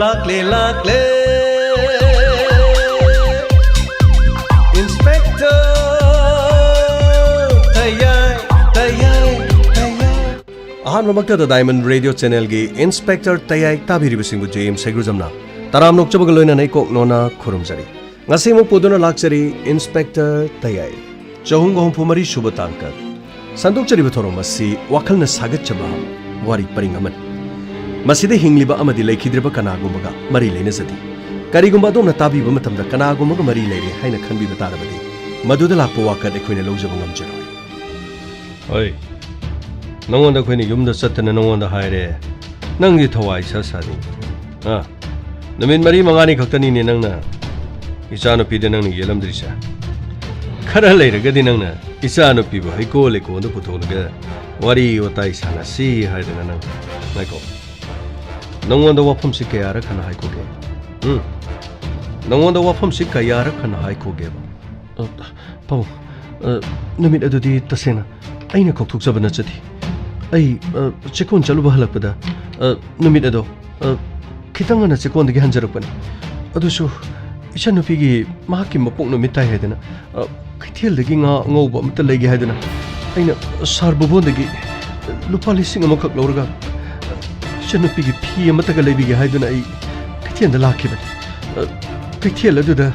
lakle Inspector Tayay Ahanmamagtada Diamond Radio Channel gi Inspector Tayay tabiribisingbu James Segrujamna Taram nokchabaga loinanai koknona khurumjari Ngasimu puduna lakchari Inspector Tayay Chahunga humpumari suba tangka Sandukchari bathorom masi wakhalna sagatchaba wari paringaman Masida hingliba amadi laikhidriba kanagumbaga mari leinazadi Karigumba adomna tabiba matamda kanagumbaga mari leire haina khanbiba tarabadi Maduda lakpa wakad ekhoina lawjaba ngamjaroi Oi Nangonda khoini yumda chattana nangonda haire Nangdi thawai sasani Namin mari mangani khaktani ne nangna Ichanupi de nangni yelamdrisa Khara leiragadi nangna Ichanupi ba haiko leko nda putholaga wari watai sanasi haidana nang naiko Nangonda wafam si kayara khana haikoge Nangonda wafam si kayara khana haikoge ba Pau Namit adudi tasena Aina kokthukjaba nachati Ai chekon chaluba halakpada Namit ado Khitangana chekondagi hanjarakpani Adusu Ichanupigi mahakki mapok namit tai haidana Kaithialdagi ngauba amta leige haidana Aina sarbubondagi lupa lising amakak lauraga Ichanupigi phi amataga leibige haidana ai kaithianda lakhibani Kaithial aduda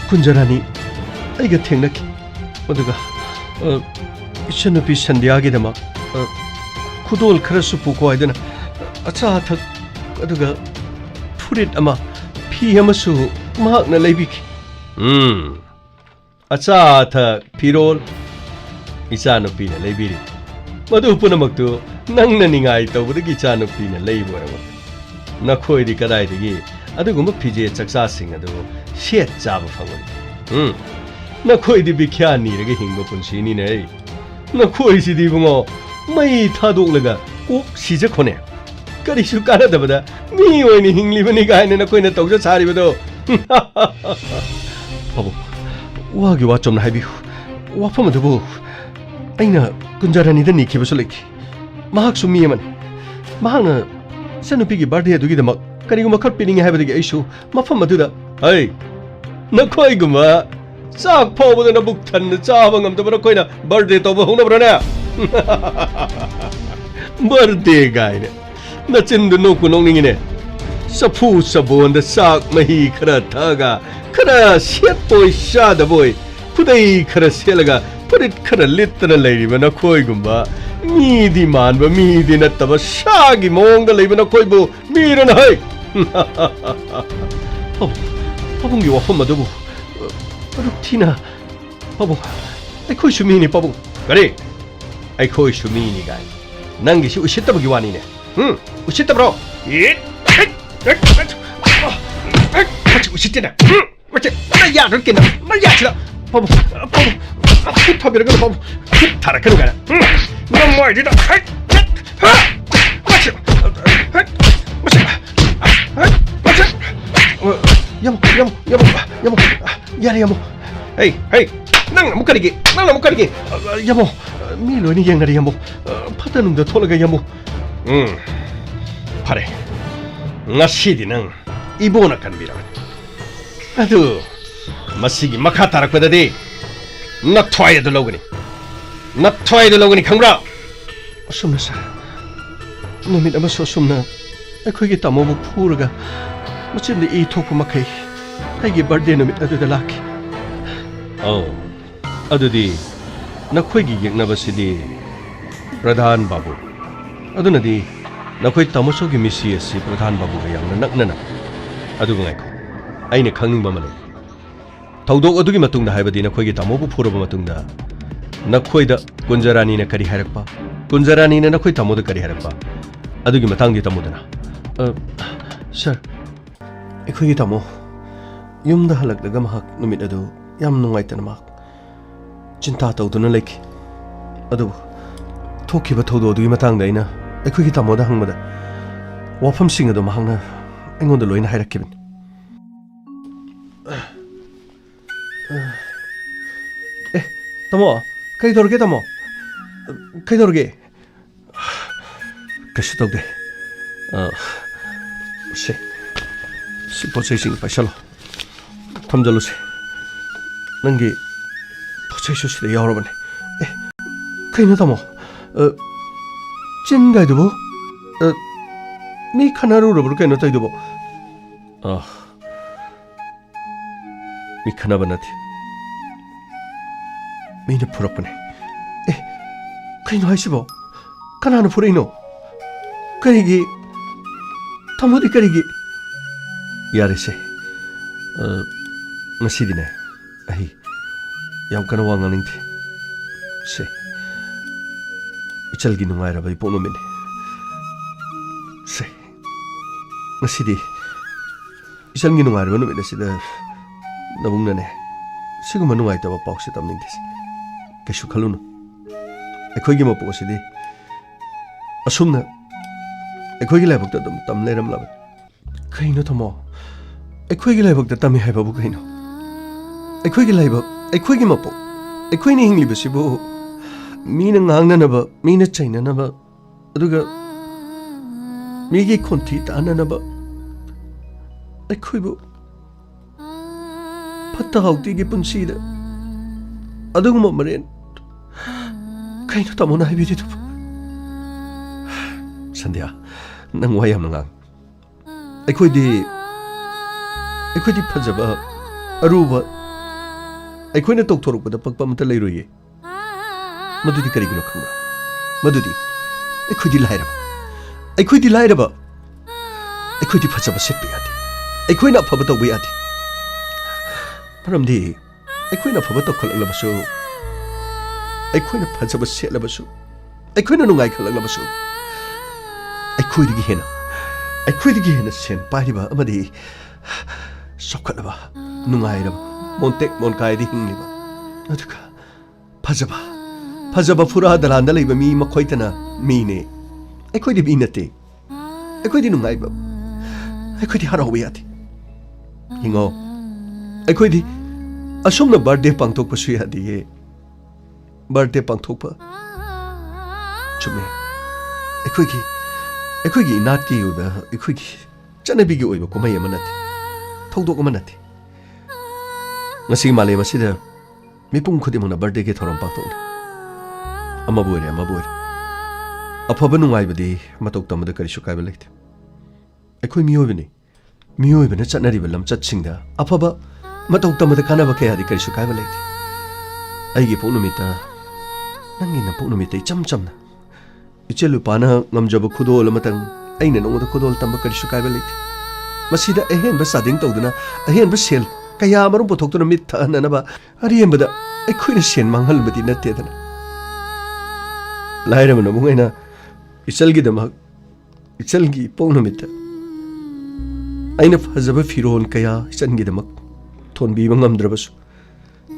Kunjarani aiga thengnaki Aduga Ichanupi Sandhyagidama Khudol kharasu puko haidana Acha athak aduga Furit ama phi amasu mahakna leibiki Acha athak phirol Ichanupina leibiri Madu punamaktu nangna ningai tawbudagi Ichanupina leiborama Nakhoidi kadaidagi adugumba phije chaksa sing adu shet chaba phangoni Nakhoidi bikhya niraga hingba punsini nei Nakhoi sidi bungo mai thadoglaga kok sija khone Karisu kanadabada mi oini hinglibani gaine nakoina tawja saribado Babu wagi wachomna haibiu wafamadubu aina kunjarani da nikhibasu leki mahak sumi man mahana sanupigi birthday adugi damak kariguma khat pininge haibadagi aisu mafam aduda ai nakhoi guma sak phawbada na buk than chaba ngamdabara koina birthday tawba hongnabrana birthday gaine nachindu nokku nongingine sapu sabonda sak mahi khara thaga khara set boy shada boy khudai khara selaga purit khara litra leiriba na khoi gumba midi manba midi nattaba shagi monga leiba na khoi bu mirana hai pabungi wafam adubu Ruktina Pabung Ai khoi shumini pabung Gari Ai khoi shumini gai Nangi si usitabagi wani ne Usitabro Machi usitina Machi Naya rukina Naya chila Pabung Pabung Tabiraga pabung Tarakanu gana Namai dida Machi Machi Machi Yamu Yari yamu Hey Nang mukarigi Yamu Milo ini yang dari yamu Patanung da tolaga yamu Pare Ngasidi nang Ibona kan bilang Aduh Masigi makatarak pada di Naktwaya do logani kangbra Asumna sa Namit ama sosumna Aku kita mau puraga Macam ni itu kumakai Aigi birthday namit aduda laki Adudi Nakhoi yegnabasidi Pradhan Babu Adunadi Nakhoi tamusogi misi asi Pradhan Babu ga yamna naknana Aduga ngaiko Aina khangning bamale Tawdok adugi matungda haibadi nakhoi tamobu phuraba matungda Nakhoi da Kunjarani na kari harakpa Kunjarani na nakhoi tamoda kari harakpa Adugi matangdi tamodana Sir Akhoi tamo Yumda halakdaga mahak numit adu yam nungaitana mahak Chinta tawduna leki Adu Thokiba thawdo adugi matangda aina Akhoi tamoda hangmada Wafam sing adu mahangna Aingonda loina hairakibin Tamo Kay dorge tamo Kay dorge Kashi tawde 시 포체싱 파샬로 탐절로세 낭기 포체쇼시데 여러분에 그이나 담어 찐가이도 뭐 미 카나루로 그이나 따이도 뭐 미 카나바나티 미네 풀었구네 그이나 하시보 카나는 풀이노 그리기 타모디 그리기 야레세 ngasidiне ahi yam kana wanganing the se ichalgi nungaira bai pono mene se ngasidi ichalgi nungaira banu mene sida nabungna ne siguma nungai ta ba paukse tamning des keshu khalunu ekhoigi mo posidi asumna ekhoigi laibok ta dum tam leram lab kaino thamo ekhoigi laibok ta tami haibabu kaino ekhoigi laibok ekhoigi mapo ekhoini hingli basibu mina ngangnanaba mina chainanaba aduga migi khonthi tananaba ekhoibu patta hauti gi punsida aduguma maren kaino tamona haibidi tu Sandhya nang wayam ngang ekhoidi phajaba aruba ꯑꯩꯈꯣꯏꯅ ꯇꯧꯊꯣꯔꯛꯄꯗ ꯄꯛꯄ ꯑꯃꯇ ꯂꯩꯔꯣꯏꯌꯦ ꯃꯗꯨꯗꯤ ꯀꯔꯤꯒꯤꯅꯣ ꯈꯪꯕ꯭ꯔꯥ ꯃꯗꯨꯗꯤ ꯑꯩꯈꯣꯏꯗꯤ ꯂꯥꯏꯔꯕ ꯑꯩꯈꯣꯏꯗꯤ ꯐꯖꯕ ꯁꯦꯠꯄ ꯌꯥꯗꯦ ꯑꯩꯈꯣꯏꯅ ꯑꯐꯕ ꯇꯧꯕ ꯌꯥꯗꯦ ꯃꯔꯝꯗꯤ ꯑꯩꯈꯣꯏꯅ ꯑꯐꯕ ꯇꯧꯈꯠꯂꯛꯂꯕꯁꯨ ꯑꯩꯈꯣꯏꯅ ꯐꯖꯕ ꯁꯦꯠꯂꯕꯁꯨ ꯑꯩꯈꯣꯏꯅ ꯅꯨꯡꯉꯥꯏꯈꯠꯂꯛꯂꯕꯁꯨ ꯑꯩꯈꯣꯏꯗꯒꯤ ꯍꯦꯟꯅ ꯁꯦꯟ ꯄꯥꯏꯔꯤꯕ ꯑꯃꯗꯤ ꯆꯥꯎꯈꯠꯂꯕ ꯅꯨꯡꯉꯥꯏꯔꯕ ꯃꯣꯟꯇꯦꯛ ꯃꯣꯟꯀꯥꯏꯗꯤ ꯍꯤꯡꯂꯤꯕ ꯑꯗꯨꯒ ꯐꯖꯕ ꯐꯨꯔꯥ ꯗꯂꯥꯟꯗ ꯂꯩꯕ ꯃꯤ ꯃꯈꯣꯏꯇꯅ ꯃꯤꯅꯦ ꯑꯩꯈꯣꯏꯗꯤ ꯃꯤ ꯅꯠꯇꯦ ꯑꯩꯈꯣꯏꯗꯤ ꯅꯨꯡꯉꯥꯏꯕ ꯑꯩꯈꯣꯏꯗꯤ ꯍꯔꯥꯎꯕ ꯌꯥꯗꯦ ꯌꯦꯡꯉꯣ ꯑꯩꯈꯣꯏꯗꯤ ꯑꯁꯨꯝꯅ ꯕꯔꯊꯗꯦ ꯄꯥꯡꯊꯣꯛꯄꯁꯨ ꯌꯥꯗꯦꯌꯦ ꯕꯔꯊꯗꯦ ꯄꯥꯡꯊꯣꯛꯄ ꯆꯨꯝꯃꯦ ꯑꯩꯈꯣꯏꯒꯤ ꯏꯅꯥꯠꯀꯤ ꯑꯣꯏꯕ ꯑꯩꯈꯣꯏꯒꯤ ꯆꯠꯅꯕꯤꯒꯤ ꯑꯣꯏꯕ ꯀꯨꯝꯍꯩ ꯑꯃ ꯅꯠꯇꯦ ꯊꯧꯗꯣꯛ ꯑꯃ ꯅꯠꯇꯦ ngasi malem asida mipung khudimuna birthday ke thoram paktokne amabu ore afaba nungai badi matok tamada karisu kaiba leite ekhoi miyoibane chatnari ba lamchat singda afaba matok tamada kanaba ke hadi karisu kaiba leite aigi ponumita nangi na ponumita chamchamna ichelu pana ngamjaba khudol amatang aina nongda khudol tamba karisu kaiba leite masida ehen ba sading tawduna ehen ba sel kaya marum pothokna mit thananaba ariyembada ekhoina sen mangalbadi nattedana lairamana mungaina ichalgi ponumita aina fazaba firon kaya ichangi damak thonbi ngamdrabasu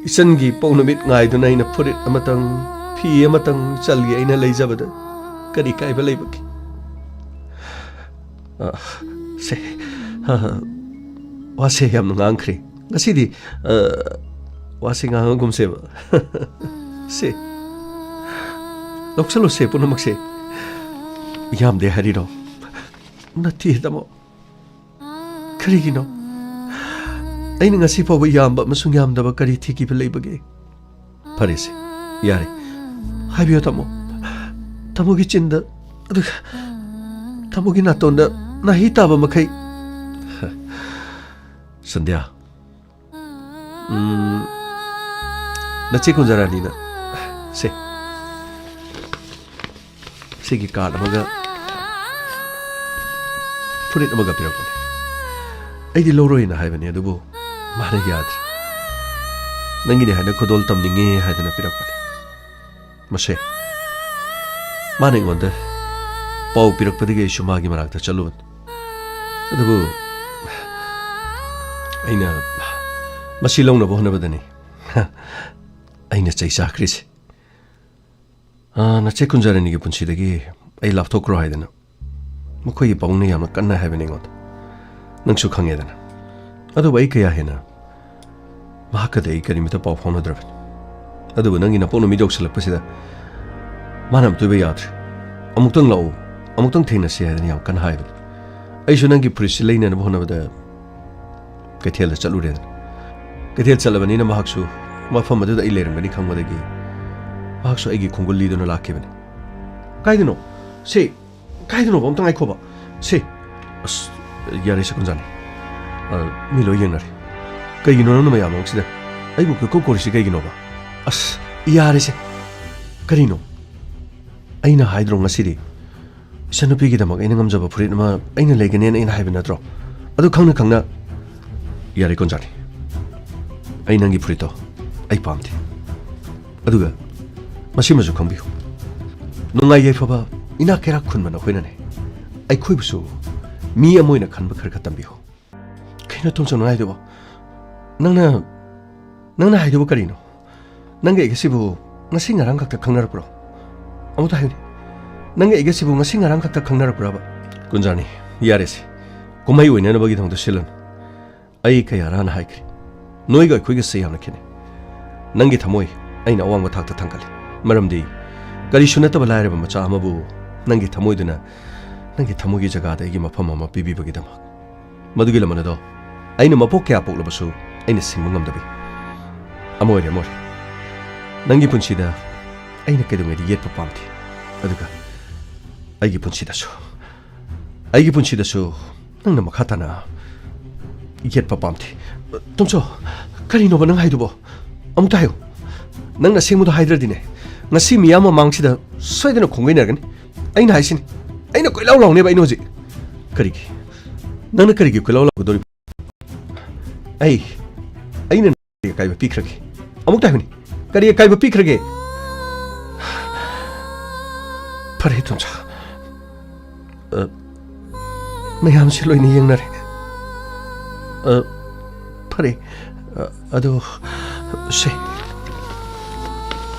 ichangi ponumit ngaiduna aina furit amatang fi amatang chalgi aina leijabada kari kaiba leibaki se wase yam ngangkhri ngasidi wase ngangum se se loksalo se punamak se yam de hariro nati tamo karigino aina ngasi phaw yamba masung yamdaba kari thiki belebage phare se yare haibio tamo gi chinda tamo gi natonda nahi taba makai Sandhya nache kunjarani na se gi card amaga furit amaga pirakone aidi loroina haibani adubu mane yad nangi ne hana khodol tamninge haidana pirakone mase mane ngonda pau pirakpadige shumagi marakta chalun adubu aina masi launa bohna badani aina chaisa khris na che kunjarani ge punchi dagi ai laptop ro haidana mkhoi paung ne yamna kanna haibani ngot nangsu khange dana adu bai kaya hena mahaka dei kari mita pau phone dra adu nangi na pono mi jok selak pasida manam tu be yat amuk tang thengna se haidani yam kan haibani ꯑꯩꯁꯨ ꯅꯪꯒꯤ ꯐꯨꯔꯤꯠꯁꯤ ꯂꯩꯅꯅꯕ ꯍꯣꯠꯅꯕꯗ ꯀꯩꯊꯦꯜꯗ ꯆꯠꯂꯨꯔꯦꯗꯅ ꯀꯩꯊꯦꯜ ꯆꯠꯂꯕꯅꯤꯅ ꯃꯍꯥꯛꯁꯨ ꯃꯐꯝ ꯑꯗꯨꯗ ꯑꯩ ꯂꯩꯔꯝꯒꯅꯤ ꯈꯪꯕꯗꯒꯤ ꯃꯍꯥꯛꯁꯨ ꯑꯩꯒꯤ ꯈꯣꯡꯒꯨꯜ ꯂꯤꯗꯨꯅ ꯂꯥꯛꯈꯤꯕꯅꯤ ꯀꯥꯏꯗꯅꯣ ꯁꯤ ꯀꯥꯏꯗꯅꯣꯕ ꯑꯝꯇ ꯉꯥꯏꯈꯣꯕ ꯁꯤ ꯑꯁ ꯌꯥꯔꯦ ꯁꯀꯨꯟꯖꯥꯅꯤ ꯃꯤ ꯂꯣꯏ ꯌꯦꯡꯅꯔꯦ ꯀꯩꯒꯤꯅꯣ ꯅꯪꯅ ꯃꯌꯥꯝ ꯃꯔꯛꯁꯤꯗ ꯑꯩꯕꯨ ꯀꯣꯏꯀꯧ ꯀꯧꯔꯤꯁꯤ ꯀꯩꯒꯤꯅꯣꯕ ꯑꯁ ꯌꯥꯔꯦꯁꯦ ꯀꯔꯤꯅꯣ ꯑꯩꯅ ꯍꯥꯏꯗ꯭ꯔꯣ ꯉꯁꯤꯗꯤ ꯏꯆꯟꯅꯨꯄꯤꯒꯤꯗꯃꯛ ꯑꯩꯅ ꯉꯝꯖꯕ ꯐꯨꯔꯤꯠ ꯑꯃ ꯑꯩꯅ ꯂꯩꯒꯅꯦꯅ ꯑꯩꯅ ꯍꯥꯏꯕ ꯅꯠꯇ꯭ꯔꯣ ꯑꯗꯨ ꯈꯪꯅ ꯈꯪꯅ ꯌꯥꯔꯦ ꯀꯣꯟꯖꯥꯅꯤ ꯑꯩ ꯅꯪꯒꯤ ꯐꯨꯔꯤꯠꯇꯣ ꯑꯩ ꯄꯥꯝꯗꯦ ꯑꯗꯨꯒ ꯃꯁꯤꯃꯁꯨ ꯈꯪꯕꯤꯌꯨ ꯅꯨꯡꯉꯥꯏ ꯌꯥꯏꯐꯕ ꯏꯅꯥꯛ ꯀꯩꯔꯥꯛ ꯈꯨꯟꯕ ꯅꯈꯣꯏꯅꯅꯦ ꯑꯩꯈꯣꯏꯕꯨꯁꯨ ꯃꯤ ꯑꯃ ꯑꯣꯏꯅ ꯈꯟꯕ ꯈꯔ ꯇꯝꯕꯤꯌꯨ ꯀꯩꯅꯣ ꯇꯣꯝꯆꯧꯅ ꯍꯥꯏꯗꯨꯕꯣ ꯅꯪꯅ ꯍꯥꯏꯗꯨꯕꯨ ꯀꯔꯤꯅꯣ ꯅꯪꯒ ꯑꯩꯒꯁꯤꯕꯨ ꯉꯁꯤ ꯉꯔꯥꯡ ꯈꯛꯇ ꯈꯪꯅꯔꯛꯄ꯭ꯔꯣ ꯑꯃꯨꯛꯇ ꯍꯥꯏꯌꯨꯅꯦ ꯅꯪꯒ ꯑꯩꯒꯁꯤꯕꯨ ꯉꯁꯤ ꯉꯔꯥꯡ ꯈꯛꯇ ꯈꯪꯅꯔꯛꯄ꯭ꯔꯕ ꯀꯨꯟꯖꯥꯅꯤ ꯌꯥꯔꯦꯁꯦ ꯀꯨꯝꯍꯩ ꯑꯣꯏꯅꯅꯕꯒꯤꯗꯃꯛꯇ ꯁꯤꯜꯂꯅꯨ ꯑꯩ ꯀꯌꯥꯔꯥꯅ ꯍꯥꯏꯈ꯭ꯔꯦ ꯅꯣꯏꯒ ꯑꯩꯈꯣꯏꯒꯁꯦ ꯌꯥꯝꯅ ꯈꯦꯠꯅꯩ ꯅꯪꯒꯤ ꯊꯃꯣꯏ ꯑꯩꯅ ꯑꯋꯥꯡꯕ ꯊꯥꯛꯇ ꯊꯥꯡꯒꯠꯂꯤ ꯃꯔꯝꯗꯤ ꯀꯔꯤꯁꯨ ꯅꯠꯇꯕ ꯂꯥꯏꯔꯕ ꯃꯆꯥ ꯑꯃꯕꯨ ꯅꯪꯒꯤ ꯊꯃꯣꯏꯗꯨꯅ ꯅꯪꯒꯤ ꯊꯃꯣꯏꯒꯤ ꯖꯒꯥꯗ ꯑꯩꯒꯤ ꯃꯐꯝ ꯑꯃ ꯄꯤꯕꯤꯕꯒꯤꯗꯃꯛ ꯃꯗꯨꯒꯤ ꯂꯃꯟ ꯑꯗꯣ ꯑꯩꯅ ꯃꯄꯣꯛ ꯀꯌꯥ ꯄꯣꯛꯂꯕꯁꯨ ꯑꯩꯅ ꯁꯤꯡꯕ ꯉꯝꯗꯕꯤ ꯑꯃ ꯑꯣꯏꯔꯦ ꯅꯪꯒꯤ ꯄꯨꯟꯁꯤꯗ ꯑꯩꯅ ꯀꯩꯗꯧꯉꯩꯗꯤ ꯌꯦꯠꯄ ꯄꯥꯝꯗꯦ ꯑꯗꯨꯒ ꯑꯩꯒꯤ ꯄꯨꯟꯁꯤꯗꯁꯨ ꯅꯪꯅ ꯃꯈꯥ ꯇꯥꯅ ꯌꯦꯠꯄ ꯄꯥꯝꯗꯦ ꯇꯣꯝꯆꯧ ꯀꯔꯤꯅꯣꯕ ꯅꯪ ꯍꯥꯏꯗꯨꯕꯣ ꯑꯃꯨꯛꯇ ꯍꯥꯏꯌꯨ ꯅꯪꯅ ꯑꯁꯦꯡꯕꯗꯣ ꯍꯥꯏꯗ꯭ꯔꯗꯤꯅꯦ ꯉꯁꯤ ꯃꯤꯌꯥꯝ ꯃꯃꯥꯡꯁꯤꯗ ꯁꯣꯏꯗꯅ ꯈꯣꯡꯒꯩꯅꯔꯒꯅꯤ ꯑꯩꯅ ꯍꯥꯏꯁꯤꯅꯤ ꯑꯩꯅ ꯀꯣꯏꯂꯥꯎ ꯂꯥꯎꯅꯦꯕ ꯑꯩꯅ ꯍꯧꯖꯤꯛ ꯅꯪꯅ ꯀꯔꯤꯒꯤ ꯀꯣꯏꯂꯥꯎ ꯂꯥꯎꯒꯗꯧꯔꯤꯕ ꯑꯩꯅ ꯀꯔꯤ ꯑꯀꯥꯏꯕ ꯄꯤꯈ꯭ꯔꯒꯦ ꯑꯃꯨꯛꯇ ꯍꯥꯏꯌꯨꯅꯤ ꯀꯔꯤ ꯑꯀꯥꯏꯕ ꯄꯤꯈ꯭ꯔꯒꯦ ꯐꯔꯦ ꯇꯣꯝꯆꯥ ꯃꯌꯥꯝꯁꯤ ꯂꯣꯏꯅ ꯌꯦꯡꯅꯔꯦ ꯐꯔꯦ ꯑꯗꯣ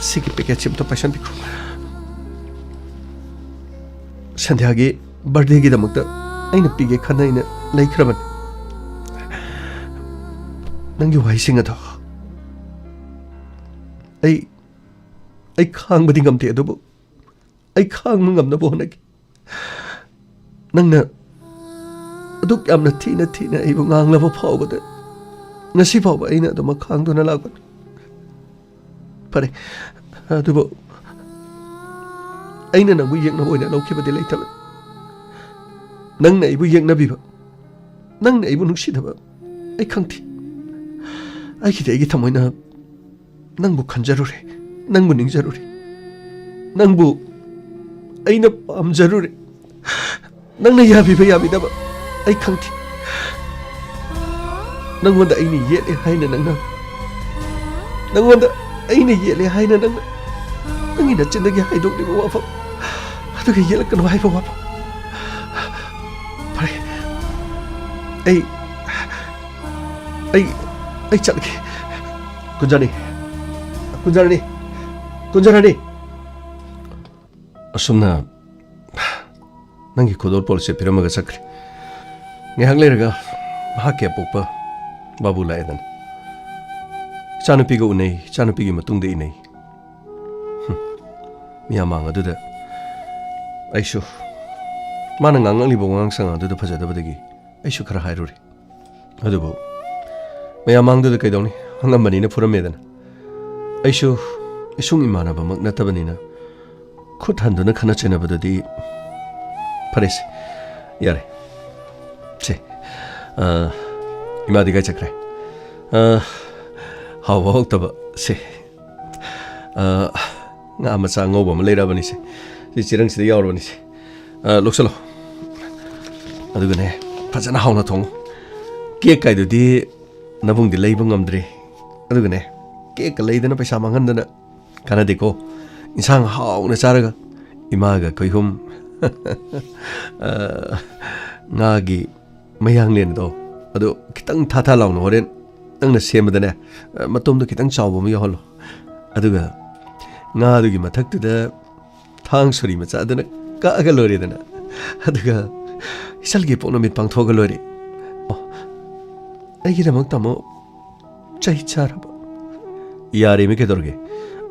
ꯁꯤꯒꯤ ꯄꯦꯀꯦꯠꯁꯤ ꯑꯝꯇ ꯄꯥꯏꯁꯟꯕꯤꯈꯣ ꯁꯟꯙ꯭ꯌꯥꯒꯤ ꯕꯔꯊꯗꯦꯒꯤꯗꯃꯛꯇ ꯑꯩꯅ ꯄꯤꯒꯦ ꯈꯟꯅ ꯑꯩꯅ ꯂꯩꯈ꯭ꯔꯕꯅꯤ ꯅꯪꯒꯤ ꯋꯥꯍꯩꯁꯤꯡ ꯑꯗꯣ ꯑꯩ ꯈꯥꯡꯕꯗꯤ ꯉꯝꯗꯦ ꯑꯗꯨꯕꯨ ꯑꯩ ꯈꯥꯡꯕ ꯉꯝꯅꯕ ꯍꯣꯠꯅꯒꯦ ꯅꯪꯅ ꯑꯗꯨꯛ ꯌꯥꯝꯅ ꯊꯤꯅ ꯑꯩꯕꯨ ꯉꯥꯡꯂꯕ ꯐꯥꯎꯕꯗ ꯉꯁꯤ ꯐꯥꯎꯕ ꯑꯩꯅ ꯑꯗꯨꯃꯛ ꯈꯥꯡꯗꯨꯅ ꯂꯥꯛꯄꯅꯤ ꯐꯔꯦ ꯑꯗꯨꯕꯨ ꯑꯩꯅ ꯅꯪꯕꯨ ꯌꯦꯛꯅꯕ ꯑꯣꯏꯅ ꯂꯧꯈꯤꯕꯗꯤ ꯂꯩꯇꯕꯅꯤ ꯅꯪꯅ ꯑꯩꯕꯨ ꯌꯦꯛꯅꯕꯤꯕ ꯅꯪꯅ ꯑꯩꯕꯨ ꯅꯨꯡꯁꯤꯗꯕ ꯑꯩ ꯈꯪꯗꯦ ꯑꯩꯒꯤꯗꯤ ꯑꯩꯒꯤ ꯊꯃꯣꯏꯅ ꯅꯪꯕꯨ ꯈꯟꯖꯔꯨꯔꯦ ꯅꯪꯕꯨ ꯅꯤꯡꯖꯔꯨꯔꯦ ꯅꯪꯕꯨ ꯑꯩꯅ ꯄꯥꯝꯖꯔꯨꯔꯦ ꯅꯪꯅ ꯌꯥꯕꯤꯕ ꯌꯥꯕꯤꯗꯕ ꯑꯩ ꯈꯪꯗꯦ ꯅꯪꯉꯣꯟꯗ ꯑꯩꯅ ꯌꯦꯠꯂꯦ ꯍꯥꯏꯅ ꯅꯪꯉꯣꯟꯗ ꯑꯩꯅ ꯌꯦꯠꯂꯦ ꯍꯥꯏꯅ ꯅꯪꯒꯤ ꯅꯆꯤꯟꯗꯒꯤ ꯍꯥꯏꯗꯣꯛꯂꯤꯕ ꯋꯥꯐꯝ ꯑꯗꯨꯒ ꯌꯦꯠꯂꯛꯀꯅꯨ ꯍꯥꯏꯕ ꯋꯥꯐꯝ ꯐꯔꯦ ꯑꯩ ꯆꯠꯂꯒꯦ ꯀꯨꯟꯖꯥꯔꯥꯅꯤ ꯑꯁꯨꯝꯅ ꯅꯪꯒꯤ ꯈꯨꯗꯣꯜ ꯄꯣꯠꯁꯦ ꯄꯤꯔꯝꯃꯒ ꯆꯠꯈ꯭ꯔꯦ ꯉꯥꯏꯍꯥꯛ ꯂꯩꯔꯒ ꯃꯍꯥꯛꯀꯤ ꯑꯄꯣꯛꯄ ꯕꯥꯕꯨ ꯂꯥꯛꯑꯦꯗꯅ ꯏꯆꯥꯅꯨꯄꯤꯒ ꯎꯅꯩ ꯏꯆꯥꯅꯨꯄꯤꯒꯤ ꯃꯇꯨꯡꯗ ꯏꯅꯩ ꯃꯤꯌꯥꯝꯃꯥꯡ ꯑꯗꯨꯗ ꯑꯩꯁꯨ ꯃꯥꯅ ꯉꯥꯡꯉꯛꯂꯤꯕ ꯋꯥꯉꯥꯡ ꯁꯉꯥꯡ ꯑꯗꯨꯗ ꯐꯖꯗꯕꯗꯒꯤ ꯑꯩꯁꯨ ꯈꯔ ꯍꯥꯏꯔꯨꯔꯦ ꯑꯗꯨꯕꯨ ꯃꯌꯥꯝꯃꯥꯡꯗꯨꯗ ꯀꯩꯗꯧꯅꯤ ꯑꯉꯝꯕꯅꯤꯅ ꯐꯨꯔꯝꯃꯦꯗꯅ ꯑꯩꯁꯨ ꯏꯁꯨꯡ ꯏꯃꯥꯟꯅꯕꯃꯛ ꯅꯠꯇꯕꯅꯤꯅ ꯈꯨꯠ ꯍꯟꯗꯨꯅ ꯈꯠꯅ ꯆꯩꯅꯕꯗꯨꯗꯤ ꯐꯔꯦꯁꯦ ꯌꯥꯔꯦ 이마디 가자 그래. 하와 혹다바 세. nga macha ngoba ma leira bani se si chirang si yaur bani se loksalo aduga ne phajana hauna thong ke kai du di nabung di leiba ngamdre aduga ne ke ka leidana paisa mangandana kana deko insang hauna charaga imaga koihum nga gi mayang len do adu kitang tha launa horen nangna semadane matomdo kitang chawba ma yaholo aduga nga adugi mathaktuda thang suri macha adana ka aga lore dana aduga isalgi pokno mit pang thoga lore aigi ramak tamo chai charaba yare me kedorge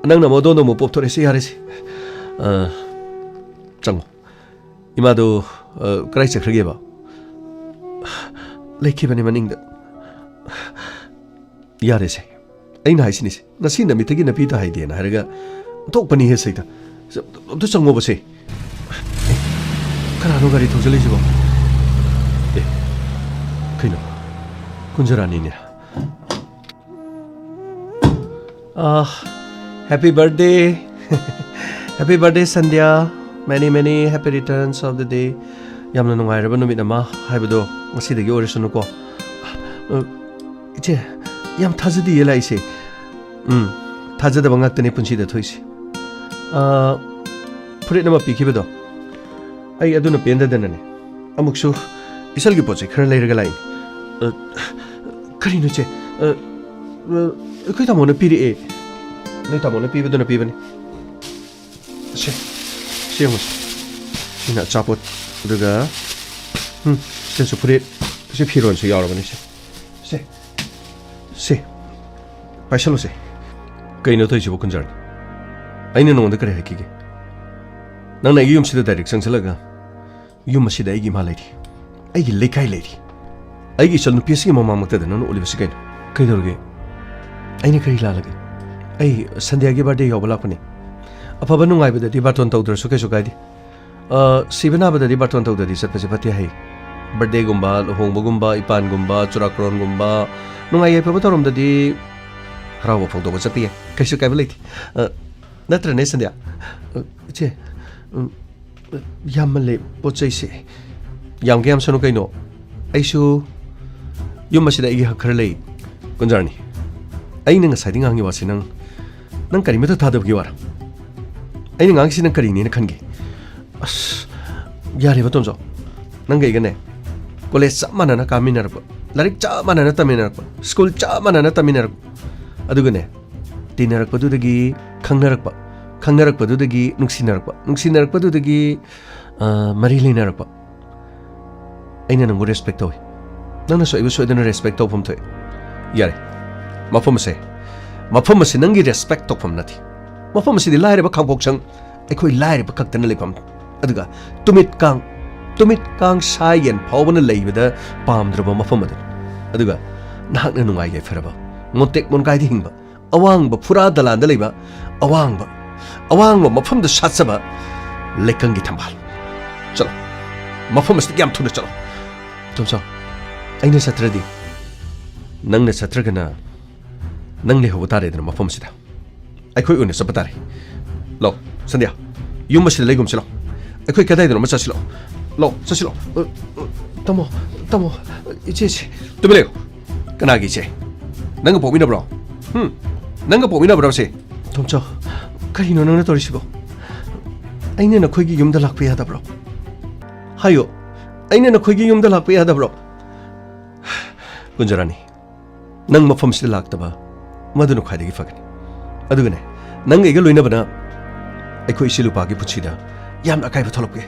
nangna modo no mo poptore se yare se chango imado krai chakrage ba ꯂꯩꯈꯤꯕꯅꯤ ꯃꯅꯤꯡꯗ ꯌꯥꯔꯦꯁꯦ ꯑꯩꯅ ꯍꯥꯏꯁꯤꯅꯤꯁꯦ ꯉꯁꯤ ꯅꯨꯃꯤꯠꯇꯒꯤ ꯅꯨꯄꯤꯗ ꯍꯥꯏꯗꯦꯅ ꯍꯥꯏꯔꯒ ꯊꯣꯛꯄꯅꯤ ꯍꯦ ꯁꯩꯗ ꯑꯝꯇ ꯆꯪꯉꯣꯕꯁꯦ ꯀꯅꯥꯅꯣ ꯒꯥꯔꯤ ꯊꯧꯖꯤꯜꯂꯤꯁꯤꯕꯣ ꯀꯩꯅꯣ ꯀꯨꯟꯖꯔꯥꯅꯤꯅꯦ Happy birthday Happy birthday Sandhya many many happy returns of the day yamna nungairaba numit ama haibado ngasidagi orisunu ko iche yam thajadi yela ise thajadaba ngaktani punchida thoisi furit nama pikibado ai aduna penda danane amuksu isalgi poche khara leiraga lai karino che kai tamona piri e nei tamona pibaduna pibani se yong sina chapot duga se suprit se phiron se yarabani se paisalo se kaino thoi jibo kunjar aina nongda kare hakige nangna yum sida direct sangsalaga yum sida igi malai aigi lekai lady aigi chal nupi si mama makta dana no olibasi kaino kaidorge aina kari lalaga ai Sandhya gi birthday yobala pani afaba nungai bada di baton tawdar su kai su kai di sibana bada di baton tawdar di sat pase pati hai birthday gumba lohongba gumba ipan gumba churakron gumba nungai ai paba torom da di harawa phawdo ba chati kai su kai balai natra ne Sandhya che yamale pochai se yam ge am sanu kai no ai su yum masida igi hakhar lei kunjarni ai nang sai ding angi wasi nang kari meta thadab gi war ai nang angsi nang kari ni na khange as yare ba tonjo nang ge gane college samana na kaminar ba larik chamana na taminar ba school chamana na taminar adugane tinarak padu dagi khangnarak padu dagi nuksinarak padu dagi marilinar ba aina nang respect toy nang na so ibu so idana respect to phum thoy yare mafum se nangi respect to phum nati mafum se di laire ba khangpok chang ekhoi laire ba khak tan leipam aduga tumit kang sayen phawbana leibada pamdraba mafum aduga nahakna nungai ge feraba montek mon kai di hingba awang ba phura dalan da leiba awang ba mafum da satsaba lekangi thambal chalo mafum se yam thuna chalo tumsa aina satradi nangna satragana nang le hoba tare dana mafam sida aikhoi une sapatare lo Sandhya yum masida legum silo aikhoi kadai dana macha silo lo sasilo tamo iche tumile kana gi che nang pomina bro nang pomina bro se tomcha karino nang na torisibo aina na khoi gi yum da lakpe yada bro hayo aina na khoi gi yum da lakpe yada bro kunjarani nang mafam sida laktaba maduna khwaidagi fagani adugane nang ega loinabana aikhoi silupagi puchida yam akai ba tholopge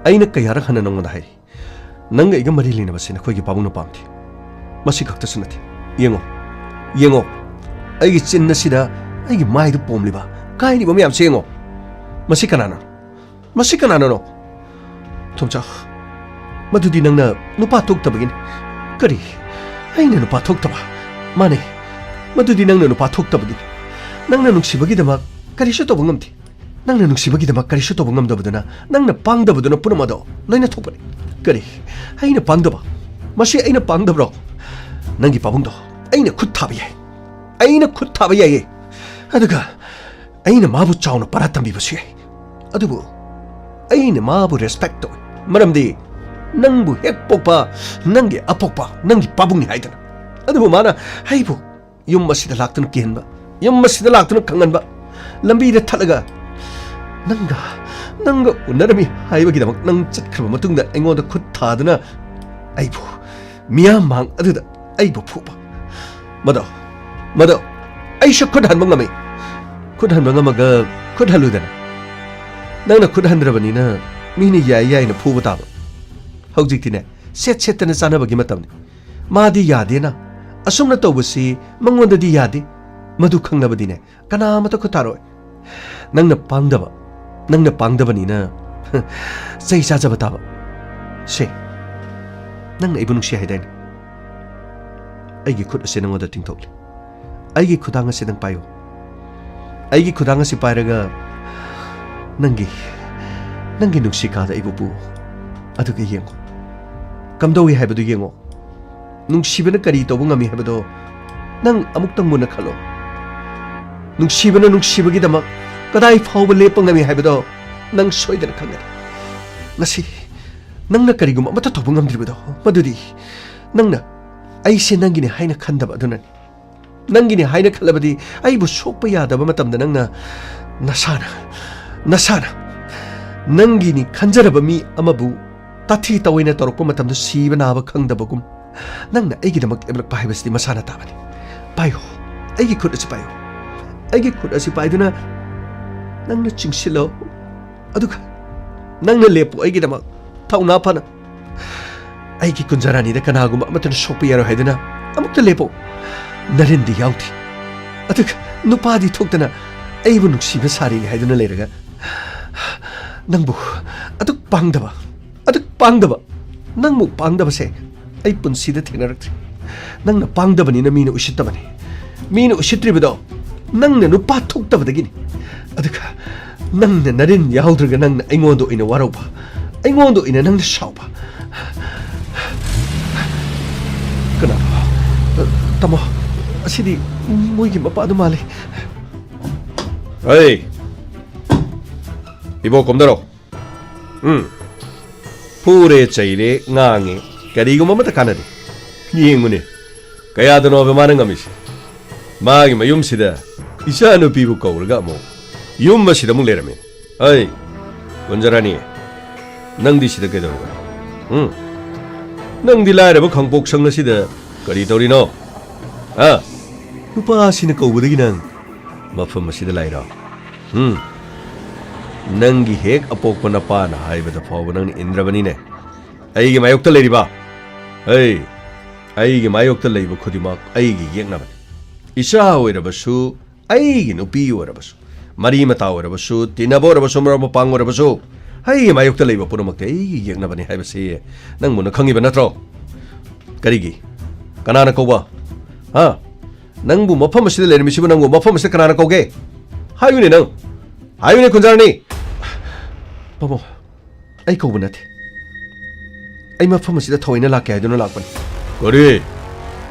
aina kayara khana nongda hairi nang ega mari lina basina khoi gi pabuna pamti masi khakta sunati yengo aigi chinna sida aigi mai du pomliba kai ni bam yam sengo masi kanana no thomcha madudi nangna nupa thoktabagin kari aina nupa thoktaba mane madudi nangna nupa thoktabadi nangna nungsibagidama karisu toba ngamti nangna nungsibagidama karisu toba ngamdabaduna nangna pangdabaduna punamado loina thokpani kari aina pangdaba masi aina pangdabro nangi pabungdo aina khut thaba yaye aduga aina mabu chawna paratambi basu yayi adubu aina mabu respect to maramdi nangbu hek pokpa nangi apokpa nangi pabungni haidana adubu mana haibu yum masida laktuna kihenba yum masida laktuna kanganba lambi da thalaga nanga unarami haibagi damak nang chatkhaba matungda aingoda khut thaduna aibu miyam mang aduda aibu phuba mado aisha khut hanba ngamaga khut haludana nangna khut handrabani na mini yai na phuba taba haujiktine set na chanabagi matamni madi yadena asumna tawbasi mangondadi yadi madu khangnabadine kanamata khutaroi nangna pangdabani na sei chajaba taba se ꯅꯪꯅ ꯑꯩꯕꯨ ꯅꯨꯡꯁꯤ ꯍꯥꯏꯗꯥꯏꯅꯦ ꯑꯩꯒꯤ ꯈꯨꯠ ꯑꯁꯤ ꯅꯪꯉꯣꯟꯗ ꯇꯤꯡꯊꯣꯛꯂꯤ ꯑꯩꯒꯤ ꯈꯨꯗꯥꯡ ꯑꯁꯤ ꯅꯪ ꯄꯥꯏꯌꯣ ꯑꯩꯒꯤ ꯈꯨꯗꯥꯡ ꯑꯁꯤ ꯄꯥꯏꯔꯒ ꯅꯪꯒꯤ ꯅꯨꯡꯁꯤꯀꯥꯗ ꯑꯩꯕꯨ ꯄꯨ ꯑꯗꯨꯒ ꯌꯦꯡꯉꯣ ꯀꯝꯗꯧꯏ ꯍꯥꯏꯕꯗꯨ ꯌꯦꯡꯉꯣ ꯅꯨꯡꯁꯤꯕꯅ ꯀꯔꯤ ꯇꯧꯕ ꯉꯝꯃꯤ ꯍꯥꯏꯕꯗꯣ ꯅꯪ ꯑꯃꯨꯛꯇꯪ ꯃꯨꯟꯅ ꯈꯜꯂꯣ ꯅꯨꯡꯁꯤꯕꯅ ꯅꯨꯡꯁꯤꯕꯒꯤꯗꯃꯛ ꯀꯗꯥꯏ ꯐꯥꯎꯕ ꯂꯦꯞꯄ ꯉꯝꯃꯤ ꯍꯥꯏꯕꯗꯣ ꯅꯪ ꯁꯣꯏꯗꯅ ꯈꯪꯒꯅꯤ ꯉꯁꯤ ꯅꯪꯅ ꯀꯔꯤꯒꯨꯝꯕ ꯑꯃꯠꯇ ꯇꯧꯕ ꯉꯝꯗ꯭ꯔꯤꯕꯗꯣ ꯃꯗꯨꯗꯤ ꯅꯪꯅ ꯑꯩꯁꯦ ꯅꯪꯒꯤꯅꯤ ꯍꯥꯏꯅ ꯈꯟꯗꯕ ꯑꯗꯨꯅꯅꯤ ꯅꯪꯒꯤꯅꯤ ꯍꯥꯏꯅ ꯈꯜꯂꯕꯗꯤ ꯑꯩꯕు ꯁꯣꯛꯄ ꯌꯥꯗꯕ ꯃꯇꯝꯗ ꯅꯪꯅ ꯅꯁꯥꯅ ꯅꯪꯒꯤꯅꯤ ꯈꯟꯖꯔꯕ ꯃꯤ ꯑꯃꯕꯨ ꯇꯥꯊꯤ ꯇꯧꯏꯅ ꯇꯧꯔꯛꯄ ꯃꯇꯝꯗ ꯁꯤꯕ ꯅꯥꯕ ꯈꯪꯗꯕꯒꯨꯝ ꯅꯪꯅ ꯑꯩꯒꯤꯗꯃꯛ ꯂꯦꯞꯂꯛꯄ ꯍꯥꯏꯕꯁꯤꯗꯤ ꯃꯁꯥꯅ ꯇꯥꯕꯅꯤ ꯄꯥꯏꯌꯣ ꯑꯩꯒꯤ ꯈꯨꯠ ꯑꯁꯤ ꯄꯥꯏꯌꯣ ꯑꯩꯒꯤ ꯈꯨꯠ ꯑꯁꯤ ꯄꯥꯏꯗꯨꯅ ꯅꯪꯅ ꯆꯤꯡꯁꯤꯜꯂꯣ ꯑꯗꯨꯒ ꯅꯪꯅ ꯂꯦꯞꯄꯨ ꯑꯩꯒꯤꯗꯃꯛ ꯊꯧꯅꯥ ꯐꯅ ꯑꯩꯒꯤ ꯀꯨꯟꯖꯔꯥꯅꯤꯗ ꯀꯅꯥꯒꯨꯝꯕ ꯑꯃꯠꯇꯅ ꯁꯣꯛꯄ ꯌꯥꯔꯣꯏ ꯍꯥꯏꯗꯨꯅ ꯑꯃꯨꯛꯇ ꯂꯦꯞꯄꯣ ꯅꯔꯦꯟꯗꯤ ꯌꯥꯎꯗꯦ ꯑꯗꯨꯒ ꯅꯨꯄꯥꯗꯤ ꯊꯣꯛꯇꯅ ꯑꯩꯕꯨ ꯅꯨꯡꯁꯤꯕ ꯁꯥꯔꯤꯅꯤ ꯍꯥꯏꯗꯨꯅ ꯂꯩꯔꯒ ꯅꯪꯕꯨ ꯑꯗꯨꯛ ꯄꯥꯡꯗꯕ ꯅꯪꯃꯨꯛ ꯄꯥꯡꯗꯕꯁꯦ ꯑꯩ ꯄꯨꯟꯁꯤꯗ ꯊꯦꯡꯅꯔꯛꯇ꯭ꯔꯤ ꯅꯪꯅ ꯄꯥꯡꯗꯕꯅꯤꯅ ꯃꯤꯅ ꯎꯁꯤꯠꯇꯕꯅꯤ ꯃꯤꯅ ꯎꯁꯤꯠꯇ꯭ꯔꯤꯕꯗꯣ ꯅꯪꯅ ꯅꯨꯄꯥ ꯊꯣꯛꯇꯕꯗꯒꯤꯅꯤ ꯑꯗꯨꯒ ꯅꯪꯅ ꯅꯔꯦꯟ ꯌꯥꯎꯗ꯭ꯔꯒ ꯅꯪꯅ ꯑꯩꯉꯣꯟꯗ ꯑꯣꯏꯅ ꯋꯥꯔꯧꯕ ꯑꯩꯉꯣꯟꯗ ꯑꯣꯏꯅ ꯅꯪꯅ ꯁꯥꯎꯕ ꯀꯅꯥꯅꯣ ꯇꯥꯃꯣ ꯑꯁꯤꯗꯤ ꯃꯣꯏꯒꯤ ꯃꯄꯥꯗꯨ ꯃꯥꯜꯂꯤ ꯑꯩ 이보 곰들어 푸레 ꯆꯩꯔꯦ ꯉꯥꯡꯉꯦ ꯀꯔꯤꯒꯨꯝꯕ ꯑꯃꯠꯇ ꯀꯥꯟꯅꯗꯦ ꯌꯦꯡꯉꯨꯅꯦ ꯀꯌꯥꯗꯅꯣꯕ ꯃꯥꯅ ꯉꯝꯃꯤꯁꯦ ꯃꯥꯒꯤ ꯃꯌꯨꯝꯁꯤꯗ ꯏꯆꯥꯅꯨꯄꯤꯕꯨ ꯀꯧꯔꯒ ꯑꯃꯨꯛ ꯌꯨꯝ ꯑꯁꯤꯗ ꯑꯃꯨꯛ ꯂꯩꯔꯝꯃꯤ ꯑꯩ ꯀꯨꯟꯖꯔꯥꯅꯤ ꯅꯪꯗꯤ ꯁꯤꯗ ꯀꯩꯗꯧꯔꯤꯕ ꯅꯪꯗꯤ ꯂꯥꯏꯔꯕ ꯈꯪꯄꯣꯛꯁꯪ ꯑꯁꯤꯗ ꯀꯔꯤ ꯇꯧꯔꯤꯅꯣ ꯅꯨꯄꯥꯁꯤꯅ ꯀꯧꯕꯗꯒꯤ ꯅꯪ ꯃꯐꯝ ꯑꯁꯤꯗ ꯂꯩꯔꯣ ꯅꯪꯒꯤ ꯍꯦꯛ ꯑꯄꯣꯛꯄ ꯅꯄꯥꯅ ꯍꯥꯏꯕꯗ ꯐꯥꯎꯕ ꯅꯪꯅ ꯏꯟꯗ꯭ꯔꯕꯅꯤꯅꯦ ꯑꯩꯒꯤ ꯃꯥꯌꯣꯛꯇ ꯂꯩꯔꯤꯕ ꯑꯩꯒꯤ ꯃꯥꯌꯣꯛꯇ ꯂꯩꯕ ꯈꯨꯗꯤꯡꯃꯛ ꯑꯩꯒꯤ ꯌꯦꯛꯅꯕꯅꯤ ꯏꯆꯥ ꯑꯣꯏꯔꯕꯁꯨ ꯑꯩꯒꯤ ꯅꯨꯄꯤ ꯑꯣꯏꯔꯕꯁꯨ ꯃꯔꯤ ꯃꯇꯥ ꯑꯣꯏꯔꯕꯁꯨ ꯇꯤꯟꯅꯕ ꯑꯣꯏꯔꯕꯁꯨ ꯃꯔꯨꯞ ꯃꯄꯥꯡ ꯑꯣꯏꯔꯕꯁꯨ ꯑꯩꯒꯤ ꯃꯥꯌꯣꯛꯇ ꯂꯩꯕ ꯄꯨꯝꯅꯃꯛꯇꯤ ꯑꯩꯒꯤ ꯌꯦꯛꯅꯕꯅꯤ ꯍꯥꯏꯕꯁꯤ ꯅꯪ ꯃꯨꯟꯅ ꯈꯪꯉꯤꯕ ꯅꯠꯇ꯭ꯔꯣ ꯀꯔꯤꯒꯤ ꯀꯅꯥꯅ ꯀꯧꯕ ꯅꯪꯕꯨ ꯃꯐꯝ ꯑꯁꯤꯗ ꯂꯩꯔꯝꯃꯤꯁꯤꯕꯨ ꯅꯪꯕꯨ ꯃꯐꯝ ꯑꯁꯤꯗ ꯀꯅꯥꯅ ꯀꯧꯒꯦ ꯍꯥꯏꯌꯨꯅꯦ ꯅꯪ ꯍꯥꯏꯌꯨꯅꯦ ꯀꯨꯟꯖꯔꯥꯅꯤ ꯄꯥꯕꯣ ꯑꯩ ꯀꯧꯕ ꯅꯠꯇꯦ ꯑꯩ ꯃꯐꯝ ꯑꯁꯤꯗ ꯊꯑꯣꯏꯅ ꯂꯥꯛꯀꯦ ꯍꯥꯏꯗꯨꯅ ꯂꯥꯛꯄꯅꯤ ꯀꯔꯤ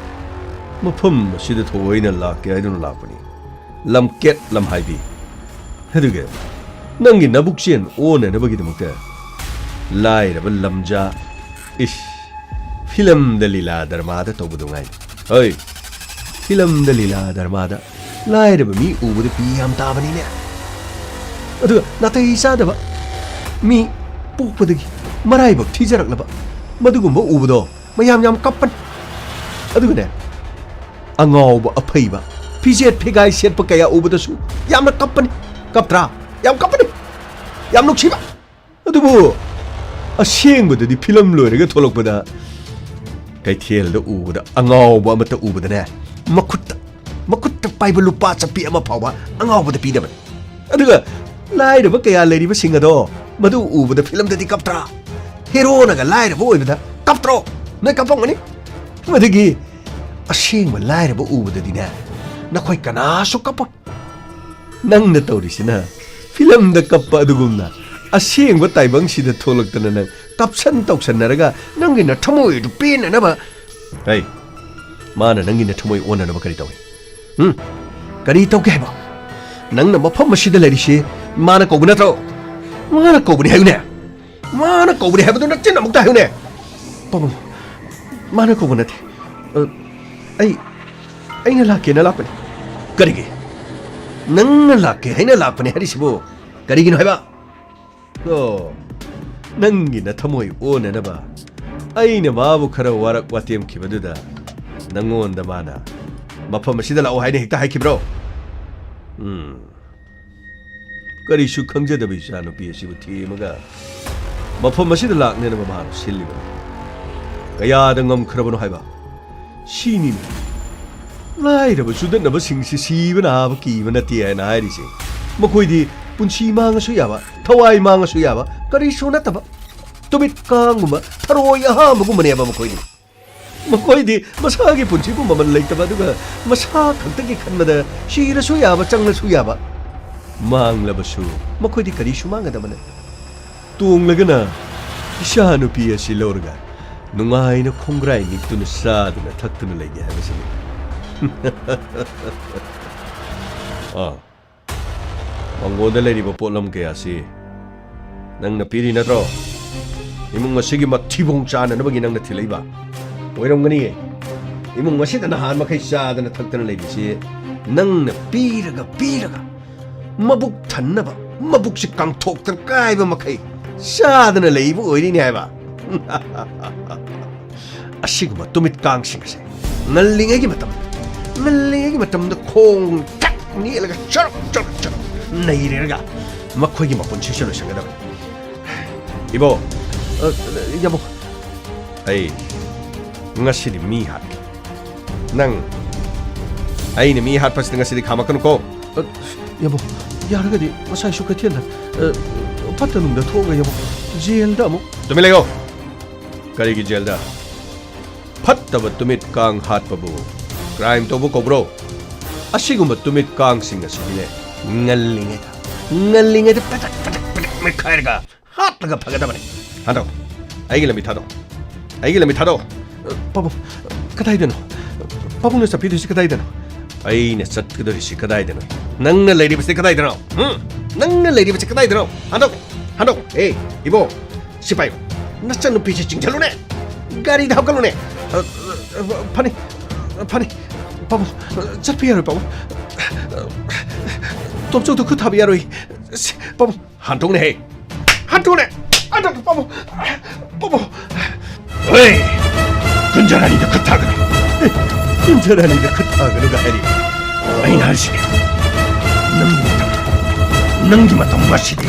ꯃꯐꯝ ꯑꯁꯤꯗ ꯊꯑꯣꯏꯅ ꯂꯥꯛꯀꯦ ꯍꯥꯏꯗꯨꯅ ꯂꯥꯛꯄꯅꯤ ꯂꯝꯀꯦꯠ ꯂꯝꯍꯥꯏꯕꯤ ꯑꯗꯨꯒ ꯅꯪꯒꯤ ꯅꯕꯨꯛꯆꯦꯟ ꯑꯣꯟꯅꯅꯕꯒꯤꯗꯃꯛꯇ ꯂꯥꯏꯔꯕ ꯂꯝꯖꯥ ꯐꯤꯂꯝꯗ ꯂꯤꯂꯥ ꯗꯔꯃꯥꯗ ꯇꯧꯕꯗꯣ ꯉꯥꯏ ꯐꯤꯂꯝꯗ ꯂꯤꯂꯥ ꯗꯔꯃꯥꯗ ꯂꯥꯏꯔꯕ ꯃꯤ ꯎꯕꯗ ꯄꯤ ꯌꯥꯝ ꯇꯥꯕꯅꯤꯅꯦ ꯑꯗꯨꯒ ꯅꯥꯇꯩ ꯆꯥꯗꯕ ꯃꯤ ꯄꯣꯛꯄꯗꯒꯤ ꯃꯔꯥꯏꯕꯛ ꯊꯤꯖꯔꯛꯂꯕ ꯃꯗꯨꯒꯨꯝꯕ ꯎꯕꯗꯣ ꯃꯌꯥꯝ ꯌꯥꯝ ꯀꯞꯄꯅꯤ ꯑꯗꯨꯒꯅꯦ ꯑꯉꯥꯎꯕ ꯑꯐꯩꯕ ꯐꯤꯖꯦꯠ ꯐꯤꯒꯥꯏ ꯁꯦꯠꯄ ꯀꯌꯥ ꯎꯕꯗꯁꯨ ꯌꯥꯝꯅ ꯀꯞꯄꯅꯤ ꯀꯞꯇ꯭ꯔꯥ ꯌꯥꯝ ꯀꯞꯄꯅꯤ ꯌꯥꯝ ꯅꯨꯡꯁꯤꯕ ꯑꯗꯨꯕꯨ ꯑꯁꯦꯡꯕꯗꯗꯤ ꯐꯤꯂꯝ ꯂꯣꯏꯔꯒ ꯊꯣꯛꯂꯛꯄꯗ ꯀꯩꯊꯦꯜꯗ ꯎꯕꯗ ꯑꯉꯥꯎꯕ ꯑꯃꯠꯇ ꯎꯕꯗꯅꯦ ꯃꯈꯨꯠꯇ ꯄꯥꯏꯕ ꯂꯨꯄꯥ ꯆꯞꯄꯤ ꯑꯃ ꯐꯥꯎꯕ ꯑꯉꯥꯎꯕꯗ ꯄꯤꯗꯕꯅꯤ ꯑꯗꯨꯒ ꯂꯥꯏꯔꯕ ꯀꯌꯥ ꯂꯩꯔꯤꯕꯁꯤꯡ ꯑꯗꯣ ꯃꯗꯨ ꯎꯕꯗ ꯐꯤꯂꯝꯗꯗꯤ ꯀꯞꯇ꯭ꯔꯥ ꯍꯦꯔꯣꯅꯒ ꯂꯥꯏꯔꯕ ꯑꯣꯏꯕꯗ ꯀꯞꯇ꯭ꯔꯣ ꯅꯣꯏ ꯀꯞꯄꯝꯒꯅꯤ ꯃꯗꯨꯒꯤ ꯑꯁꯦꯡꯕ ꯂꯥꯏꯔꯕ ꯎꯕꯗꯗꯤꯅꯦ ꯅꯈꯣꯏ ꯀꯅꯥꯁꯨ ꯀꯞꯄꯣꯏ ꯅꯪꯅ ꯇꯧꯔꯤꯁꯤꯅ ꯐꯤꯂꯝꯗ ꯀꯞꯄ ꯑꯗꯨꯒꯨꯝꯅ ꯑꯁꯦꯡꯕ ꯇꯥꯏꯕꯪꯁꯤꯗ ꯊꯣꯛꯂꯛꯇꯅ ꯅꯪ ꯀꯞꯁꯟ ꯇꯧꯁꯟꯅꯔꯒ ꯅꯪꯒꯤ ꯅꯊꯃꯣꯏꯗꯨ ꯄꯦꯟꯅꯅꯕ ꯃꯥꯅ ꯅꯪꯒꯤ ꯅꯊꯃꯣꯏ ꯑꯣꯟꯅꯅꯕ ꯀꯔꯤ ꯇꯧꯏ ꯀꯔꯤ ꯇꯧꯒꯦ ꯍꯥꯏꯕ ꯅꯪꯅ ꯃꯐꯝ ꯑꯁꯤꯗ ꯂꯩꯔꯤꯁꯤ ꯃꯥꯅ ꯀꯧꯕ ꯅꯠꯇ꯭ꯔꯣ ꯃꯥꯅ ꯀꯧꯕꯅꯤ ꯍꯥꯏꯌꯨꯅꯦ ꯃꯥꯅ ꯀꯧꯕꯅꯤ ꯍꯥꯏꯕꯗꯨ ꯅꯆꯤꯟ ꯑꯃꯨꯛꯇ ꯍꯥꯏꯌꯨꯅꯦ ꯄꯥꯕꯨꯡ ꯃꯥꯅ ꯀꯧꯕ ꯅꯠꯇꯦ ꯑꯩꯅ ꯂꯥꯛꯀꯦꯅ ꯂꯥꯛꯄꯅꯤ ꯀꯔꯤꯒꯤ ꯅꯪꯅ ꯂꯥꯛꯀꯦ ꯍꯥꯏꯅ ꯂꯥꯛꯄꯅꯤ ꯍꯥꯏꯔꯤꯁꯤꯕꯨ ꯀꯔꯤꯒꯤꯅꯣ ꯍꯥꯏꯕ ꯅꯪꯒꯤ ꯅꯊꯃꯣꯏ ꯑꯣꯟꯅꯅꯕ ꯑꯩꯅ ꯃꯥꯕꯨ ꯈꯔ ꯋꯥꯔꯛ ꯋꯥꯇꯦꯝꯈꯤꯕꯗꯨꯗ ꯅꯪꯉꯣꯟꯗ ꯃꯥꯅ ꯃꯐꯝ ꯑꯁꯤꯗ ꯂꯥꯛꯑꯣ ꯍꯥꯏꯅ ꯍꯦꯛꯇ ꯍꯥꯏꯈꯤꯕ꯭ꯔꯣ ꯀꯔꯤꯁꯨ ꯈꯪꯖꯗꯕ ꯏꯆꯥꯅꯨꯄꯤ ꯑꯁꯤꯕꯨ ꯊꯦꯝꯃꯒ ꯃꯐꯝ ꯑꯁꯤꯗ ꯂꯥꯛꯅꯅꯕ ꯃꯥꯅ ꯁꯤꯜꯂꯤꯕꯅꯤ ꯀꯌꯥꯗ ꯉꯝꯈ꯭ꯔꯕꯅꯣ ꯍꯥꯏꯕ ꯁꯤꯅꯤꯅꯦ ꯂꯥꯏꯔꯕ ꯆꯨꯗꯠꯅꯕꯁꯤꯡꯁꯤ ꯁꯤꯕ ꯅꯥꯕ ꯀꯤꯕ ꯅꯠꯇꯦ ꯍꯥꯏꯅ ꯍꯥꯏꯔꯤꯁꯦ ꯃꯈꯣꯏꯗꯤ ꯄꯨꯟꯁꯤ ꯃꯥꯡꯉꯁꯨ ꯌꯥꯕ ꯊꯋꯥꯏ ꯃꯥꯡꯉꯁꯨ ꯌꯥꯕ ꯀꯔꯤꯁꯨ ꯅꯠꯇꯕ 뚜밋 깡구마 타로이 아무구마네바 ꯃꯈꯣꯏꯗꯤ ꯃꯁꯥꯒꯤ ꯄꯨꯟꯁꯤꯕꯨ ꯃꯃꯜ ꯂꯩꯇꯕ ꯑꯗꯨꯒ ꯃꯁꯥ ꯈꯛꯇꯒꯤ ꯈꯟꯕꯗ ꯁꯤꯔꯁꯨ ꯌꯥꯕ ꯆꯪꯂꯁꯨ ꯌꯥꯕ ꯃꯥꯡꯂꯕꯁꯨ ꯃꯈꯣꯏꯗꯤ ꯀꯔꯤꯁꯨ ꯃꯥꯡꯒꯗꯕ ꯅꯠꯇꯦ ꯇꯣꯡꯂꯒꯅ ꯏꯆꯥ ꯅꯨꯄꯤ ꯑꯁꯤ ꯂꯧꯔꯒ ꯅꯨꯡꯉꯥꯏꯅ ꯈꯣꯡꯒ꯭ꯔꯥꯏ ꯅꯤꯛꯇꯨꯅ ꯆꯥꯗꯨꯅ ꯊꯛꯇꯨꯅ ꯂꯩꯒꯦ ꯍꯥꯏꯕꯁꯤꯅꯤ ꯃꯉꯣꯟꯗ ꯂꯩꯔꯤꯕ ꯄꯣꯠꯂꯝ ꯀꯌꯥꯁꯤ ꯅꯪꯅ ꯄꯤꯔꯤ ꯅꯠꯇ꯭ꯔꯣ ꯏꯃꯨꯡ ꯑꯁꯤꯒꯤ ꯃꯊꯤꯕꯣꯡ ꯆꯥꯅꯅꯕꯒꯤ ꯅꯪꯅ ꯊꯤꯜꯂꯛꯏꯕ ꯑꯣꯏꯔꯝꯒꯅꯤꯌꯦ ꯏꯃꯨꯡ ꯑꯁꯤꯗ ꯅꯍꯥꯟ ꯃꯈꯩ ꯆꯥꯗꯅ ꯊꯛꯇꯅ ꯂꯩꯕꯁꯤ ꯅꯪꯅ ꯄꯤꯔꯒ ꯃꯕꯨꯛ ꯊꯟꯅꯕ ꯃꯕꯨꯛꯁꯤ ꯀꯥꯡꯊꯣꯛꯇꯅ ꯀꯥꯏꯕ ꯃꯈꯩ ꯆꯥꯗꯅ ꯂꯩꯕ ꯑꯣꯏꯔꯤꯅꯦ ꯍꯥꯏꯕ ꯑꯁꯤꯒꯨꯝꯕ ꯇꯨꯃꯤꯠ ꯀꯥꯡꯁꯤꯡ ꯑꯁꯦ ꯉꯜꯂꯤꯉꯩꯒꯤ ꯃꯇꯝꯗ ꯈꯣꯡ ꯊꯛ ꯅꯦꯠꯂꯒ ꯆꯔꯛ ꯅꯩꯔꯒ ꯃꯈꯣꯏꯒꯤ ꯃꯄꯨꯟꯁꯤꯁꯨ ꯂꯣꯏꯁꯟꯒꯗꯕꯅꯤ 이보 여보 ꯑꯩ ngasi디 미 핫게 ꯅꯪ ꯑꯩꯅ ꯃꯤ ꯍꯥꯠꯄꯁꯤꯗ ꯉꯁꯤꯗꯤ ꯈꯥꯝꯃꯛꯀꯅꯨꯀꯣ 여보 야르가디 ꯉꯁꯥꯏ ꯀꯩꯊꯦꯜꯗ ꯐꯠꯇ ꯅꯨꯡꯗ ꯊꯣꯛꯑꯒ 여보 ꯖꯦꯜꯗ ꯑꯃꯨꯛ ꯇꯨꯃꯤꯟ ꯂꯩꯌꯣ ꯀꯔꯤꯒꯤ ꯖꯦꯜꯗ ꯐꯠꯇꯕ ꯇꯨꯃꯤꯠ ꯀꯥꯡ ꯍꯥꯠꯄꯕꯨ ꯀ꯭ꯔꯥꯏꯝ ꯇꯧꯕ ꯀꯧꯕ꯭ꯔꯣ ꯑꯁꯤꯒꯨꯝꯕ ꯇꯨꯃꯤꯠ ꯀꯥꯡꯁꯤꯡ ꯑꯁꯤꯗꯤꯅꯦ ꯉꯜꯂꯤꯉꯩꯗ ꯄꯦꯇꯛ ꯃꯦꯠꯈꯥꯏꯔꯒ ꯍꯥꯠꯂꯒ ꯐꯒꯗꯕꯅꯤ ꯍꯟꯗꯣ ꯑꯩꯒꯤ ꯂꯝꯕꯤ ꯊꯥꯗꯣ ꯄꯥꯕꯨꯡ ꯀꯗꯥꯏꯗꯅꯣ ꯄꯥꯕꯨꯡꯅ ꯆꯠꯄꯤꯗꯣꯏꯁꯤ ꯀꯗꯥꯏꯗꯅꯣ ꯑꯩꯅ ꯆꯠꯀꯗꯣꯔꯤꯁꯤ ꯀꯗꯥꯏꯗꯅꯣ ꯅꯪꯅ ꯂꯩꯔꯤꯕꯁꯤ ꯀꯗꯥꯏꯗꯅꯣ ꯍꯟꯗꯣ ꯑꯦ 이보 시파이 나짜누피지 찡잘로네 가리다 합갈로네 파니 바보 잡히야로 바보 돕저도 그 답이야로이 바보 한동네 바보 어이 근절하니도 그 타그는 가해리 아인 할시게 능기마다 마시디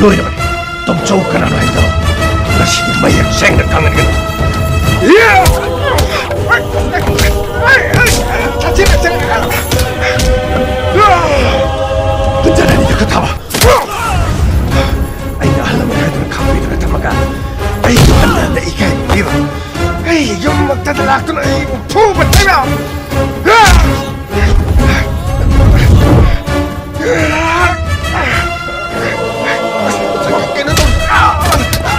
로이라바리 돕저우까나노 해도 마시디 마약 생각 강하니까 근절하니도 그 타봐 아이나 할라면 해도는 갖고 있는 담아가 아이고 한다 이게 이거 에이 욕먹 다들 락두나 이거 푸바 때려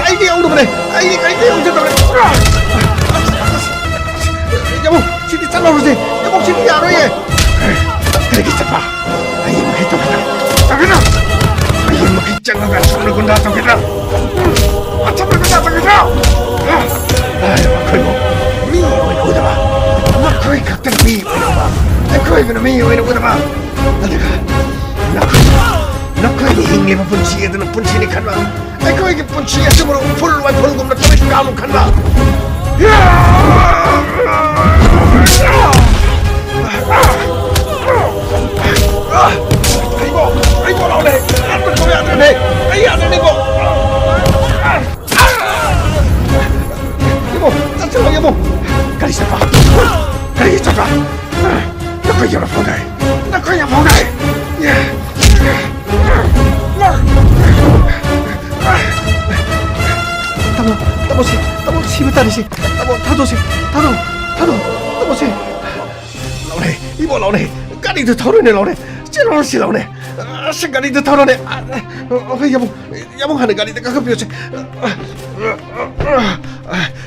아이게 영도네 아이게 영도네 여보 시디 잘라오지 여보 시디 야로예 그렇게 잡아 아이 뭐 해도 저기나 아이 뭐 기장가 손을 건다 저기나 아참을 건다 저기나 아이 막걸고 미워이 오다봐 막거이 각각 미워이나봐 거이구나 미워이나보다봐 나거이 잉리바 분치에 드는 분치니 칸마 거이게 분치에 스으로 풀와 풀금나 또이 까무 칸마 아이고 나오네 안돼 소리 안돼 아이 안돼 이거 짜증나 여보 가리 잡아 나 거야 보가이 따보시 따리시 타도시 나오네 이보 나오네 까리도 털어내 나오네 찔러시 나오네 신가리도 털어내 여보 하는 가리도 가급이었지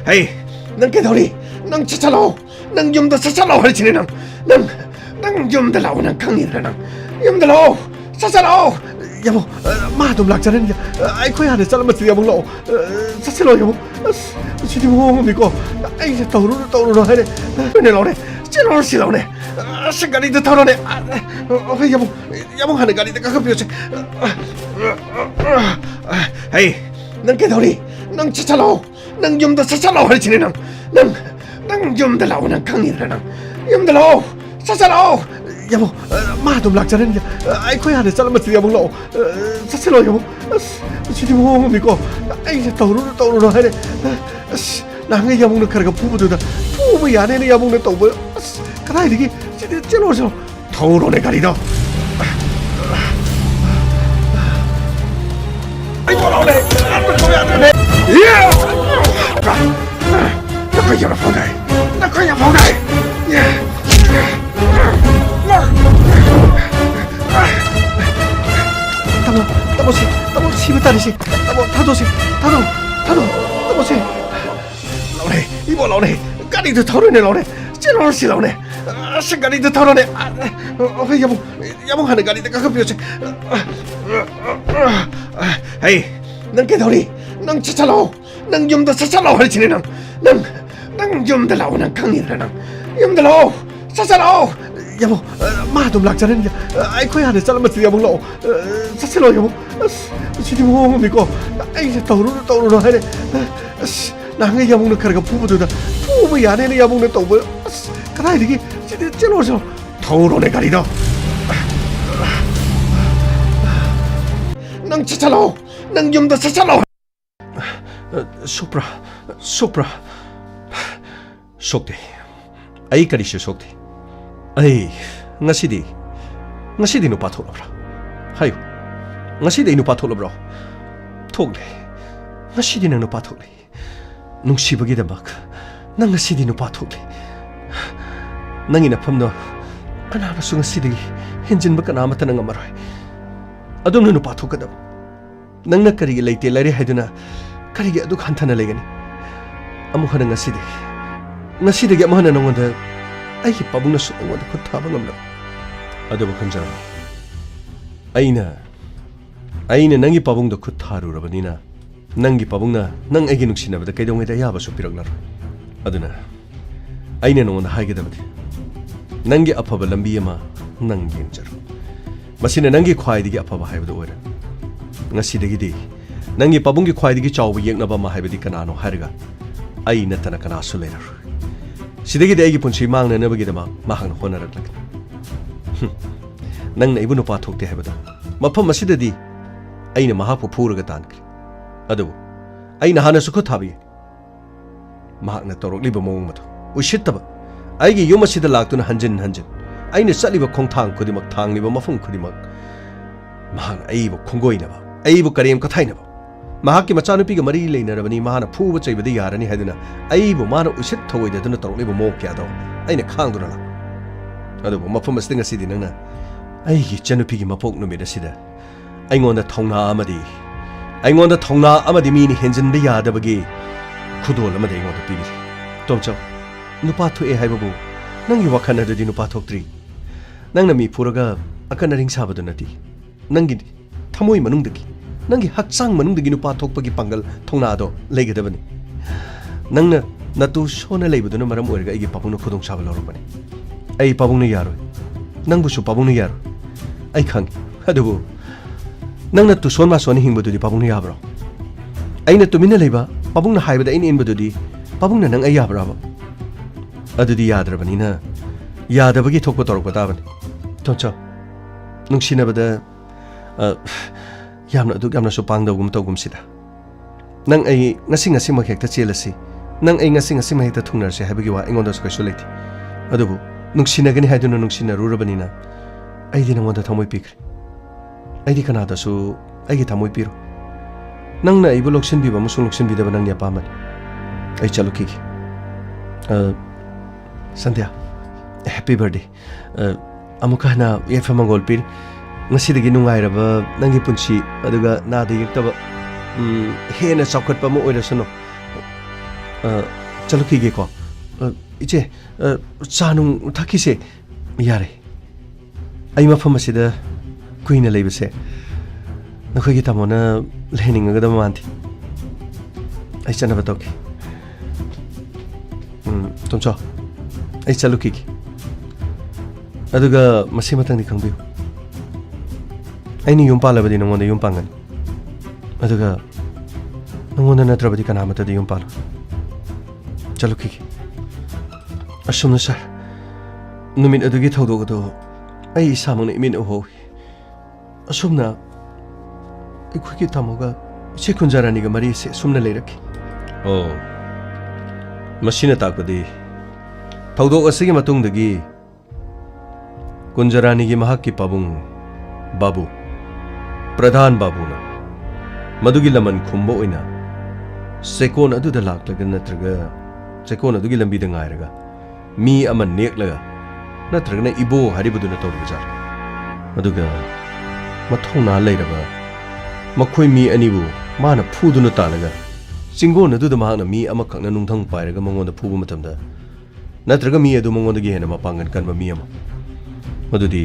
에이 넌 깨더리 넌 치찰로 넌 좀더 치찰로 할지네 넌 좀더 나오는 강이라 넌 좀더 치찰로 여보 마좀 락자는 아이코야 하는 사람한테 여보 치찰로 여보 지금 뭐입니까 아이 떠오르 하네 왜 나오네 찔러시 나오네 신가리도 털어내 여보 하는 가리도 가급이었지 에이 넌 깨더리 넌 치찰로 넌 좀더 치찰로 할지네 넌 좀 더 나오는 강이라 넌 좀더 치찰로 여보 마좀 락자는 아이코야 하는 사람한테 여보 치찰로 여보 지금 뭐입니까 아이 떠오르 하네 나의 여봉는 가르가 부부도다 부부 안에는 여봉는 또 뭐야 그다이 되게 찔러서 더우러내 가리다 아이고 나오네 안돼 소리 안돼 ꯅꯠꯇ꯭ꯔꯥ ꯅꯈꯣꯏ ꯌꯥꯝꯅ ꯐꯥꯎꯅꯩ ꯅꯈꯣꯏ ꯌꯥꯝ ꯐꯥꯎꯅꯩ 따모 씨부 따르시 따모 타도시 따모 씨 라오네 이모 라오네 까리도 털어내 라오네 찌러시 라오네 신가리도 털어내 야봉하는 가리도 가급이었지 에이 넌 깨더리 넌 차차라오 넌 좀더 차차라오 할지네 넌 좀더 라오 넌 강이라 넌 좀더 라오 차차라오 여보 마좀 락자는데 아이코야 하네 잘라면서 여보 라오 차차라오 여보 지금 뭐 믿고 이제 떠오르러 하네 나는 여보는 가르가 부부도다 부부야 내는 여보는 또 뭐 그래 이게 찔러서 떠오르네 가리다 넌 차차라오 넌 좀더 차차라오 Supra 속대 아이 까리쇼 속대 아이 ngasi디 누파 톡러브라 하유 ngasi디 누파 톡러브라 톡래 ngasi디 는 누파 톡래 농시버기다막 난 ngasi디 누파 톡래 낭이나 팜너 하나라수 ngasi디 henjinba kanamata nang amaroy adumna nupa thokadab nangna karigi leite lare haiduna karigi adu khantana legani amu hana ngasi de amu hana nongonda ai pabungna su ngonda khutthaba ngamla adabu khanjara aina nangi pabungda khutharu rabanina nangi pabungna nang agi nuksinabada kaidongeda yaba su piraklar aduna aina nongonda haigedabadi nangi afaba lambi ama nang yengjaru masina nangi khwaidigi afaba haibada oira ngasidagidi nangi pabunggi khwaidigi chawba yengnaba ma haibadi kanano hariga ai natana kana su lerar sidagidi aigi punchi mangna nabagidama mahangna honaraknak nangna ibu nupa thokte haibada mafam asidadi aina mahapu phuraga tankri adu aina hana su khuthabi mahakna torokliba mawng matu usittaba aigi yum asida laktuna hanjin aina chaliba khongthang khudimak thangliba mafum khudimak mahang aibu khongoinaba aibu karem kathainaba mahakki machanupiga mari leinarabani mahana phuba chaibadi yarani haiduna aibu mana usit thoidaduna torokliba mok kyado aina khangduna la adu mafum astinga sidi nangna aigi chanupigi mapok numida sida aingonda thongna amadi mini henjinba yadabagi khudol amadi aingonda pibiri tomcho nupa thoe haibabu nangi wakhana dadi nupa thoktri nangna mi phuraga akana ring sabadu nati nangi thamoi manungdagi nangi hakchang manungdagi nupa thokpagi pangal thongna ado legadabani nangna natu sona leibaduna maram oirga igi pabungna khudong saba lorobani ai pabungna yaro nangbu su pabungna yaro ai khang adubu nangna tu sonma soni hingbadudi pabungna yabro aina tumina leiba pabungna haibada aina inbadudi pabungna nang ai yabraba adudi yadrabanina yadabagi thokpa torokpa tabani toncho nungsinabada yamna su pangdogum togum sida nang ai ngasi ma hekta chelasi nang ai ngasi ma hekta thungnarse habagi wa engonda su kaisu leiti adubu nungsinagani haiduna nungsina rurabanina aidi nangonda thamoi pikri aidi kanada su aigi thamoi piro nangna ibu loksin biba musu loksin bidaba nangni apamani ai chaluki Sandhya, happy birthday. Amuka na yafa mangol pir. Ngasidagi nungairaba nangi punchi aduga nada yektaba hena chawkhatpa mo oirasano. Chalukige ko. Iche chanung thakise yare. Ai mafam asida kuina leibase. Nakhoi tamona leninga da manti. Ai chanaba toki. Toncho. ai chaluki aduga masi matang ni khangbiu aini yum pala badi nongonda yum pangan aduga nongonda natrabadi kana mata di yum pala chaluki asumna sar numin adugi thodo godo ai samang ni min oho asumna ikhuki tamoga sekunjarani ga mari se sumna leiraki oh masina takpadi Thawdok asigi matungdagi Kunjaranigi mahakki pabung Babu Pradhan Babuna Madugi laman khumbo oina ꯆꯩꯀꯣꯟ ꯑꯗꯨꯗ ꯂꯥꯛꯂꯒ ꯅꯠꯇ꯭ꯔꯒ ꯆꯩꯀꯣꯟ ꯑꯗꯨꯒꯤ ꯂꯝꯕꯤꯗ ꯉꯥꯏꯔꯒ ꯃꯤ ꯑꯃ ꯅꯦꯛꯂꯒ ꯅꯠꯇ꯭ꯔꯒꯅ ꯏꯕꯣ ꯍꯥꯏꯔꯤꯕꯗꯨꯅ ꯇꯧꯔꯤꯕꯖꯥꯠꯂ ꯑꯗꯨꯒ ꯃꯊꯧꯅꯥ ꯂꯩꯔꯕ ꯃꯈꯣꯏ ꯃꯤ ꯑꯅꯤꯕꯨ ꯃꯥꯅ ꯐꯨꯗꯨꯅ ꯇꯥꯜꯂꯒ ꯆꯤꯡꯒꯣꯟ ꯑꯗꯨꯗ ꯃꯍꯥꯛꯅ ꯃꯤ ꯑꯃꯈꯛꯅ ꯅꯨꯡꯊꯪ ꯄꯥꯏꯔꯒ ꯃꯉꯣꯟꯗ ꯐꯨꯕ ꯃꯇꯝꯗ ꯅꯠꯇ꯭ꯔꯒ ꯃꯤ ꯑꯗꯨ ꯃꯉꯣꯟꯗꯒꯤ ꯍꯦꯟꯅ ꯃꯄꯥꯡꯒꯜ ꯀꯟꯕ ꯃꯤ ꯑꯃ ꯃꯗꯨꯗꯤ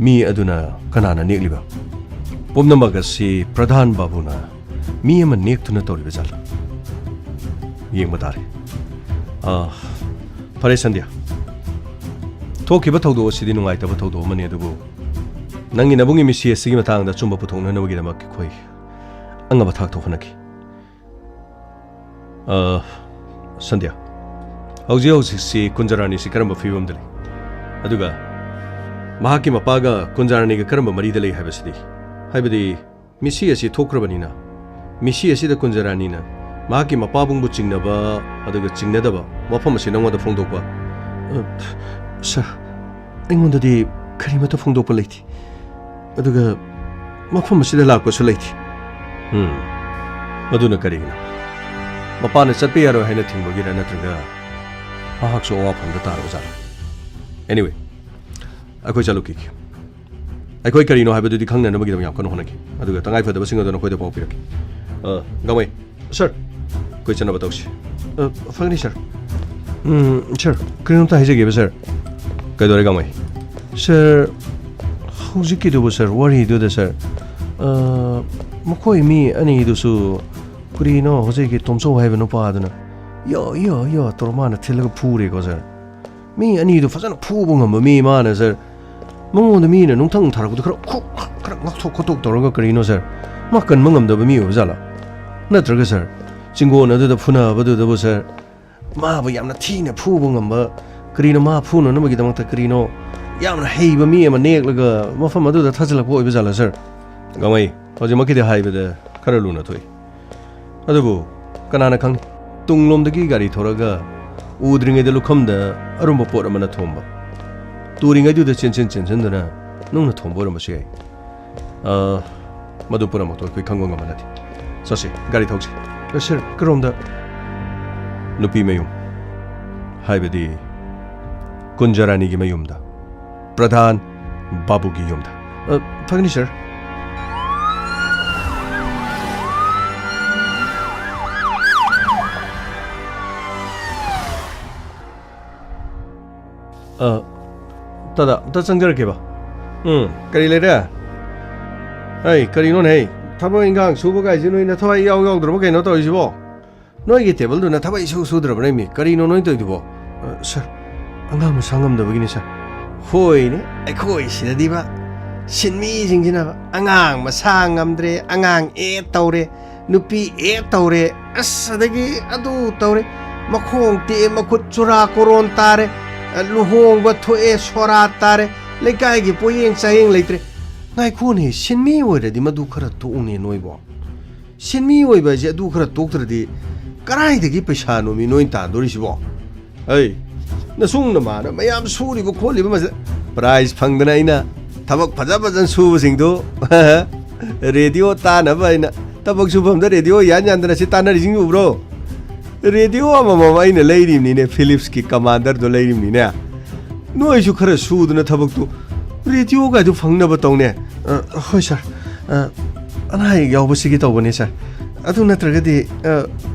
ꯃꯤ ꯑꯗꯨꯅ ꯀꯅꯥꯅ ꯅꯦꯛꯂꯤꯕ ꯄꯨꯝꯅꯃꯛ ꯑꯁꯤ ꯄ꯭ꯔꯙꯥꯟ ꯕꯥꯕꯨꯅ ꯃꯤ ꯑꯃ ꯅꯦꯛꯇꯨꯅ ꯇꯧꯔꯤꯕꯖꯥꯠꯂ ꯌꯦꯡꯕ ꯇꯥꯔꯦ ꯐꯔꯦ ꯁꯟꯙ꯭ꯌꯥ ꯊꯣꯛꯈꯤꯕ ꯊꯧꯗꯣꯛ ꯑꯁꯤꯗꯤ ꯅꯨꯡꯉꯥꯏꯇꯕ ꯊꯧꯗꯣꯛ ꯑꯃꯅꯤ ꯑꯗꯨꯕꯨ ꯅꯪꯒꯤ ꯅꯕꯨꯡꯒꯤ ꯃꯤꯁꯤ ꯑꯁꯤꯒꯤ ꯃꯇꯥꯡꯗ ꯑꯆꯨꯝꯕ ꯄꯨꯊꯣꯛꯅꯅꯕꯒꯤꯗꯃꯛ ꯑꯩꯈꯣꯏ ꯑꯉꯝꯕ ꯊꯥꯛꯇ ꯍꯣꯠꯅꯈꯤ ꯁꯟꯙ꯭ꯌꯥ ꯍꯧꯖꯤꯛꯁꯤ ꯀꯨꯟꯖꯔꯥꯅꯤꯁꯤ ꯀꯔꯝꯕ ꯐꯤꯕꯝꯗ ꯂꯩ ꯑꯗꯨꯒ ꯃꯍꯥꯛꯀꯤ ꯃꯄꯥꯒ ꯀꯨꯟꯖꯔꯥꯅꯤꯒ ꯀꯔꯝꯕ ꯃꯔꯤꯗ ꯂꯩ ꯍꯥꯏꯕꯁꯤꯗꯤ ꯍꯥꯏꯕꯗꯤ ꯃꯤꯁꯤ ꯑꯁꯤ ꯊꯣꯛꯈ꯭ꯔꯕꯅꯤꯅ ꯃꯤꯁꯤ ꯑꯁꯤꯗ ꯀꯨꯟꯖꯔꯥꯅꯤꯅ ꯃꯍꯥꯛꯀꯤ ꯃꯄꯥꯕꯨꯡꯕꯨ ꯆꯤꯡꯅꯕ ꯑꯗꯨꯒ ꯆꯤꯡꯅꯗꯕ ꯋꯥꯐꯝ ꯑꯁꯤ ꯅꯪꯉꯣꯟꯗ ꯐꯣꯡꯗꯣꯛꯄ ꯁꯔ ꯑꯩꯉꯣꯟꯗꯗꯤ ꯀꯔꯤꯃꯠꯇ ꯐꯣꯡꯗꯣꯛꯄ ꯂꯩꯇꯦ ꯑꯗꯨꯒ ꯃꯐꯝ ꯑꯁꯤꯗ ꯂꯥꯛꯄꯁꯨ ꯂꯩꯇꯦ ꯑꯗꯨꯅ ꯀꯔꯤꯒꯤꯅꯣ ꯃꯄꯥꯅ ꯆꯠꯄ ꯌꯥꯔꯣꯏ ꯍꯥꯏꯅ ꯊꯤꯡꯕꯒꯤꯔ ꯅꯠꯇ꯭ꯔꯒ ꯃꯍꯥꯛꯁꯨ ꯑꯋꯥꯐꯝꯗ ꯇꯥꯔꯕꯖꯥꯠꯂ ꯑꯦꯅꯤꯋꯦ ꯑꯩꯈꯣꯏ ꯆꯠꯂꯨꯈꯤꯒꯦ ꯑꯩꯈꯣꯏ ꯀꯔꯤꯅꯣ ꯍꯥꯏꯕꯗꯨꯗꯤ ꯈꯪꯅꯅꯕꯒꯤꯗꯃꯛ ꯌꯥꯝ ꯀꯟꯅ ꯍꯣꯠꯅꯈꯤ ꯑꯗꯨꯒ ꯇꯉꯥꯏꯐꯗꯕꯁꯤꯡ ꯑꯗꯨ ꯅꯈꯣꯏꯗ ꯄꯥꯎ ꯄꯤꯔꯛꯀꯦ ꯒꯥꯃꯩ ꯁꯔ ꯑꯩꯈꯣꯏ ꯆꯠꯅꯕ ꯇꯧꯁꯤ ꯐꯒꯅꯤ ꯁꯔ ꯁꯔ ꯀꯔꯤꯅꯣꯝꯇ ꯍꯥꯏꯖꯒꯦꯕ ꯁꯔ ꯀꯩꯗꯧꯔꯦ ꯒꯥꯃꯩ ꯁꯔ ꯍꯧꯖꯤꯛꯀꯤꯗꯨꯕꯨ ꯁꯔ ꯋꯥꯔꯤꯗꯨꯗ ꯁꯔ ꯃꯈꯣꯏ ꯃꯤ ꯑꯅꯤꯗꯨꯁꯨ ꯀꯔꯤꯅꯣ ꯍꯧꯖꯤꯛꯀꯤ ꯇꯣꯝꯆꯧ ꯍꯥꯏꯕ ꯅꯨꯄꯥꯗꯨꯅ ꯌꯣ ꯇꯧꯔ ꯃꯥꯅ ꯊꯤꯜꯂꯒ ꯐꯨꯔꯦꯀꯣ ꯁꯔ ꯃꯤ ꯑꯅꯤꯗꯨ ꯐꯖꯅ ꯐꯨꯕ ꯉꯝꯕ ꯃꯤ ꯃꯥꯅ ꯁꯔ ꯃꯉꯣꯟꯗ ꯃꯤꯅ ꯅꯨꯡꯊꯪ ꯊꯥꯔꯛꯄꯗ ꯈꯔ ꯉꯥꯛꯊꯣꯛ ꯈꯣꯠꯇꯣꯛ ꯇꯧꯔꯒ ꯀꯔꯤꯅꯣ ꯁꯔ ꯃꯥ ꯀꯟꯕ ꯉꯝꯗꯕ ꯃꯤ ꯑꯣꯏꯕꯖꯥꯠꯂꯥ ꯅꯠꯇ꯭ꯔꯒ ꯁꯔ ꯆꯤꯡꯒꯣꯟ ꯑꯗꯨꯗ ꯐꯨꯅꯕꯗꯨꯗꯕꯨ ꯁꯔ ꯃꯥꯕꯨ ꯌꯥꯝꯅ ꯊꯤꯅ ꯐꯨꯕ ꯉꯝꯕ ꯀꯔꯤꯅꯣ ꯃꯥ ꯐꯨꯅꯅꯕꯒꯤꯗꯃꯛꯇ ꯀꯔꯤꯅೋ ꯌꯥꯝꯅ ꯍꯩꯕ ꯃꯤ ꯑꯃ ꯅꯦꯛꯂꯒ ꯃꯐꯝ ꯑꯗꯨꯗ ꯊꯥꯖꯤꯜꯂꯛꯄ ꯑꯣꯏꯕꯖꯥꯠꯂꯥ ꯁꯔ ꯒꯥꯃꯩ ꯍꯧꯖꯤꯛꯃꯛꯀꯤꯗꯤ ꯍꯥꯏꯕꯗ ꯈꯔ ꯂꯨꯅ ꯊꯣꯛꯏ ꯑꯗꯨꯕꯨ ꯀꯅꯥꯅ ꯈꯪꯅꯤ ꯇꯨꯡꯂꯣꯝꯗꯒꯤ ꯒꯥꯔꯤ ꯊꯧꯔꯒ ꯎꯗ꯭ꯔꯤꯉꯩꯗ ꯂꯨꯈꯝꯗ ꯑꯔꯨꯝꯕ ꯄꯣꯠ ꯑꯃꯅ ꯊꯣꯝꯕ ꯇꯨꯔꯤꯉꯩꯗꯨꯗ ꯆꯦꯟꯁꯤꯟꯗꯨꯅ ꯅꯨꯡꯅ ꯊꯣꯝꯕ ꯑꯣꯏꯔꯝꯕꯁꯨ ꯌꯥꯏ ꯃꯗꯨ ꯄꯨꯝꯅꯃꯛꯇꯣ ꯑꯩꯈꯣꯏ ꯈꯪꯕ ꯉꯝꯕ ꯅꯠꯇꯦ ꯆꯠꯁꯤ ꯒꯥꯔꯤ ꯊꯧꯁꯤ ꯁꯔ ꯀꯔꯣꯝꯗ ꯅꯨꯄꯤ ꯃꯌꯨꯝ ꯍꯥꯏꯕꯗꯤ ꯀꯨꯟꯖꯔꯥꯅꯤꯒꯤ ꯃꯌꯨꯝꯗ ꯄ꯭ꯔꯙꯥꯟ ꯕꯥꯕꯨꯒꯤ ꯌꯨꯝꯗ ꯐꯒꯅꯤ ꯁꯔ ꯇꯗ ꯑꯝꯇ ꯆꯪꯖꯔꯛꯀꯦꯕ ꯀꯔꯤ ꯂꯩꯔꯦ ꯑꯩ ꯀꯔꯤꯅꯣꯅꯦ ꯊꯕꯛ ꯏꯟꯈꯥꯡ ꯁꯨꯕ ꯀꯥꯏꯁꯤ ꯅꯣꯏꯅ ꯊꯋꯥꯏ ꯌꯥꯎꯗ꯭ꯔꯕ ꯀꯩꯅꯣ ꯇꯧꯔꯤꯁꯤꯕꯣ ꯅꯣꯏꯒꯤ ꯇꯦꯕꯜꯗꯨꯅ ꯊꯕꯛ ꯏꯁꯨ ꯁꯨꯗ꯭ꯔꯕ ꯃꯤ ꯀꯔꯤꯅꯣ ꯅꯣꯏ ꯇꯧꯔꯤꯗꯨꯕꯣ ꯁꯔ ꯑꯉꯥꯡ ꯃꯁꯥ ꯉꯝꯗꯕꯒꯤꯅꯤ ꯁꯔ ꯍꯣꯏꯅꯦ ꯑꯩꯈꯣꯏ ꯁꯤꯗꯗꯤꯕ ꯁꯤꯟꯃꯤꯁꯤꯡꯁꯤꯅꯕ ꯑꯉꯥꯡ ꯃꯁꯥ ꯉꯝꯗ꯭ꯔꯦ ꯑꯉꯥꯡ ꯇꯧꯔꯦ ꯅꯨꯄꯤ ꯇꯧꯔꯦ ꯑꯁ ꯑꯗꯒꯤ ꯑꯗꯨ ꯇꯧꯔꯦ ꯃꯈꯣꯡ ꯇꯦꯛꯑꯦ ꯃꯈꯨꯠ ꯆꯨꯔꯥ ꯀꯣꯔꯣꯟ ꯇꯥꯔꯦ ꯂꯨꯍꯣꯡꯕ ꯊꯣꯛꯑꯦ ꯁꯣꯔꯥ ꯇꯥꯔꯦ ꯂꯩꯀꯥꯏꯒꯤ ꯄꯣꯌꯦꯡ ꯆꯥꯌꯦꯡ ꯂꯩꯇ꯭ꯔꯦ ꯉꯥꯏꯈꯣꯅꯦ ꯁꯤꯟꯃꯤ ꯑꯣꯏꯔꯗꯤ ꯃꯗꯨ ꯈꯔ ꯇꯣꯛꯎꯅꯦ ꯅꯣꯏꯕꯣ ꯁꯤꯟꯃꯤ ꯑꯣꯏꯕ ꯍꯥꯏꯁꯦ ꯑꯗꯨ ꯈꯔ ꯇꯣꯛꯇ꯭ꯔꯗꯤ ꯀꯗꯥꯏꯗꯒꯤ ꯄꯩꯁꯥꯅꯣꯃꯤ ꯅꯣꯏ ꯇꯥꯟꯗꯣꯔꯤꯁꯤꯕꯣ ꯑꯩ ꯅꯁꯨꯡ ꯅꯃꯥꯅ ꯃꯌꯥꯝ ꯁꯨꯔꯤꯕ ꯈꯣꯠꯂꯤꯕ ꯃꯁꯤꯗ ꯄ꯭ꯔꯥꯏꯖ ꯐꯪꯗꯅ ꯑꯩꯅ ꯊꯕꯛ ꯐꯖꯅ ꯁꯨꯕꯁꯤꯡꯗꯨ ꯔꯦꯗꯤꯑꯣ ꯇꯥꯅꯕ ꯑꯩꯅ ꯊꯕꯛ ꯁꯨꯐꯝꯗ ꯔꯦꯗꯤꯑꯣ ꯌꯥꯟꯗꯅ ꯁꯤ ꯇꯥꯟꯅꯔꯤꯁꯤꯡ ꯎꯕ꯭ꯔꯣ ꯔꯦꯗꯤꯑꯣ ꯑꯃꯃꯝ ꯑꯩꯅ ꯂꯩꯔꯤꯕꯅꯤꯅꯦ ꯐꯤꯂꯤꯞꯁꯀꯤ ꯀꯃꯥꯟꯗꯔꯗꯣ ꯂꯩꯔꯤꯕꯅꯤꯅꯦ ꯅꯣꯏꯁꯨ ꯈꯔ ꯁꯨꯗꯅ ꯊꯕꯛꯇꯨ ꯔꯦꯗꯤꯑꯣꯒꯥꯏꯗꯨ ꯐꯪꯅꯕ ꯇꯧꯅꯦ ꯍꯣꯏ ꯁꯔ ꯑꯅꯥ ꯑꯌꯦꯛ ꯌꯥꯎꯕꯁꯤꯒꯤ ꯇꯧꯕꯅꯦ ꯁꯔ ꯑꯗꯨ ꯅꯠꯇ꯭ꯔꯒꯗꯤ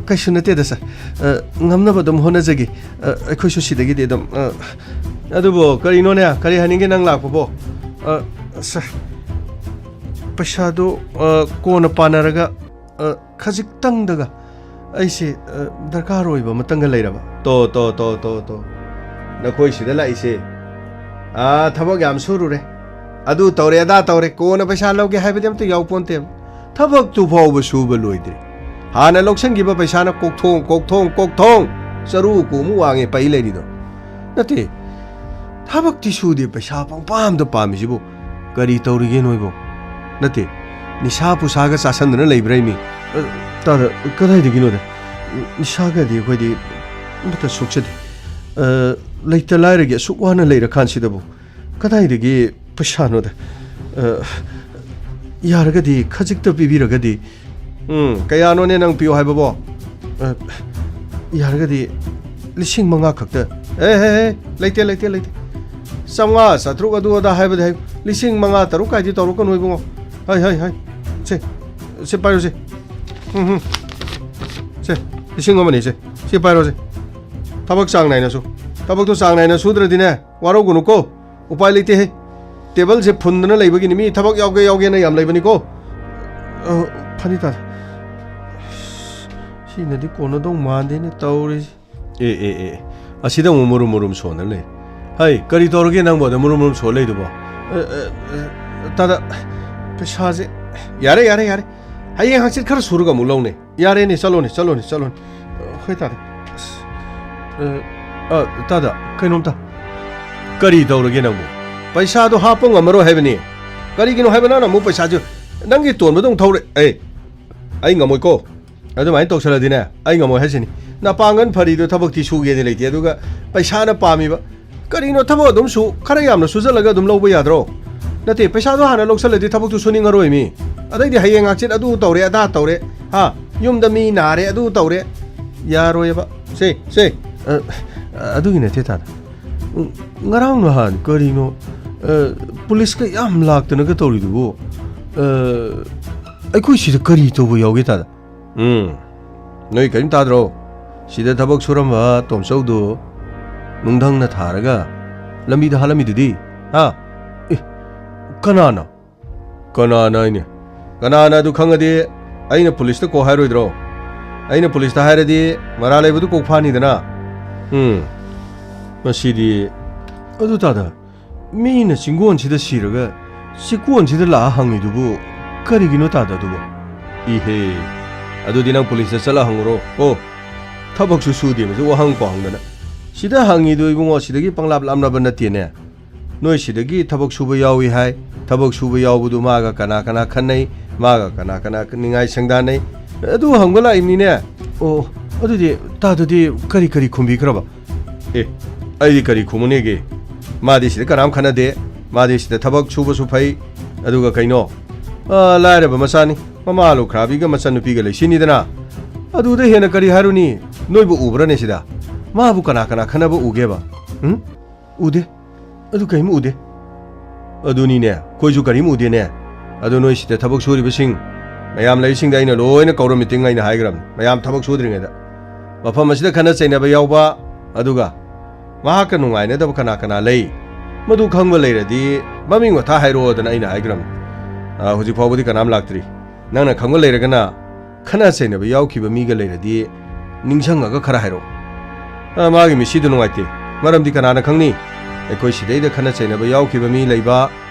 ꯀꯩꯁꯨ ꯅꯠꯇꯦꯗ ꯁꯔ ꯉꯝꯅꯕ ꯑꯗꯨꯝ ꯍꯣꯠꯅꯖꯒꯦ ꯑꯩꯈꯣꯏꯁꯨ ꯁꯤꯗꯒꯤꯗꯤ ꯑꯗꯨꯝ ꯑꯗꯨꯕꯨ ꯀꯔꯤꯅꯣꯅꯦ ꯀꯔꯤ ꯍꯥꯏꯅꯤꯡꯒꯦ ꯅꯪ ꯂꯥꯛꯄꯕꯣ ꯁꯔ ꯄꯩꯁꯥꯗꯨ ꯀꯣꯟꯅ ꯄꯥꯅꯔꯒ ꯈꯖꯤꯛꯇꯪꯗꯒ ꯑꯩꯁꯦ ꯗꯔꯀꯥꯔ ꯑꯣꯏꯕ ꯑꯃꯇꯪꯒ ꯂꯩꯔꯕ ꯇꯣ ꯅꯈꯣꯏ ꯁꯤꯗ ꯂꯥꯛꯏꯁꯦ ꯊꯕꯛ ꯌꯥꯝ ꯁꯨꯔꯨꯔꯦ ꯑꯗꯨ ꯇꯧꯔꯦ ꯑꯗꯥ ꯇꯧꯔꯦ ꯀꯣꯟꯅ ꯄꯩꯁꯥ ꯂꯧꯒꯦ ꯍꯥꯏꯕꯗꯤ ꯑꯝꯇ ꯌꯥꯎꯄꯣꯟꯇꯦꯕ ꯊꯕꯛꯇꯨ ꯐꯥꯎꯕ ꯁꯨꯕ ꯂꯣꯏꯗ꯭ꯔꯤ ꯍꯥꯟꯅ ꯂꯧꯁꯟꯈꯤꯕ ꯄꯩꯁꯥꯅ ꯀꯣꯛꯊꯣꯡ ꯆꯔꯨ ꯀꯣꯃꯨ ꯋꯥꯡꯉꯦ ꯄꯩ ꯂꯩꯔꯤꯗꯣ ꯅꯠꯇꯦ ꯊꯕꯛꯇꯤ ꯁꯨꯗꯦ ꯄꯩꯁా ꯄꯪꯄꯥꯝꯗ ꯄꯥꯝꯃꯤꯁꯤꯕꯨ ꯀꯔꯤ ꯇꯧꯔꯤꯒꯦ ꯅꯣꯏꯕꯣ ꯅꯠꯇꯦ ꯅꯤꯁꯥ ꯄꯨꯁꯥꯒ ꯆꯥꯁꯟꯗꯅ ꯂꯩꯕ꯭ꯔꯥ ꯇꯥꯗ ꯀꯗꯥꯏꯗꯒꯤꯅꯣꯗ ꯅꯤꯁꯥꯒꯗꯤ ꯑꯩꯈꯣꯏꯗꯤ ꯑꯃꯠꯇ ꯁꯣꯛꯆꯗꯦ ꯂꯩꯇ ꯂꯥꯏꯔꯒꯤ ꯑꯁꯨꯛ ꯋꯥꯅ ꯂꯩꯔꯀꯥꯟꯁꯤꯗꯕꯨ ꯀꯗꯥꯏꯗꯒꯤ ꯄꯩꯁꯥꯅꯣꯗ ꯌꯥꯔꯒꯗꯤ ꯈꯖꯤꯛꯇ ꯄꯤꯕꯤꯔꯒꯗꯤ ꯀꯌꯥꯅꯣꯅꯦ ꯅꯪ ꯄꯤꯌꯣ ꯍꯥꯏꯕꯕꯣ ꯌꯥꯔꯒꯗꯤ 5,000 ꯈꯛꯇ ꯂꯩꯇꯦ ꯂꯩꯇꯦ 500 400 ꯑꯗꯨ ꯑꯗꯥ ꯍꯥꯏꯕꯗꯤ ꯍꯥꯏ 5,000 3 ꯀꯥꯏꯗꯤ ꯇꯧꯔꯛꯀꯅꯨ ꯏꯕꯨꯡꯉꯣ ꯍꯥꯏ ꯁꯦ ꯄꯥꯏꯔꯣꯁꯦ ꯁꯦ 1,000 ꯁꯦ ꯄꯥꯏꯔꯣꯁꯦ ꯊꯕꯛ ꯆꯥꯡ ꯅꯥꯏꯅꯁꯨ ꯊꯕꯛꯇꯣ ꯆꯥꯡ ꯅꯥꯏꯅ ꯁꯨꯗ꯭ꯔꯗꯤꯅꯦ ꯋꯥꯔꯧꯒꯅꯨꯀꯣ ꯎꯄꯥꯏ ꯂꯩꯇꯦ ꯍꯦ ꯇꯦꯕꯜꯁꯦ ꯐꯨꯟꯗꯅ ꯂꯩꯕꯒꯤꯅꯤ ꯃꯤ ꯊꯕꯛ ꯌꯥꯎꯒꯦꯅ ꯌꯥꯝ ꯂꯩꯕꯅꯤꯀꯣ ꯐꯅꯤꯇꯥ ꯁꯤꯅꯗꯤ ꯀꯣꯟꯅꯗꯧ ꯃꯥꯟꯗꯦꯅꯦ ꯇꯧꯔꯤꯁꯤ ꯑꯁꯤꯗ ꯑꯃꯨꯛ 무rum ꯁꯣꯟꯅ ꯂꯩ ꯍꯩ ꯀꯔꯤ ꯇꯧꯔꯒꯦ ꯅꯪꯕꯨ ꯑꯗ 무rum ꯁꯣꯟ ꯂꯩꯗꯨꯕꯣ ꯇꯥꯗ ꯄꯩꯁꯥꯁꯦ ꯌꯥꯔꯦ ꯍꯌꯦꯡ ꯍꯪꯆꯤꯠ ꯈꯔ ꯁꯨꯔꯒ ꯑꯃꯨꯛ ꯂꯧꯅꯦ ꯌꯥꯔꯦꯅꯦ ꯆꯠꯂꯣꯅꯦ ꯍꯣꯏ ꯇꯥꯗ ꯇꯥꯗ ꯀꯩꯅꯣꯝꯇ ꯀꯔꯤ ꯇꯧꯔꯒꯦ ꯅꯪꯕꯨ ꯄꯩꯁꯥꯗꯣ ꯍꯥꯞꯄ ꯉꯝꯃꯔꯣꯏ ꯍꯥꯏꯕꯅꯤ ꯀꯔꯤꯒꯤꯅꯣ ꯍꯥꯏꯕ ꯅꯪꯅ ꯑꯃꯨꯛ ꯄꯩꯁꯥꯁꯨ ꯅꯪꯒꯤ ꯇꯣꯟꯕꯗꯣ ꯑꯃꯨꯛ ꯊꯧꯔꯦ ꯑꯩ ꯉꯝꯃꯣꯏꯀꯣ ꯑꯗꯨꯃꯥꯏꯅ ꯇꯧꯁꯜꯂꯗꯤꯅꯦ ꯑꯩ ꯉꯝꯃꯣꯏ ꯍꯥꯏꯁꯤನಿ ꯅꯄꯥꯡꯒꯟ ꯐꯔꯤꯗꯣ ꯊꯕꯛꯇꯤ ꯁꯨꯒꯦꯗꯤ ꯂꯩꯇꯦ ꯑꯗꯨꯒ ꯄꯩꯁꯥꯅ ꯄꯥꯝꯃꯤꯕ ꯀꯔꯤꯅꯣ ꯊꯕꯛ ꯑꯗꯨꯝ ꯁꯨ ꯈꯔ ꯌꯥꯝꯅ ꯁꯨꯖꯜꯂꯒ ꯑꯗꯨꯝ ꯂꯧꯕ ꯌꯥꯗ꯭ꯔꯣ ꯅꯠꯇꯦ ꯄꯩꯁꯥꯗꯣ ꯍꯥꯟꯅ ꯂꯧꯁꯜꯂꯗꯤ ꯊꯕꯛꯇꯨ ꯁꯨꯅꯤꯡꯉꯔꯣꯏ ꯃꯤ ꯑꯗꯩꯗꯤ ꯍꯌꯦꯡ ꯍꯪꯆꯤꯠ ꯑꯗꯨ ꯇꯧꯔꯦ ꯑꯗꯥ ꯇꯧꯔꯦ ꯌꯨꯝꯗ ꯃꯤ ꯅꯥꯔꯦ ꯑꯗꯨ ꯇꯧꯔꯦ ꯌꯥꯔꯣꯏꯕ ꯁꯦ ꯑꯗꯨꯒꯤ ꯅꯠꯇꯦ ꯇꯥꯗ ꯉꯔꯥꯡ ꯅꯍꯥꯟ ꯀꯔꯤꯅꯣ ꯄꯨꯂꯤꯁꯀ ꯌꯥꯝ ꯂꯥꯛꯇꯅꯒ ꯇꯧꯔꯤꯗꯨꯕꯨ ꯑꯩꯈꯣꯏ ꯁꯤꯗ ꯀꯔꯤ ꯇꯧꯕ ꯌꯥꯎꯒꯦ ꯇꯥꯗ ꯅꯣꯏ ꯀꯔꯤꯝ ꯇꯥꯗ꯭ꯔꯣ ꯁꯤꯗ ꯊꯕꯛ ꯁꯨꯔꯝꯕ ꯇꯣꯝꯆꯧꯗꯣ ꯅꯨꯡꯙꯪꯅ ꯊꯥꯔꯒ ꯂꯝꯕꯤꯗ ꯍꯥꯠꯂꯝꯃꯤꯗꯨꯗꯤ ꯀꯅꯥꯅ ꯍꯥꯏꯅꯦ ꯀꯅꯥꯅ ꯑꯗꯨ ꯈꯪꯉꯗꯤ ꯑꯩꯅ ꯄꯨꯂꯤꯁꯇ ꯀꯣ ꯍꯥꯏꯔꯣꯏꯗ꯭ꯔꯣ ꯑꯩꯅ ꯄꯨꯂꯤꯁꯇ ꯍꯥꯏꯔꯗꯤ ꯃꯔꯥ ꯂꯩꯕꯗꯨ ꯀꯣꯛ ꯐꯥꯅꯤꯗꯅ ꯃꯁꯤꯗꯤ ꯑꯗꯨ ꯇꯥꯗ ꯃꯤꯅ ꯆꯤꯡꯒꯣꯟꯁꯤꯗ ꯁꯤꯔꯒ ꯆꯤꯀꯣꯟꯁꯤꯗ ꯂꯥꯛꯑ ꯍꯪꯉꯤꯗꯨꯕꯨ ꯀꯔꯤꯒꯤꯅꯣ ꯇꯥꯗ ꯑꯗꯨꯕꯨ 이헤 ꯑꯗꯨꯗꯤ ꯅꯪ ꯄꯨꯂꯤꯁꯇ ꯆꯠꯂ ꯍꯪꯉꯨꯔꯣ ꯀꯣ ꯊꯕꯛꯁꯨ ꯁꯨꯗꯦ ꯃꯁꯤ ꯋꯥꯍꯪ ꯄꯥꯎꯍꯪꯗꯅ ꯁꯤꯗ ꯍꯪꯉꯤꯗꯣ ꯏꯕꯨꯡꯉꯣ ꯁꯤꯗꯒꯤ ꯄꯪꯂꯥꯞ ꯂꯥꯞꯅꯕ ꯅꯠꯇꯦꯅꯦ ꯅꯣꯏ ꯁꯤꯗꯒꯤ ꯊꯕꯛ ꯁꯨꯕ ꯌꯥꯎꯏ ꯍꯥꯏ ꯊꯕꯛ ꯁꯨꯕ ꯌꯥꯎꯕꯗꯨ ꯃꯥꯒ ꯀꯅꯥ ꯈꯟꯅꯩ ꯃꯥꯒ ꯀꯅꯥ ꯅꯤꯡꯉꯥꯏ ꯁꯪꯗꯥꯟꯅꯩ ꯑꯗꯨ ꯍꯪꯕ ꯂꯥꯛꯏꯕꯅꯤꯅꯦ ꯑꯗꯨꯗꯤ ꯇꯥꯗꯨꯗꯤ ꯀꯔꯤ ꯈꯨꯝꯕꯤꯈ꯭ꯔꯕ ꯑꯩꯗꯤ ꯀꯔꯤ ꯈꯨꯝꯃꯨꯅꯦꯒꯦ 마디 시대 까람 카나데 마디 시대 타박 추버수 파이 아두가 카이노 라이르바 마사니 마마로 크라비가 마산 누피가 레시니드나 아두데 헤나 까리 하루니 노이부 우브라네 시다 마부 까나 카나부 우게바 응? 우데? 아두 카이무 우데? 아두니네 코이주 까리무 우데네 아두 노이 시대 타박 수리버싱 마얌 라이싱다 이나 로이나 까우르 미팅 아이나 하이그람 마얌 타박 수드링에다 마파 마시다 카나 차이나바 야우바 아두가 마하카 누가이네다 카나 레이 मधु खंग लेरदी ममिंग था हाइरोदना इना हाइग्रम हुजी फावबदी कनाम लाक्तरी नंगना खंग लेरगना खना सेनबे यावखिबा मीगा लेरदी निंगसंगा खरा हाइरो मागी मिसिदु नुगाइते मरमदी कनाना खंगनी एकोइ सिदैदा खना सेनबे यावखिबा मी लेबा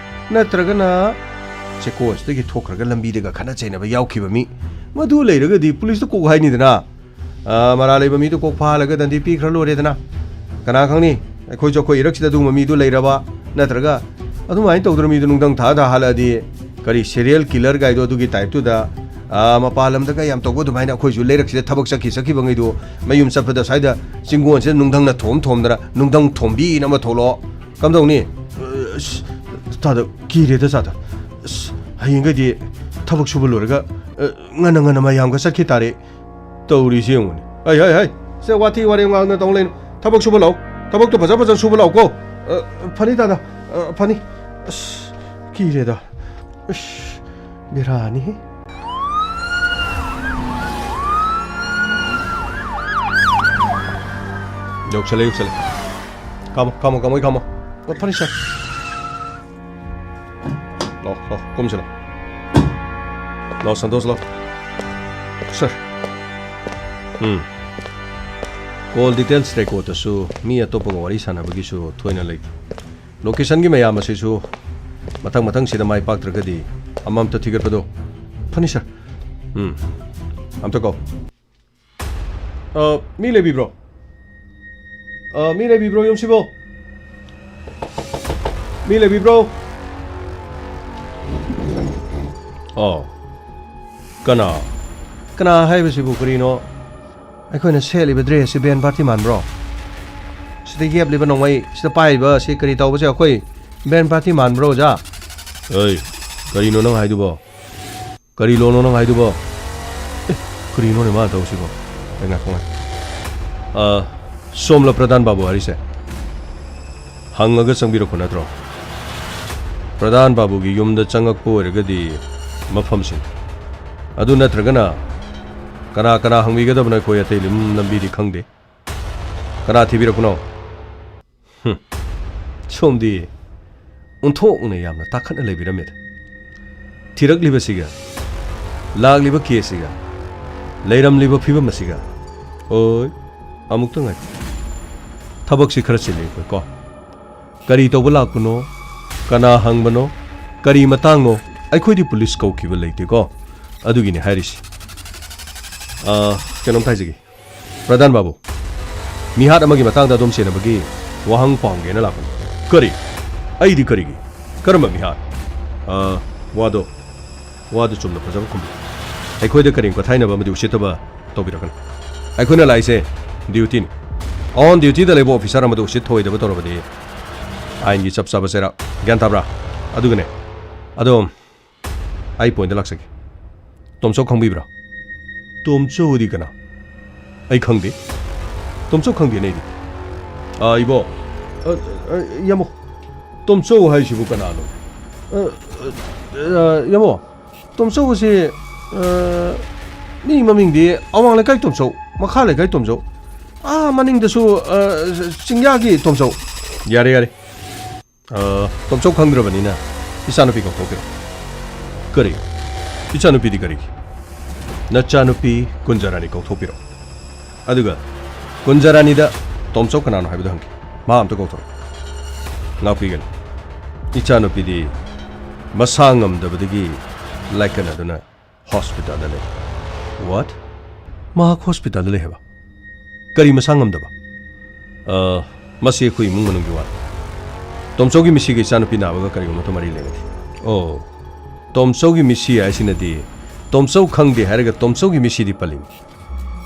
नत्रगना चेकोसदगी थोखरगा लंबीदगा खना सेनबे यावखिबा मी मधु लेरगदी पुलिस को हाइनिदना मरा लेबा मी तो को फालगा दंदी पीखर लोरेदना कना खंगनी ꯑꯩꯈꯣꯏ ꯖꯣꯈꯣꯏ ꯏꯔꯛꯁꯤꯗ ꯑꯗꯨꯒꯨꯝꯕ ꯃꯤꯗꯨ ꯂꯩꯔꯕ ꯅꯠꯇ꯭ꯔꯒ ꯑꯗꯨꯃꯥꯏꯅ ꯇꯧꯗ꯭ꯔ ꯃꯤꯗꯨ ꯅꯨꯡꯗꯪ ꯊꯥꯗ ꯍꯥꯜꯂꯛꯑꯗꯤ ꯀꯔꯤ ꯁꯦꯔꯤꯌꯦꯜ ꯀꯤꯂꯔ ꯒꯥꯏꯗꯣ ꯑꯗꯨꯒꯤ ꯇꯥꯏꯞꯇꯨꯗ ꯃꯄꯥꯟ ꯂꯝꯗꯒ ꯌꯥꯝ ꯇꯧꯕ ꯑꯗꯨꯃꯥꯏꯅ ꯑꯩꯈꯣꯏꯁꯨ ꯂꯩꯔꯛꯁꯤꯗ ꯊꯕꯛ ꯆꯠꯈꯤꯕꯉꯩꯗꯨ ꯃꯌꯨꯝ ꯆꯠꯄꯗ ꯁ꯭ꯋꯥꯏꯗ ꯆꯤꯡꯒꯣꯟꯁꯤꯗ ꯅꯨꯡꯗꯪꯅ ꯊꯣꯝꯗꯅ ꯅꯨꯡꯗꯪ ꯊꯣꯝꯕꯤꯅ ꯑꯃ ꯊꯣꯛꯂꯛꯑꯣ ꯀꯝꯗꯧꯅꯤ ꯇꯥꯗ ꯀꯤꯔꯦꯗ ꯆꯥꯗ ꯍꯌꯦꯡꯒꯩꯗꯤ ꯊꯕꯛ ꯁꯨꯕ ꯂꯣꯏꯔꯒ ꯉꯟꯅ ꯃꯌꯥꯝꯒ ꯆꯠꯈꯤ ꯇꯥꯔꯦ ꯇꯧꯔꯤꯁꯤ ꯌꯦꯡꯉꯨꯅꯤ ꯍꯩ ꯁꯦ ꯋꯥꯊꯤ ꯋꯥꯔꯦꯝ ꯉꯥꯡꯗꯅ ꯇꯧ ꯂꯩꯅꯨ ꯊꯕꯛ ꯁꯨꯕ ꯂꯥꯛꯎ ꯊꯕꯛꯇꯣ ꯐꯖ ꯁꯨꯕ ꯂꯥꯛꯎꯀꯣ ꯐꯅꯤ ꯇꯥꯗ ꯐꯅꯤ ꯑꯁ ꯀꯤꯔꯦꯗ ꯑꯁ ꯕꯦꯔꯥꯅꯤ 욕설래 가모 파니 샷 꼼실라 너 산도스 러 sir Call details record su mi atopa wari sana bagi su thoina lei location gi mayam ase su matang sida mai pak tragadi amam ta thigar pado phani sir am to go mi lebi bro yum sibo mi lebi bro kana hai besi bu krino ꯑꯩꯈꯣꯏꯅ ꯁꯦꯠꯂꯤꯕ ꯗ꯭ꯔꯦꯁꯁꯤ ꯕꯦꯟ party ꯃꯥꯟꯕ꯭ꯔꯣ ꯁꯤꯗ ꯌꯦꯞꯂꯤꯕ ꯅꯣꯡꯃꯩ ꯁꯤꯗ ꯄꯥꯏꯔꯤꯕ ꯁꯤ ꯀꯔꯤ ꯇꯧꯕꯁꯦ ꯑꯩꯈꯣꯏ ꯕꯦꯟ ꯄꯥꯔꯇꯤ ꯃꯥꯟꯕ꯭ꯔꯣ ꯑꯣꯖꯥ ꯀꯔꯤꯅꯣ ꯅꯪ ꯍꯥꯏꯗꯨꯕꯣ ꯀꯔꯤ ꯂꯣꯟꯅꯣ ꯅꯪ ꯍꯥꯏꯗꯨꯕꯣ ꯀꯔꯤꯅꯣꯅꯦ ꯃꯥ ꯇꯧꯁꯤꯕꯣ ꯁꯣꯝꯂ ꯄ꯭ꯔꯙꯥꯟ ꯕꯥꯕꯨ ꯍꯥꯏꯔꯤꯁꯦ ꯍꯪꯉꯒ ꯆꯪꯕꯤꯔꯛꯄ ꯅꯠꯇ꯭ꯔꯣ ꯄ꯭ꯔꯙꯥꯟ ꯕꯥꯕꯨꯒꯤ ꯌꯨꯝꯗ ꯆꯪꯉꯛꯄ ꯑꯣꯏꯔꯒꯗꯤ ꯃꯐꯝꯁꯤꯡ ꯑꯗꯨ ꯅꯠꯇ꯭ꯔꯒꯅ ꯀꯅꯥ ꯀꯅꯥ ꯍꯪꯕꯤꯒꯗꯕꯅꯣ ꯑꯩꯈꯣꯏ ꯑꯇꯩ ꯂꯝꯕꯤꯗꯤ ꯈꯪꯗꯦ ꯀꯅꯥ ꯊꯤꯕꯤꯔꯛꯄꯅꯣ ꯁꯣꯝꯗꯤ ꯑꯣꯟꯊꯣꯛꯅ ꯌꯥꯝꯅ ꯇꯥꯈꯠꯅ ꯂꯩꯕꯤꯔꯝꯃꯦꯗ ꯊꯤꯔꯛꯂꯤꯕꯁꯤꯒ ꯂꯥꯛꯂꯤꯕ ꯀꯦꯁꯁꯤꯒ ꯂꯩꯔꯝꯂꯤꯕ ꯐꯤꯕꯝ ꯑꯁꯤꯒ ꯍꯣꯏ ꯑꯃꯨꯛꯇ ꯉꯥꯏ ꯊꯕꯛꯁꯤ ꯈꯔ ꯆꯤꯜꯂꯤ ꯑꯩꯈꯣꯏ ꯀꯣ ꯀꯔꯤ ꯇꯧꯕ ꯂꯥꯛꯄꯅꯣ ꯀꯅꯥ ꯍꯪꯕꯅꯣ ꯀꯔꯤ ꯃꯇꯥꯡꯅꯣ ꯑꯩꯈꯣꯏꯗꯤ ꯄꯨꯂꯤꯁ ꯀꯧꯈꯤꯕ ꯂꯩꯇꯦꯀꯣ ꯑꯗꯨꯒꯤꯅꯤ ꯍꯥꯏꯔꯤꯁꯤ ꯀꯩꯅꯣꯝꯇ ꯍꯥꯏꯖꯒꯦ ꯄ꯭ꯔꯙꯥꯟ ꯕꯥꯕꯨ ꯃꯤꯍꯥꯠ ꯑꯃꯒꯤ ꯃꯇꯥꯡꯗ ꯑꯗꯣꯝ ꯁꯦꯟꯅꯕꯒꯤ ꯋꯥꯍꯪ ꯄꯥꯎꯒꯦꯅ ꯂꯥꯛꯄꯅꯤ ꯀꯔꯤ ꯑꯩꯗꯤ ꯀꯔꯤꯒꯤ ꯀꯔꯝꯕ ꯃꯤꯍꯥꯠ ꯋꯥꯗꯣ ꯆꯨꯝꯅ ꯐꯖꯕ ꯈꯨꯝꯕꯤ ꯑꯩꯈꯣꯏꯗ ꯀꯔꯤ ꯀꯊꯥꯏꯅꯕ ꯑꯃꯗꯤ ꯎꯁꯤꯠꯇꯕ ꯇꯧꯕꯤꯔꯛꯀꯅꯤ ꯑꯩꯈꯣꯏꯅ ꯂꯥꯛꯏꯁꯦ ꯗ꯭ꯌꯨꯇꯤꯅꯤ ꯑꯣꯟ ꯗ꯭ꯌꯨꯇꯤꯗ ꯂꯩꯕ ꯑꯣꯐꯤꯁꯥꯔ ꯑꯃꯗ ꯎꯁꯤꯠ ꯊꯑꯣꯏꯗꯕ ꯇꯧꯔꯕꯗꯤ ꯑꯥꯏꯟꯒꯤ ꯆꯞ ꯆꯥꯕ ꯆꯩꯔꯥꯛ ꯒ꯭ꯌꯥꯟ ꯇꯥꯕ꯭ꯔꯥ ꯑꯗꯨꯒꯅꯦ ꯑꯗꯣꯝ ꯑꯩ ꯄꯣꯏꯟꯗ ꯂꯥꯛꯆꯒꯦ ꯇꯣꯝꯆꯧ ꯈꯪꯕꯤꯕ꯭ꯔꯥ ꯇꯣꯝꯆꯧꯗꯤ ꯀꯅꯥ ꯑꯩ ꯈꯪꯗꯦ ꯇꯣꯝꯆꯧ ꯈꯪꯗꯦꯅꯦ ꯑꯩꯗꯤ ꯏꯕꯣ ꯌꯥꯃꯣ ꯇꯣꯝꯆꯧ ꯍꯥꯏꯁꯤꯕꯨ ꯀꯅꯥꯅꯣ ꯌꯥꯃꯣ ꯇꯣꯝꯆꯧ ꯑꯁꯤ ꯃꯤ ꯃꯃꯤꯡꯗꯤ ꯑꯋꯥꯡ ꯂꯩꯀꯥꯏ ꯇꯣꯝꯆꯧ ꯃꯈꯥ ꯂꯩꯀꯥꯏ ꯇꯣꯝꯆꯧ ꯃꯅꯤꯡꯗꯁꯨ ꯆꯤꯡꯌꯥꯒꯤ ꯇꯣꯝꯆꯧ ꯌꯥꯔꯦ ꯇꯣꯝꯆꯧ ꯈꯪꯗ꯭ꯔꯕꯅꯤꯅ ꯏꯆꯥꯅꯨꯄꯤ ꯀꯧꯊꯣꯛꯄꯤꯔꯣ ꯀꯔꯤ ꯏꯆꯥꯅꯨꯄꯤꯗꯤ ꯀꯔꯤꯒꯤ ꯅꯆꯥꯅꯨꯄꯤ ꯀꯨꯟꯖꯔꯥꯅꯤ ꯀꯧꯊꯣꯛꯄꯤꯔꯣ ꯑꯗꯨꯒ ꯀꯨꯟꯖꯔꯥꯅꯤꯗ ꯇꯣꯝꯆꯧ ꯀꯅꯥꯅꯣ ꯍꯥꯏꯕꯗꯣ ꯍꯪꯒꯦ ꯃꯥ ꯑꯝꯇ ꯀꯧꯊꯣꯔꯛꯑꯣ ꯉꯥꯛꯄꯤꯒꯅꯤ ꯏꯆꯥꯅꯨꯄꯤꯗꯤ ꯃꯁꯥ ꯉꯝꯗꯕꯗꯒꯤ ꯂꯥꯏꯀꯠꯅꯗꯨꯅ ꯍꯣꯁꯄꯤꯇꯥꯜꯗ ꯂꯩ ꯋꯥꯠ ꯃꯍꯥꯛ ꯍꯣꯁꯄꯤꯇꯥꯜꯗ ꯂꯩ ꯍꯥꯏꯕ ꯀꯔꯤ ꯃꯁꯥ ꯉꯝꯗꯕ ꯃꯁꯤ ꯑꯩꯈꯣꯏ ꯏꯃꯨꯡ ꯃꯅꯨꯡꯒꯤ ꯋꯥꯅꯤ ꯇꯣꯝꯆꯧꯒꯤ ꯃꯤꯁꯤꯒ ꯏꯆꯥꯅꯨꯄꯤ ꯅꯥꯕꯒ ꯀꯔꯤꯒꯨꯝꯕ ꯃꯔꯤ ꯂꯩꯅꯗꯦ ꯑꯣ ꯇꯣꯝꯆꯧꯒꯤ ꯃꯤꯁꯤ ꯍꯥꯏꯁꯤꯅꯗꯤ ꯇꯣꯝꯆꯧ ꯈꯪꯗꯦ ꯍꯥꯏꯔꯒ ꯇꯣꯝꯆꯧꯒꯤ ꯃꯤꯁꯤꯗꯤ ꯄꯜꯂꯤꯅꯤ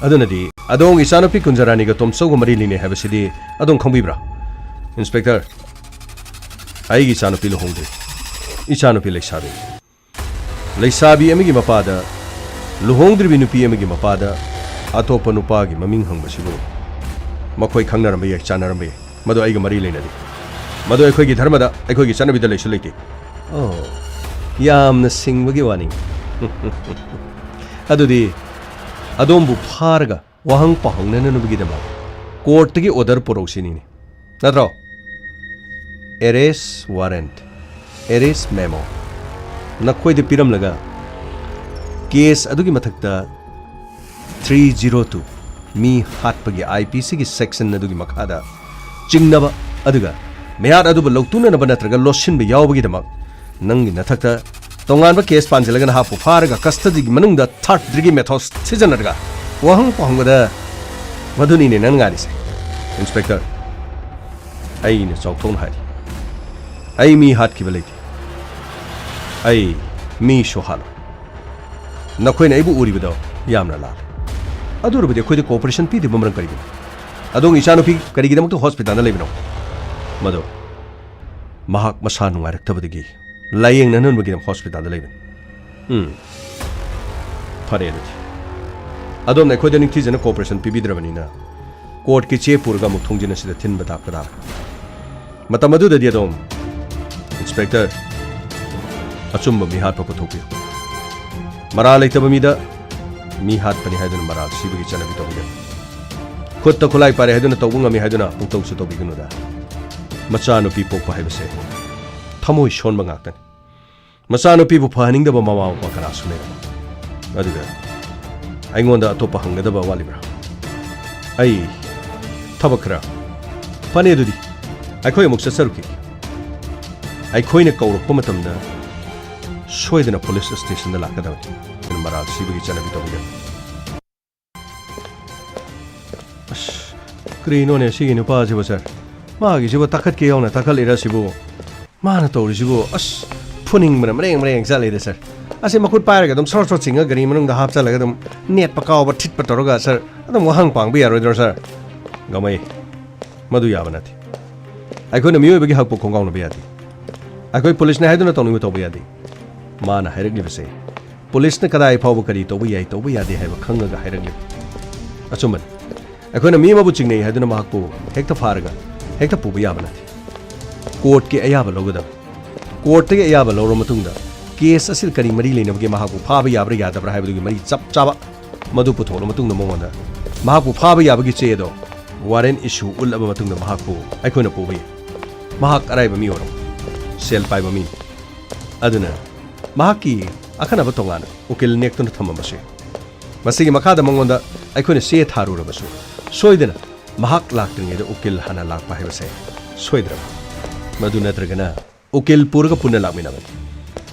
ꯑꯗꯨꯅꯗꯤ ꯑꯗꯣꯝ ꯏꯆꯥꯅꯨꯄꯤ ꯀꯨꯟꯖꯔꯥꯅꯤꯒ ꯇꯣꯝꯆꯧꯒ ꯃꯔꯤ ꯂꯩꯅꯩ ꯍꯥꯏꯕꯁꯤꯗꯤ ꯑꯗꯣꯝ ꯈꯪꯕꯤꯕ꯭ꯔꯥ ꯏꯟꯁꯄꯦꯛꯇꯔ ꯑꯩꯒꯤ ꯏꯆꯥꯅꯨꯄꯤ ꯂꯨꯍꯣꯡꯗ꯭ꯔꯤ ꯏꯆꯥꯅꯨꯄꯤ ꯂꯩꯁꯥꯕꯤ ꯑꯃꯒꯤ ꯃꯄꯥꯗ ꯂꯨꯍꯣꯡꯗ꯭ꯔꯤꯕꯤ ꯅꯨꯄꯤ ꯑꯃꯒꯤ ꯃꯄꯥꯗ ꯑꯇꯣꯞꯄ ꯅꯨꯄꯥꯒꯤ ꯃꯃꯤꯡ ꯍꯪꯕꯁꯤꯕꯨ ꯃꯈꯣꯏ ꯈꯪꯅꯔꯝꯕ ꯌꯥꯏ ꯆꯥꯟꯅꯔꯝꯕ ꯌꯥꯏ ꯃꯗꯨ ꯑꯩꯒ ꯃꯔꯤ ꯂꯩꯅꯗꯦ ꯃꯗꯨ ꯑꯩꯈꯣꯏꯒꯤ ꯙꯔꯃꯗ ꯑꯩꯈꯣꯏꯒꯤ ꯆꯠꯅꯕꯤꯗ ꯂꯩꯁꯨ ꯂꯩꯇꯦ ꯑꯣ ꯌꯥꯝꯅ ꯁꯤꯡꯕꯒꯤ ꯋꯥꯅꯤ ꯑꯗꯨꯗꯤ ꯑꯗꯣꯝꯕꯨ ꯐꯥꯔꯒ ꯋꯥꯍꯪ ꯄꯥꯎꯍꯪꯅꯅꯕꯒꯤꯗꯃꯛ ꯀꯣꯔꯠꯇꯒꯤ ꯑꯣꯔꯗꯔ ꯄꯨꯔꯛꯁꯤꯅꯤꯅꯦ ꯅꯠꯇ꯭ꯔꯣ ꯑꯦꯔꯦꯁ ꯋꯥꯔꯦꯟꯠ ꯑꯦꯔꯦꯁ ꯃꯦꯃꯣ ꯅꯈꯣꯏꯗ ꯄꯤꯔꯝꯂꯒ ꯀꯦꯁ ꯑꯗꯨꯒꯤ ꯃꯊꯛꯇ 302 ꯃꯤ ꯍꯥꯠꯄꯒꯤ IPCꯒꯤ ꯁꯦꯛꯁꯟ ꯑꯗꯨꯒꯤ ꯃꯈꯥꯗ ꯆꯤꯡꯅꯕ ꯑꯗꯨꯒ ꯃꯤꯍꯥꯠ ꯑꯗꯨꯕꯨ ꯂꯧꯇꯨꯅꯅꯕ ꯅꯠꯇ꯭ꯔꯒ ꯂꯣꯠꯁꯤꯟꯕ ꯌꯥꯎꯕꯒꯤꯗꯃꯛ ꯅꯪꯒꯤ ꯅꯊꯛꯇ ꯇꯣꯉꯥꯟꯕ ꯀꯦꯁ ꯄꯥꯟꯁꯤꯜꯂꯒ ꯅꯍꯥꯛꯄꯨ ꯐꯥꯔꯒ ꯀꯁꯇꯗꯤꯒꯤ ꯃꯅꯨꯡꯗ ꯊꯥꯔꯠ ꯗꯤꯒ꯭ꯔꯤ ꯃꯦꯊꯣꯗ ꯁꯤꯖꯤꯟꯅꯔꯒ ꯋꯥꯍꯪ ꯄꯥꯎꯍꯪꯕꯗ ꯃꯗꯨꯅꯤꯅꯦ ꯅꯪ ꯉꯥꯏꯔꯤꯁꯦ ꯏꯟꯁꯄꯦꯛꯇꯔ ꯑꯩꯅ ꯆꯥꯎꯊꯣꯛꯅ ꯍꯥꯏꯔꯤ ꯑꯩ ꯃꯤ ꯍꯥꯠꯈꯤꯕ ꯂꯩꯇꯦ ꯑꯩ ꯃꯤꯁꯨ ꯍꯥꯠꯂꯣꯏ ꯅꯈꯣꯏꯅ ꯑꯩꯕꯨ ꯎꯔꯤꯕꯗꯣ ꯌꯥꯝꯅ ꯂꯥꯜꯂꯦ ꯑꯗꯨꯔꯕꯗꯤ ꯑꯩꯈꯣꯏꯗ ꯀooperation ꯄꯤꯗꯕ ꯃꯔꯝ ꯀꯔꯤꯒꯤꯅꯣ ꯑꯗꯣꯝꯒꯤ ꯏꯆꯥꯅꯨꯄꯤ ꯀꯔꯤꯒꯤꯗꯃꯛꯇ ꯍꯣꯁꯄꯤꯇꯥꯜꯗ ꯂꯩꯕꯅꯣ ꯃꯗꯣ ꯃꯍꯥꯛ ꯃꯁꯥ ꯅꯨꯡꯉꯥꯏꯔꯛꯇꯕꯗꯒꯤ ꯂꯥꯌꯦꯡꯅꯅꯕꯒꯤꯗꯃꯛ ꯍꯣꯁꯄꯤꯇꯥꯜꯗ ꯂꯩꯕꯅꯤ ꯐꯔꯦ ꯑꯗꯨꯗꯤ ꯑꯗꯣꯝꯅ ꯑꯩꯈꯣꯏꯗ ꯅꯤꯡꯊꯤꯖꯅ ꯀooperation ꯄꯤꯕꯤꯗ꯭ꯔꯕꯅꯤꯅ ꯀꯣꯔꯠꯀꯤ ꯆꯦ ꯄꯨꯔꯒ ꯑꯃꯨꯛ ꯊꯣꯡꯖꯤꯟ ꯑꯁꯤꯗ ꯊꯤꯟꯕ ꯇꯥꯛꯄ ꯇꯥꯔꯦ ꯃꯇꯝ ꯑꯗꯨꯗꯗꯤ ꯑꯗꯣꯝ ꯏꯟꯁꯄꯦꯛꯇꯔ ꯑꯆꯨꯝꯕ ꯃꯤ ꯍꯥꯠꯄ ꯄꯨꯊꯣꯛꯄꯤꯌꯨ ꯃꯔꯥꯜ ꯂꯩꯇꯕ ꯃꯤꯗ ꯃꯤ ꯍꯥꯠꯄꯅꯤ ꯍꯥꯏꯗꯨꯅ ꯃꯔꯥꯜ ꯁꯤꯕꯒꯤ ꯆꯠꯅꯕꯤ ꯇꯧꯕꯤꯒꯅꯨ ꯈꯨꯠꯇ ꯈꯨꯠꯂꯥꯏ ꯄꯥꯏꯔꯦ ꯍꯥꯏꯗꯨꯅ ꯇꯧꯕ ꯉꯝꯃꯤ ꯍꯥꯏꯗꯨꯅ ꯄꯨꯡꯇꯧꯁꯨ ꯇꯧꯕꯤꯒꯅꯨꯗ ꯃꯆꯥꯅꯨꯄꯤ ꯄꯣꯛꯄ ꯍꯥꯏꯕꯁꯦ ꯊꯃꯣꯏ ꯁꯣꯟꯕ ꯉꯥꯛꯇꯅꯤ ꯃꯆꯥꯅꯨꯄꯤꯕꯨ ꯐꯍꯟꯅꯤꯡꯗꯕ ꯃꯃꯥ ꯃꯄꯥ ꯀꯅꯥꯁꯨ ꯂꯩꯔꯝꯃꯣꯏ ꯑꯗꯨꯒ ꯑꯩꯉꯣꯟꯗ ꯑꯇꯣꯞꯄ ꯍꯪꯒꯗꯕ ꯋꯥꯠꯂꯤꯕ꯭ꯔꯥ ꯑꯩ ꯊꯕꯛ ꯈꯔ ꯐꯅꯤ ꯑꯗꯨꯗꯤ ꯑꯩꯈꯣꯏ ꯑꯃꯨꯛ ꯆꯠꯆꯔꯨꯈꯤ ꯑꯩꯈꯣꯏꯅ ꯀꯧꯔꯛꯄ ꯃꯇꯝꯗ ꯁꯣꯏꯗꯅ ꯄꯨꯂꯤꯁ ꯁ꯭ꯇꯦꯁꯟꯗ ꯂꯥꯛꯀꯗꯕꯅꯤ ꯑꯗꯨꯅ ꯃꯔꯥꯜ ꯁꯤꯕꯒꯤ ꯆꯠꯅꯕꯤ ꯇꯧꯕꯤꯒꯅꯨ ꯑꯁ ꯀꯔꯤꯅꯣꯅꯦ ꯁꯤꯒꯤ ꯅꯨꯄꯥꯁꯤꯕꯨ ꯁꯥꯔ ꯃꯥꯒꯤꯁꯤꯕꯨ ꯇꯥꯈꯠꯀꯦ ꯌꯥꯎꯅ ꯇꯥꯈꯠꯂꯤꯔ ꯁꯤꯕꯨ ꯃꯥꯅ ꯇꯧꯔꯤꯁꯤꯕꯨ ꯑꯁ ꯐꯨꯅꯤꯡꯕꯅ ꯃꯔꯦꯡ ꯆꯠꯂꯤꯗ ꯁꯥꯔ ꯑꯁꯤ ꯃꯈꯨꯠ ꯄꯥꯏꯔꯒ ꯑꯗꯨꯝ ꯁꯣꯔ ꯆꯤꯡꯉ ꯒꯥꯔꯤ ꯃꯅꯨꯡꯗ ꯍꯥꯞꯆꯜꯂꯒ ꯑꯗꯨꯝ ꯅꯦꯠꯄ ꯀꯥꯎꯕ ꯊꯤꯠꯄ ꯇꯧꯔꯒ ꯁꯥꯔ ꯑꯗꯨꯝ ꯋꯥꯍꯪ ꯄꯥꯡꯕ ꯌꯥꯔꯣꯏꯗ꯭ꯔꯣ ꯁꯥꯔ ꯉꯝꯃꯩ ꯃꯗꯨ ꯌꯥꯕ ꯅꯠꯇꯦ ꯑꯩꯈꯣꯏꯅ ꯃꯤꯑꯣꯏꯕꯒꯤ ꯍꯛꯄꯨ ꯈꯣꯡꯒꯥꯎꯅꯕ ꯌꯥꯗꯦ ꯑꯩꯈꯣꯏ ꯄꯨꯂꯤꯁꯅ ꯍꯥꯏꯗꯨꯅ ꯇꯧꯅꯤꯡꯕ ꯇꯧꯕ ꯌꯥꯗꯦ ꯃꯥꯅ ꯍꯥꯏꯔꯛꯂꯤꯕꯁꯦ ꯄꯨꯂꯤꯁꯅ ꯀꯗꯥꯏ ꯐꯥꯎꯕ ꯀꯔꯤ ꯇꯧꯕ ꯌꯥꯏ ꯇꯧꯕ ꯌꯥꯗꯦ ꯍꯥꯏꯕ ꯈꯪꯉꯒ ꯍꯥꯏꯔꯛꯂꯤꯕ ꯑꯆꯨꯝꯕꯅꯤ ꯑꯩꯈꯣꯏꯅ ꯃꯤ ꯑꯃꯕꯨ ꯆꯤꯡꯅꯩ ꯍꯥꯏꯗꯨꯅ ꯃꯍꯥꯛꯄꯨ ꯍꯦꯛꯇ ꯐꯥꯔꯒ ꯍꯦꯛꯇ ꯄꯨꯕ ꯌꯥꯕ ꯅꯠꯇꯦ ꯀꯣꯔꯠꯀꯤ ꯑꯌꯥꯕ ꯂꯧꯒꯗꯕ ꯀꯣꯔꯠꯇꯒꯤ ꯑꯌꯥꯕ ꯂꯧꯔꯕ ꯃꯇꯨꯡꯗ ꯀꯦꯁ ꯑꯁꯤ ꯀꯔꯤ ꯃꯔꯤ ꯂꯩꯅꯕꯒꯦ ꯃꯍꯥꯛꯄꯨ ꯐꯥꯕ ꯌꯥꯕ꯭ꯔꯥ ꯌꯥꯗꯕ꯭ꯔꯥ ꯍꯥꯏꯕꯗꯨꯒꯤ ꯃꯔꯤ ꯆꯞ ꯆꯥꯕ ꯃꯗꯨ ꯄꯨꯊꯣꯛꯂꯕ ꯃꯇꯨꯡꯗ ꯃꯉꯣꯟꯗ ꯃꯍꯥꯛꯄꯨ ꯐꯥꯕ ꯌꯥꯕꯒꯤ ꯆꯦꯗꯣ ꯋꯥꯔꯦꯟ ꯏꯁꯨ ꯎꯠꯂꯕ ꯃꯇꯨꯡꯗ ꯃꯍꯥꯛꯄꯨ ꯑꯩꯈꯣꯏꯅ ꯄꯨꯕ ꯌꯥꯏ ꯃꯍꯥꯛ ꯑꯔꯥꯏꯕ ꯃꯤ ꯑꯣꯏꯔꯝ ꯁꯦꯜ ꯄꯥꯏꯕ ꯃꯤꯅꯤ ꯑꯗꯨꯅ ꯃꯍꯥꯛꯀꯤ ꯑꯈꯟꯅꯕ ꯇꯣꯉꯥꯟꯅ ꯎꯀꯤꯜ ꯅꯦꯛꯇꯨꯅ ꯊꯝꯃꯝꯕꯁꯨ ꯌꯥꯏ ꯃꯁꯤꯒꯤ ꯃꯈꯥꯗ ꯃꯉꯣꯟꯗ ꯑꯩꯈꯣꯏꯅ ꯆꯦ ꯊꯥꯔꯨꯔꯕꯁꯨ ꯁꯣꯏꯗꯅ ꯃꯍꯥꯛ ꯂꯥꯛꯇ꯭ꯔꯤꯉꯩꯗ ꯎꯀꯤꯜ ꯍꯥꯟꯅ ꯂꯥꯛꯄ ꯍꯥꯏꯕꯁꯦ ꯁꯣꯏꯗ꯭ꯔꯕ ꯃꯗꯨ ꯅꯠꯇ꯭ꯔꯒꯅ ꯎꯀꯤꯜ ꯄꯨꯔꯒ ꯄꯨꯟꯅ ꯂꯥꯛꯃꯤꯟꯅꯕꯅꯤ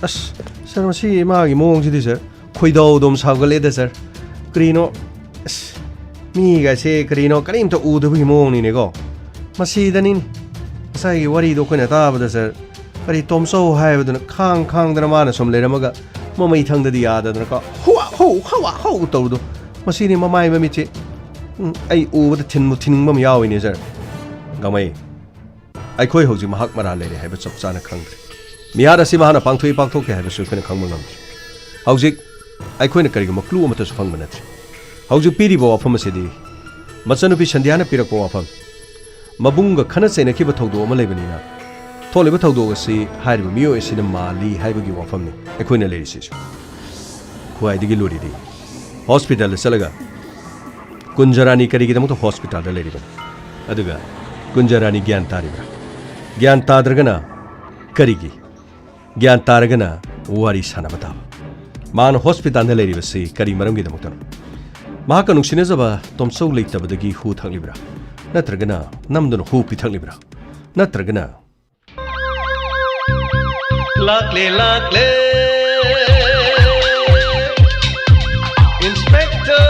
ꯑꯁ ꯁꯥꯔ ꯃꯁꯤ ꯃꯥꯒꯤ ꯃꯑꯣꯡꯁꯤꯗꯤ ꯁꯥꯔ ꯈꯣꯏꯗꯧꯗꯣꯝ ꯁꯥꯎꯒꯠꯂꯦꯗ ꯁꯥꯔ ꯀꯔꯤꯅꯣ ꯑꯁ ꯃꯤꯒꯁꯦ ꯀꯔꯤꯅꯣ ꯀꯔꯤꯝꯇ ꯎꯗꯕꯒꯤ ꯃꯑꯣꯡꯅꯤꯅꯦꯀꯣ ꯃꯁꯤꯗꯅꯤꯅꯤ ꯉꯁꯥꯏꯒꯤ ꯋꯥꯔꯤꯗꯣ ꯑꯩꯈꯣꯏꯅ ꯇꯥꯕꯗ ꯁꯥꯔ ꯀꯔꯤ ꯇꯣꯝꯆꯧ ꯍꯥꯏꯕꯗꯨꯅ ꯈꯥꯡꯗꯅ ꯃꯥꯅ ꯁꯨꯝ ꯂꯩꯔꯝꯃꯒ ꯃꯃꯩ ꯊꯪꯗꯗꯤ ꯌꯥꯗꯗꯅꯀꯣ ꯍꯨꯋꯥ ꯍꯧ ꯍꯋꯥ ꯍꯧ ꯇꯧꯕꯗꯣ ꯃꯁꯤꯅꯤ ꯃꯃꯥꯏ ꯃꯃꯤꯠꯁꯦ ꯑꯩ ꯎꯕꯗ ꯊꯤꯟꯅꯤꯡꯕ ꯑꯃ ꯌꯥꯎꯏꯅꯦ ꯁꯥꯔ ꯒꯃꯩ ꯑꯩꯈꯣꯏ ꯍꯧꯖꯤꯛ ꯃꯍꯥꯛ ꯃꯔꯥ ꯂꯩꯔꯦ ꯍꯥꯏꯕ ꯆꯞ ꯆꯥꯅ ꯈꯪꯗ꯭ꯔꯦ ꯃꯤꯍꯥꯠ ꯑꯁꯤ ꯃꯍꯥꯛꯅ ꯄꯥꯡꯊꯣꯛꯀꯦ ꯍꯥꯏꯕꯁꯨ ꯑꯩꯈꯣꯏꯅ ꯈꯪꯕ ꯉꯝꯗ꯭ꯔꯦ ꯍꯧꯖꯤꯛ ꯑꯩꯈꯣꯏꯅ ꯀꯔꯤꯒꯨꯝꯕ ꯀ꯭ꯂꯨ ꯑꯃꯠꯇꯁꯨ ꯐꯪꯕ ꯅꯠꯇ꯭ꯔꯦ ꯍꯧꯖꯤꯛ ꯄꯤꯔꯤꯕ ꯋꯥꯐꯝ ꯑꯁꯤꯗꯤ ꯃꯆꯟꯅꯨꯄꯤ ꯁꯟꯙ꯭ꯌꯥꯅ ꯄꯤꯔꯛꯄ ꯋꯥꯐꯝ ꯃꯕꯨꯡꯒ ꯈꯟꯅ ꯆꯩꯅꯈꯤꯕ ꯊꯧꯗꯣꯛ ꯑꯃ ꯂꯩꯕꯅꯤꯅ ꯊꯣꯛꯂꯤꯕ ꯊꯧꯗꯣꯛ ꯑꯁꯤ ꯍꯥꯏꯔꯤꯕ ꯃꯤꯑꯣꯏ ꯑꯁꯤꯅ ꯃꯥꯜꯂꯤ ꯍꯥꯏꯕꯒꯤ ꯋꯥꯐꯝꯅꯤ ꯑꯩꯈꯣꯏꯅ ꯂꯩꯔꯤꯁꯤꯁꯨ ꯈ꯭ꯋꯥꯏꯗꯒꯤ ꯂꯨꯔꯤꯗꯤ ꯍꯣꯁꯄꯤꯇꯥꯜꯗ ꯆꯠꯂꯒ ꯀꯨꯟꯖꯔꯥꯅꯤ ꯀꯔꯤꯒꯤꯗꯃꯛꯇ ꯍꯣꯁꯄꯤꯇꯥꯜꯗ ꯂꯩꯔꯤꯕꯅꯤ ꯑꯗꯨꯒ ꯀꯨꯟꯖꯔꯥꯅꯤ ꯒ꯭ꯌꯥꯟ ꯇꯥꯔꯤꯕ꯭ꯔꯥ ꯒ꯭ꯌꯥꯟ ꯇꯥꯗ꯭ꯔꯒꯅ ꯀꯔꯤꯒꯤ ꯒ꯭ꯌꯥꯟ ꯇꯥꯔꯒꯅ ꯋꯥꯔꯤ ꯁꯥꯟꯅꯕ ꯇꯥꯕ ꯃꯥꯅ ꯍꯣꯁꯄꯤꯇꯥꯜꯗ ꯂꯩꯔꯤꯕꯁꯤ ꯀꯔꯤ ꯃꯔꯝꯒꯤꯗꯃꯛꯇꯅꯣ ꯃꯍꯥꯛꯀ ꯅꯨꯡꯁꯤꯅꯖꯕ ꯇꯣꯝꯆꯧ ꯂꯩꯇꯕꯗꯒꯤ ꯍꯨ ꯊꯛꯂꯤꯕ꯭ꯔꯥ ꯅꯠꯇ꯭ꯔꯒꯅ ꯅꯝꯗꯨꯅ ꯍꯨ ꯄꯤꯊꯛꯂꯤꯕ꯭ꯔꯥ ꯅꯠꯇ꯭ꯔꯒꯅ ꯂꯥꯛꯂꯦ ꯂꯥꯛꯂꯦ इंस्पेक्टर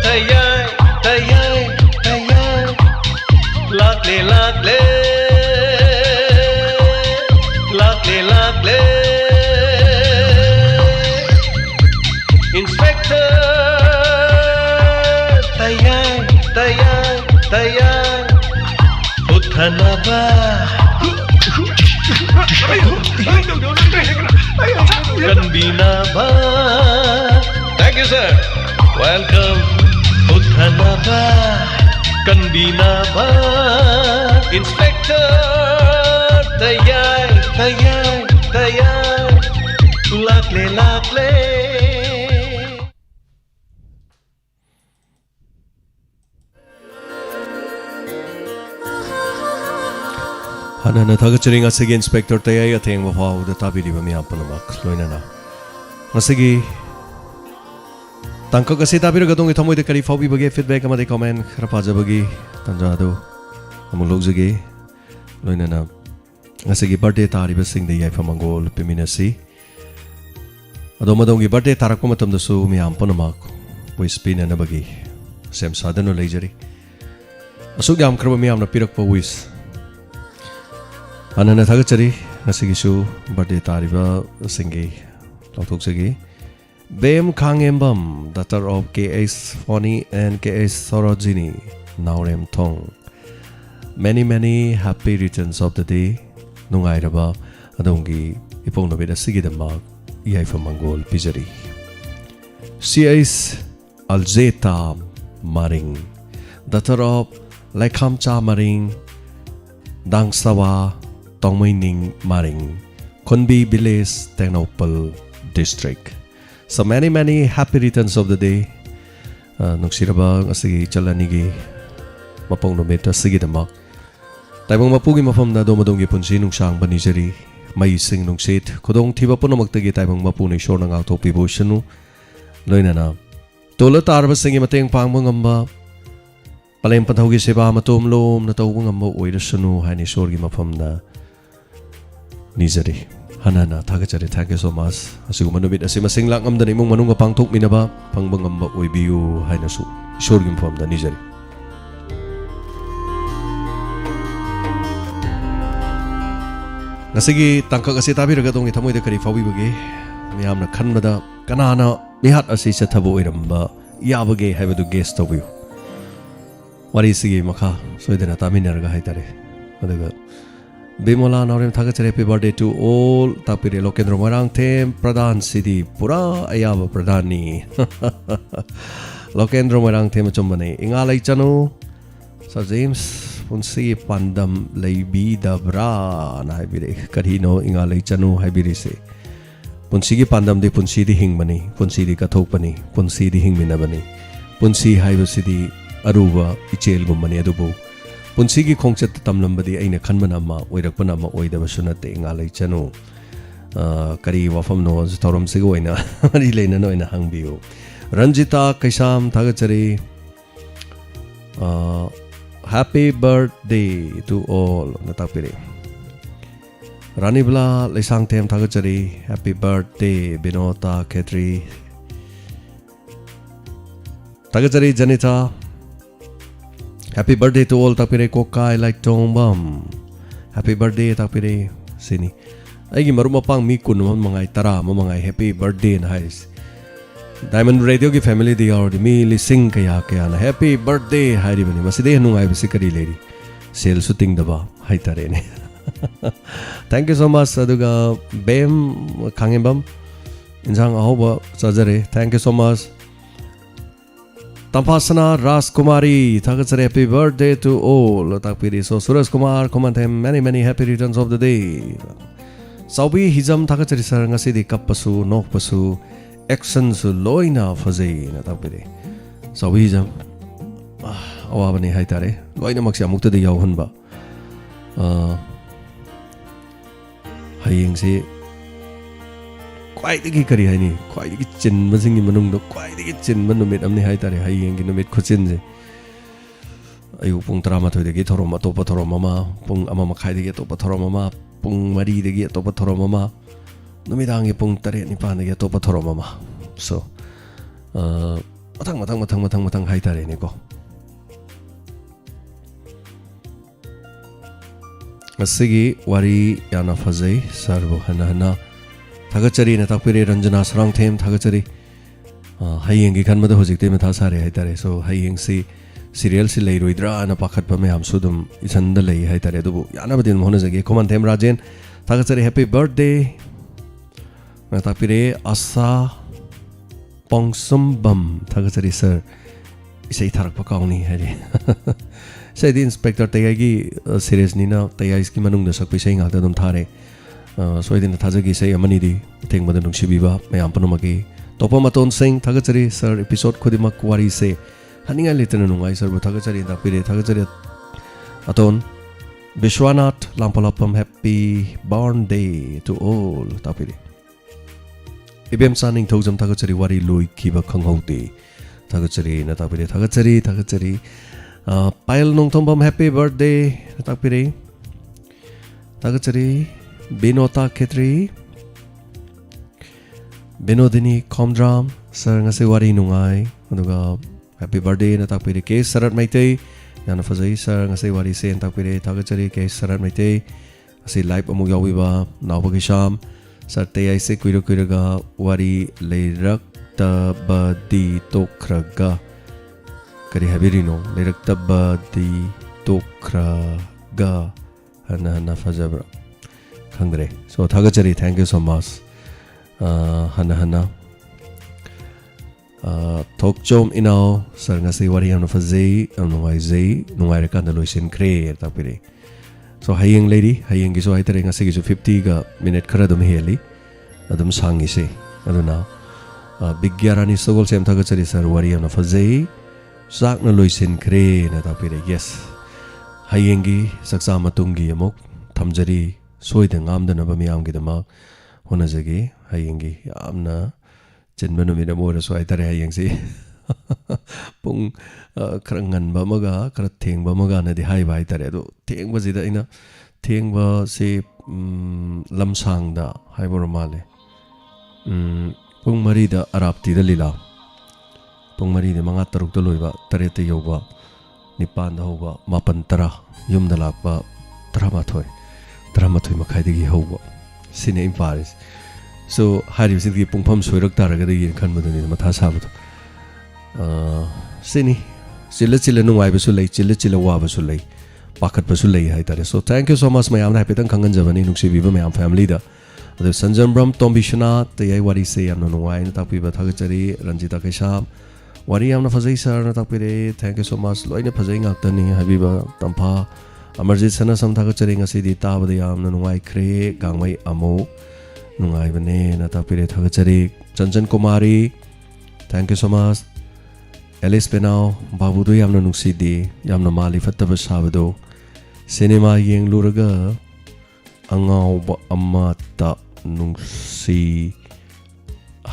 तैयार तैयार तैयार लाकले लाकले लाकले लाकले इंस्पेक्टर तैयार तैयार तैयार उठना बा Kanbina ba. Thank you, sir. Welcome. Uthana ba. Kanbina ba. Inspector. Tayar, tayar, tayar. Lakle, lakle. 하나는 다그치링 아세기 인스펙터 때야이 아테잉 와우드 타비리바 미안빠나 막 로이나나 아세기 땅가 아세 타비르 가동이 토모이데 카리 파우비바게 피드백 아마데 코멘 크라파자바기 탄자도 아물록즈기 로이나나 아세기 버데 타리바 싱데 야이파망골 피미나시 아도마동기 버데 타락고 마탐다수 미안빠나 막 위스피나 나바기 셈사다노 레이저리 아수기 암크라바 미안나 피락파 위스 Anana thagachari nasigisu birthday tariba singi lautoksagi Bem Khangembam daughter of K.S. Foni and K.S. Sorojini Naurem Thong many happy returns of the day nungairaba adongi ipongnoveda sigidama yaifa mangol pijari C.S. Alzeta Maring daughter of Laikhamcha Maring Dangsawa Tongmaining Maring, Khunbi Village, Tengnoupal District. So many happy returns of the day. Nuksiraba asigi chalanigi mapong nometa sige damak. Taibang mapugi mafam na domadongi punsi nungsang banijari may sing nungsit kodong tiba po namagtagi taibang mapuni shore ng auto pibushanu loina na. Tulad tarba singi mateng pangmangamba Palayang pantawgi siba matumlom na tawang amo oirasunu hani shore gi mafam na Nizari hanana thagachari thank you so much asigu manubit asi masing lang am dani mong manung pangtok minaba pangbangam ba oibiu haina su shorgim form da nizari ngasigi tangka kasi tabi raga dong ithamoy de kari fawi bage miyamna khanbada kanana mihat asi sa thabo oiramba yabage haibadu guest tobiu wari sigi makha soidena taminarga haitare adaga Bimola Narim Tagachari happy birthday to all Tapire Lokendra Marang Them Pradhan City Pura Ayaba Pradhani Lokendra Marang Them Chumbane Ingalai Chanu Sir James Punsi Pandam Leibi Dabra na haibire Karino Ingalai Chanu haibire se Punsi ki Pandam de Punsi di Hingmani Punsi di Kathokpani Punsi di Hingminabani Punsi haibasidi Aruba Ichel Gumani Adubu Punsigi khongchat tamlambadi aina khanbana ma oirakpana ma oidaba sunate ngalai chanu kari wafam no thorom sig oina ri leina no ina hangbiu Ranjita Kaisam Thagachari happy birthday to all natapire Ranibla Lesang Them Thagachari happy birthday Binota Khetri Thagachari Janita Happy birthday to all Tapire Kokai like Tongbam. Happy birthday Tapire Sini. Aigi marumapang mi kun mga tara mga happy birthday na hais. Diamond Radio ki family di or mi lising kaya na happy birthday hari bani maside nungai basi kari lady. Sale shooting daba hai tare ne. Thank you so much aduga bem kangembam injang ahoba sajare. Thank you so much. Tampasana Ras Kumari Thagachari happy birthday to all Takpiri so Suraj Kumar comment him many happy returns of the day Saubi Hizam Thagachari sir ngasi di kappasu nokpasu action su loina fazei na Takpiri Saubi Hizam awabani haitare loina maksi amukta de yauhun ba hayeng si Quite the kikari hani, quite the kitchen, buzzing in Manung, quite the kitchen, Manumit Amni Haitari, Haying in the mid Kutsinze. Ayupung drama to the Gitoroma, Topatoro Mama, Pung Amakai the Getopatoro Mama, Pung Mari the Getopatoro Mama, Numidangi Pung Tari Nipan the Getopatoro Mama. So, Matang Haitari Nico. Asigi, Wari Yana Faze, Sarvo Hanana. Thagachari na Takpiri Ranjana Sarang Them Thagachari hayeng gi khanmada hojikte me tha sare haitare so hayeng si serial si lei roidra na pakhat pa me am sudum isanda lei haitare dubu yana badin mohna jage Koman Them Rajen Thagachari happy birthday na Takpiri Asa Pongsumbam Thagachari sir isai tharak pa kauni hari sai di inspector tayai gi serious ni na tayai ski manung da sakpi sai ngak da dum thare so idin thajagi sei amani di thengmada nungsibiba mayam panumagi topa maton sing Thagachari sir episode khodimak wari se haninga litana nungai sir Thagachari da pire Thagachari aton Vishwanath Lampalapam happy born day to all tapire ibem saning thojam Thagachari wari loi kiba khanghauti Thagachari na tapire Thagachari Payal Nongthombam happy birthday tapire Thagachari Binota Khetri Binodini Komdram Sir ngasi wari nungai aduga happy birthday na Takpiri K Sarat Maitei yana fazai sir ngasi wari sen Takpiri Thagachari K Sarat Maitei asi live amuk yawi ba nawbagi sham sir te ai se kuiro ga wari leirak ta badi tokraga kari habirino leirak ta badi tokraga hana fazabra Hungry. So Thagachari, thank you so much. Hana Tokchom inaw sir ngasi wari ang nafazay ang nungai rekan na loisin kre tapire. So hayeng lady hayeng giso ay tare ngasi giso 50 ga minute kara dum heli adum sangi se aduna bigyarani sogol sem Thagachari sir wari ang nafazay sak na loisin kre na tapire. Yes hayeng gi saksa matungi amok thamjari soideng amdana ba miyam gi dama hona jagi hayengi amna chenbanu mina mora so ai tare hayeng si pung krangan ba maga kra theng ba maga na di hai bai tare do theng ba jida ina theng ba se lamsang da hai bor male pung mari da arapti da lila pung mari de manga taruk to loiba tare te yoba nipan da hoba mapan tara yum da lakba tramathoi makai digi hobo sine in Paris so hari sidi pungpam soirak taraga digi khan madani matha sabado sini chilla nungai basu lei chilla wa basu lei पाखꯠपसु लई हाइतारे सो thank you so much ma'am हाइपेतन खंगनजबनी नुक्सिबिबा ma'am family दा अदु संजनब्रम तोंबिशना तयai wari se yamna nungai na takpiba thagachari ranjita kaisam wari yamna fazai sir na takpire thank you so much loina fazai ngaktani habiba tampha amarjit sana sam thagachari ngasi di tabada yamna nungai khre gangmai amo nungai bane na takpire thagachari chanjan kumari thank you so much Alice Penau babu do yamna nuksi di yamna mali fattaba sabado cinema yeng luraga angau ba amata nungsi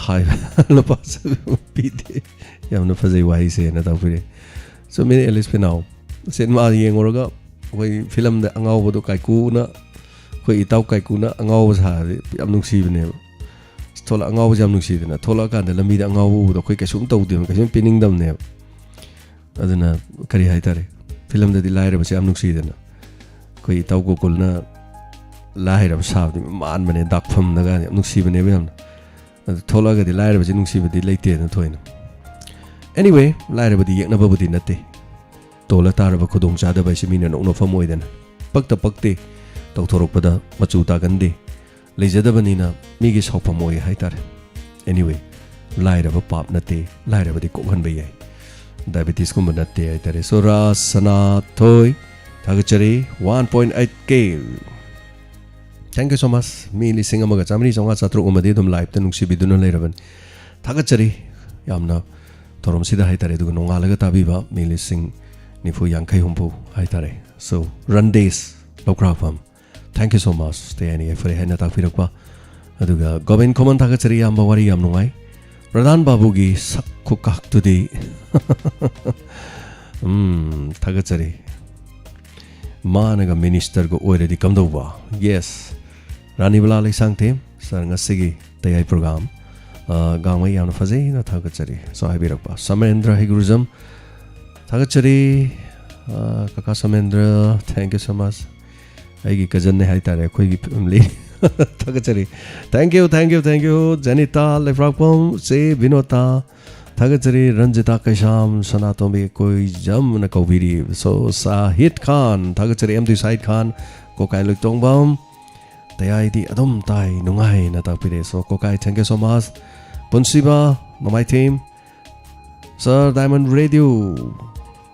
hai lepas pide yamna fazai wai se na takpire so many Alice Penau cinema yeng luraga koi film da angau bodo kaiku na koi itau kaiku na angau sa yam nungsi bane thola angau jam nungsi dina thola kan da lambi da angau do koi kasum tau de kasum pining dam ne aduna kari hai tare film da di lai ra ba jam nungsi dina koi tau ko kol na lai ra sa di man bane dak pham na ga nungsi bane ba thola ga di lai ra ba nungsi ba di leite na thoina anyway lai ra ba di yek na ba di natte tola tar ba khudong cha da ba si min no no famoi dana pakta pakte tau thorok pada machu ta gan de leijadabanina migi sokpamoi haitare anyway lairaba pap nate lairaba di kokhan bai yai diabetes kum nate haitare so ra sana thoi thagachari 1.8k thank you so much mi lising amaga chamri songa chatru umadi dum live ta nungsi biduna leiraban thagachari yamna thorom sida haitare du nongalaga tabiba mi lising nifu yankai humpu haitare so run days lokrapam thank you so much stay any for hena ta phirakpa aduga goben common thagachari amba wari yam nungai pradhan babu gi sakku kak tudi thagachari managa minister go already come doba yes rani bala lai sangte sar ngasigi tayai program gangmai yam fazai na thagachari so I birakpa samendra higurujam thagachari kaka samendra thank you so much aigi cousin ne hai tare koi gi family thagachari thank you janita lefrakpom se vinota thagachari ranjita kaisham sanatombi koi jam na kaubiri so sahid khan thagachari md sahid khan ko kai luk tongbam tayai di adom tai nungai na takpire so ko kai thank you so much punsiba no my team sir diamond radio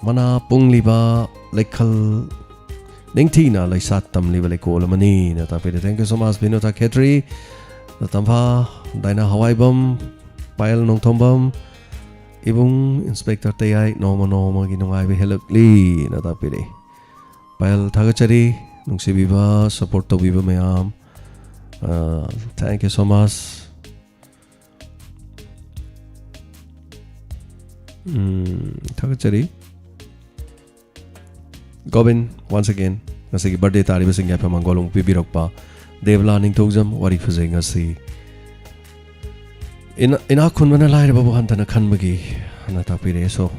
mana pungliba lekhal Ningtina lai sat tam li bale ko lamani na ta pede thank you so much Binota Khetri na tampa daina hawai bam pail nong thombam ibung inspector tayai no gi nongai be helakli na ta pede pail thagachari nungsi biba support to biba mayam thank you so much thagachari Gobin once again ngasi birthday tari basing ya pamangolong pibirokpa devla ning thogjam wari phajai ngasi ina khunbana laire babu hantana khanbagi na tapire so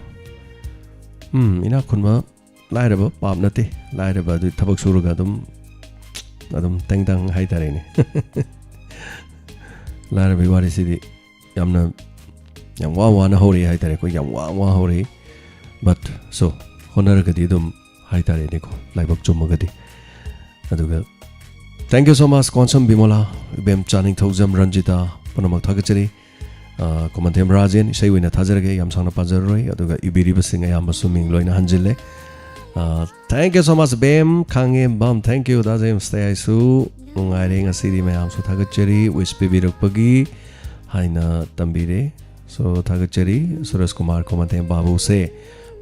ina khunba laire ba pap nate laire ba du thabak suruga adum tengdang hai tare ne laire bi wari sidi yam wa na hori hai tare ko yam wa hori but so honor ga di dum hai tare ne ko laibak chumagadi aduga thank you so much konsam bimola bem chaning thogjam ranjita panamak thagachari komantem rajen sei wina thajarage yam sangna pajaroi aduga ibiri basing ayam basuming loina hanjille thank you so much bem khange bam thank you da jem stay su nungai ngasiri mayam su thagachari wish pibirokpagi haina tambire so thagachari suresh kumar komantem babu se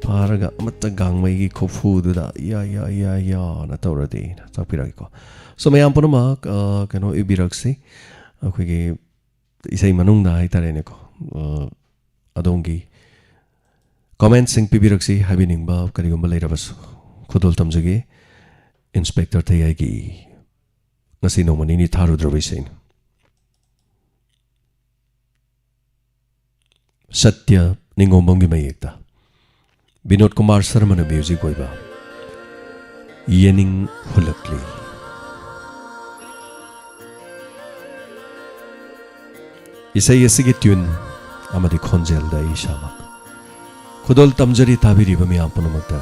paraga amata gangmai gi khofu du da ya na tawradi na chapiragi ko so mayam panama kano ibiraksi akhoi gi isai manung da hai tare ne ko adongi comment sing pibiraksi habining ba karigum leirabas khudol tamjage inspector tayai gi ngasi no mani ni tharu drabisin satya ningombongi mayekta Binod Kumar Sharma na music oiba Yening Hulakli Isai asigi tune amadi khonjel da ishamak Khudol tamjari tabiri ba miyam punamakta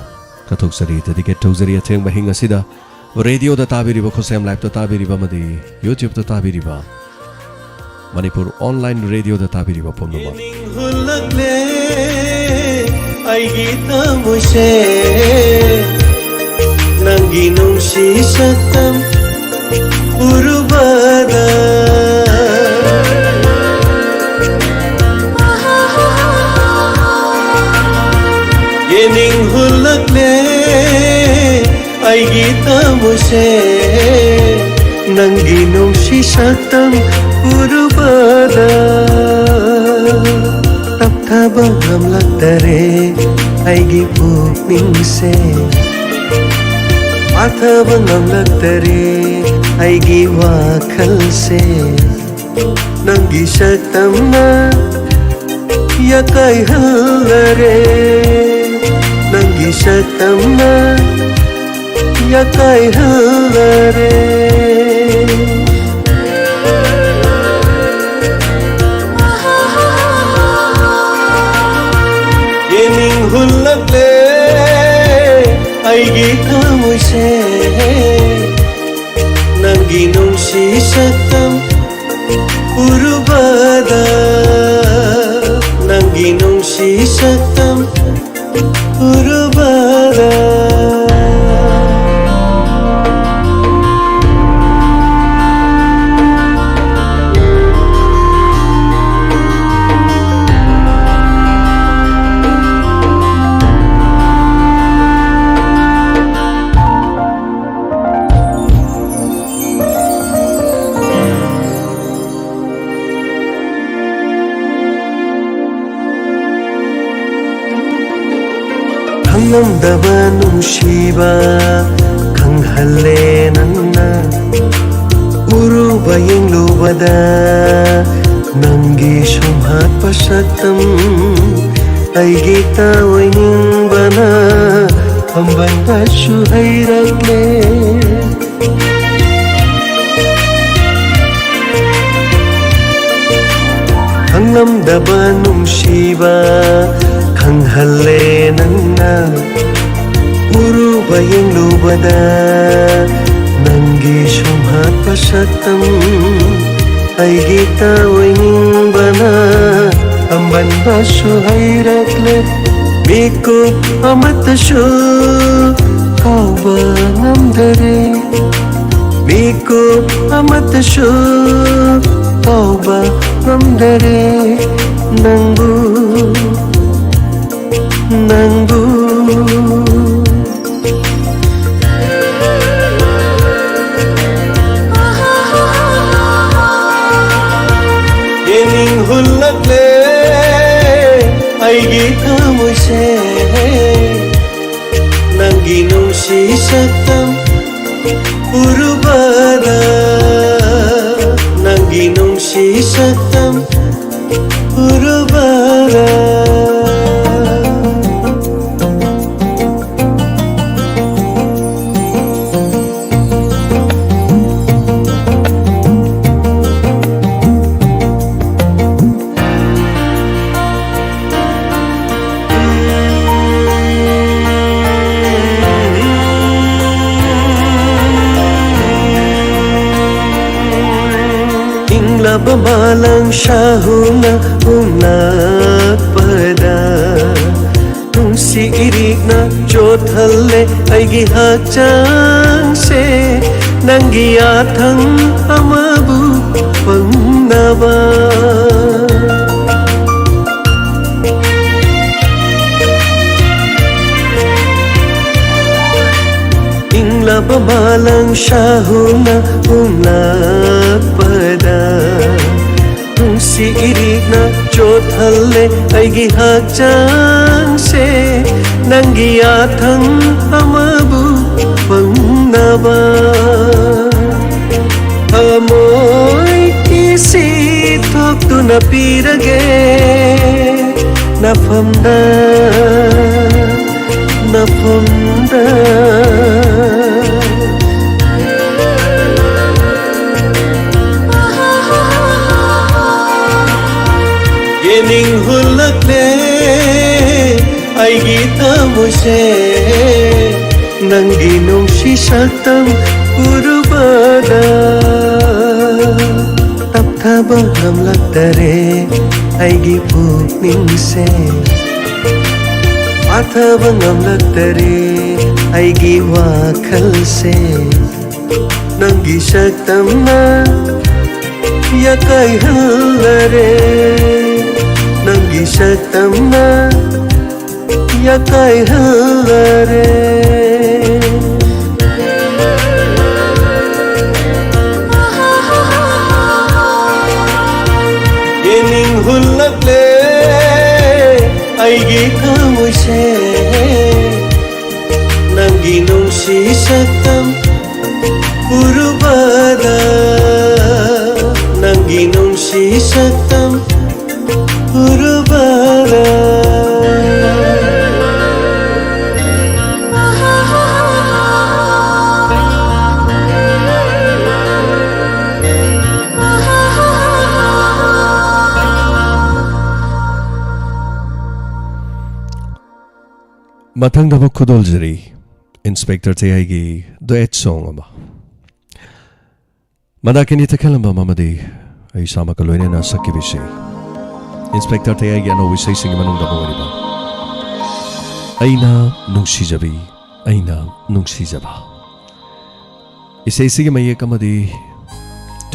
Kathokzari dedicate tawzari athengba hing asida radio da tabiriba khosem live da tabiriba madi YouTube da tabiriba Manipur online radio da tabiriba pomnuma ai gita muse nangi nungsi satam urubada yening hulakle ai gita muse nangi nungsi satam urubada tapthabang hamlaktare aigi pukningse athabang hamlaktare aigi wakhalse nangi saktamna yakai hallare nangi saktamna yakai hallare hulakle aigi thamuse nangi nungsi satam urubada nangi nungsi satam urubada Namdaba nungsiba khanghalle nangna uruba yenglubada nangi sumhat pasatam aigi tawaingbana ambanda suhairakle Namdaba nungsiba khanghalle nangna uruba yenglubada nangi sumhat pasatam aigi tawaingbana ambanda suhairakle miku amatashu kauba ngamdare miku amatashu kauba ngamdare nangbu yening hulakle aigi thamuse nangi nungsi satam urubada nangi nungsi satam urubada Bamalang syahuna unak pada Nungsi irikna jothalle aigi hakjang se Nangi athang amabu pangnaba Ingla bamalang syahuna unak pada Nungsi irikna jothalle aigi hakjang se Nangi athang amabu pangnaba Amoy isi thoktuna pirage nafamda yening hulakle aigi thamuse ꯅꯪꯒꯤ ꯅꯨꯡꯁꯤ ꯁꯛꯇꯝ ꯎꯔꯨꯕꯗ ꯇꯞꯊꯕ ꯉꯝꯂꯛꯇꯔꯦ ꯑꯩꯒꯤ ꯄꯨꯛꯅꯤꯡꯁꯦ ꯄꯥꯊꯕ ꯉꯝꯂꯛꯇꯔꯦ ꯑꯩꯒꯤ ꯋꯥꯈꯜꯁꯦ ꯅꯪꯒꯤ ꯁꯛꯇꯝꯅ ꯌꯥꯀꯥꯏꯍꯜꯂꯔꯦ ꯅꯪꯒꯤ ꯁꯛꯇꯝꯅ ꯌꯥꯀꯥꯏꯍꯜꯂꯔꯦ 예닝 훌락래 아이기 가무세 남기 농시 삭담 우르바다 남기 농시 삭담 우르바다 ꯃꯊꯪꯗꯕ ꯈꯨꯗꯣꯜꯖꯔꯤ inspector ꯇꯌꯥꯏꯒꯤ ꯗ eight ꯁꯣꯡ ꯑꯃ ꯃꯗꯥꯀꯤꯅꯤ ꯇꯈꯦꯜꯂꯝꯕ ꯑꯃꯗꯤ ꯑꯩ ꯏꯁꯥꯃꯛꯀ ꯂꯣꯏꯅꯅ ꯁꯛꯈꯤꯕ ꯏꯁꯩ ꯏꯟꯁꯄꯦꯛꯇꯔ ꯇꯌꯥꯏꯒꯤ ꯑꯅꯧꯕ ꯏꯁꯩꯁꯤꯡꯒꯤ ꯃꯅꯨꯡꯗ ꯑꯃ ꯑꯣꯏꯔꯤꯕ ꯑꯩꯅ ꯅꯨꯡꯁꯤꯖꯕꯤ ꯑꯩꯅ ꯅꯨꯡꯁꯤꯖꯕ ꯏꯁꯩꯁꯤꯒꯤ ꯃꯌꯦꯛ ꯑꯃꯗꯤ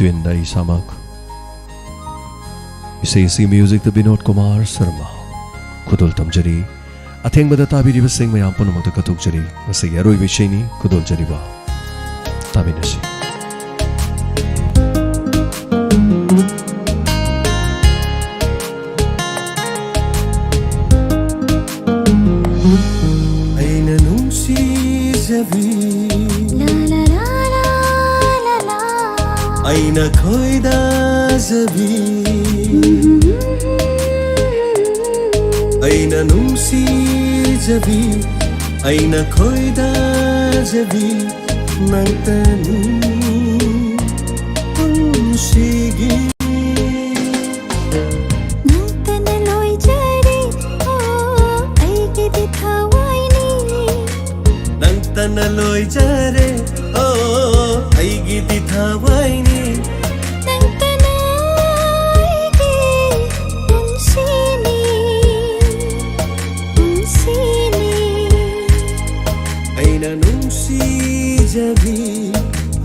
ꯇ꯭ꯋꯤꯟꯗ ꯑꯩ ꯏꯁꯥꯃꯛ ꯏꯁꯩꯁꯤꯒꯤ ꯃ꯭ꯌꯨꯖꯤꯛꯇ ꯕꯤꯅꯣꯗ ꯀꯨꯃꯥꯔ ꯁꯔꯃ ꯈꯨꯗꯣꯜ ꯇꯝꯖꯔꯤ ꯑꯊꯦꯡꯕꯗ ꯇꯥꯕꯤꯔꯤꯕꯁꯤꯡ ꯃꯌꯥꯝ ꯄꯨꯝꯅꯃꯛꯇ ꯀꯠꯊꯣꯛꯆꯔꯤ ꯉꯁꯤꯒꯤ ꯑꯔꯣꯏꯕ ꯏꯁꯩꯅꯤ ꯈꯨꯗꯣꯜꯖꯔꯤꯕ ꯇꯥꯃꯤꯟꯅꯁꯤ ꯑꯩꯅ ꯅꯨꯡꯁꯤꯖꯕꯤ ꯑꯩꯅ ꯈꯣꯏꯗꯥꯖꯕꯤ ꯑꯩꯅ ꯅꯨꯡꯁꯤꯖꯕꯤ ꯑꯩꯅ ꯈꯣꯏꯗꯥꯖꯕꯤ ꯅꯪꯇꯅꯤ ꯄꯨꯟꯁꯤꯒꯤ ꯅꯪꯇꯅ ꯂꯣꯏꯖꯔꯦ ꯑꯩꯒꯤꯗꯤ ꯊꯋꯥꯏꯅꯤ ꯅꯪꯇꯅ ꯂꯣꯏꯖꯔꯦ ꯑꯩꯒꯤꯗꯤ ꯊꯋꯥꯏꯅꯤ ꯑꯩꯅ ꯅꯨꯡꯁꯤꯖꯕꯤ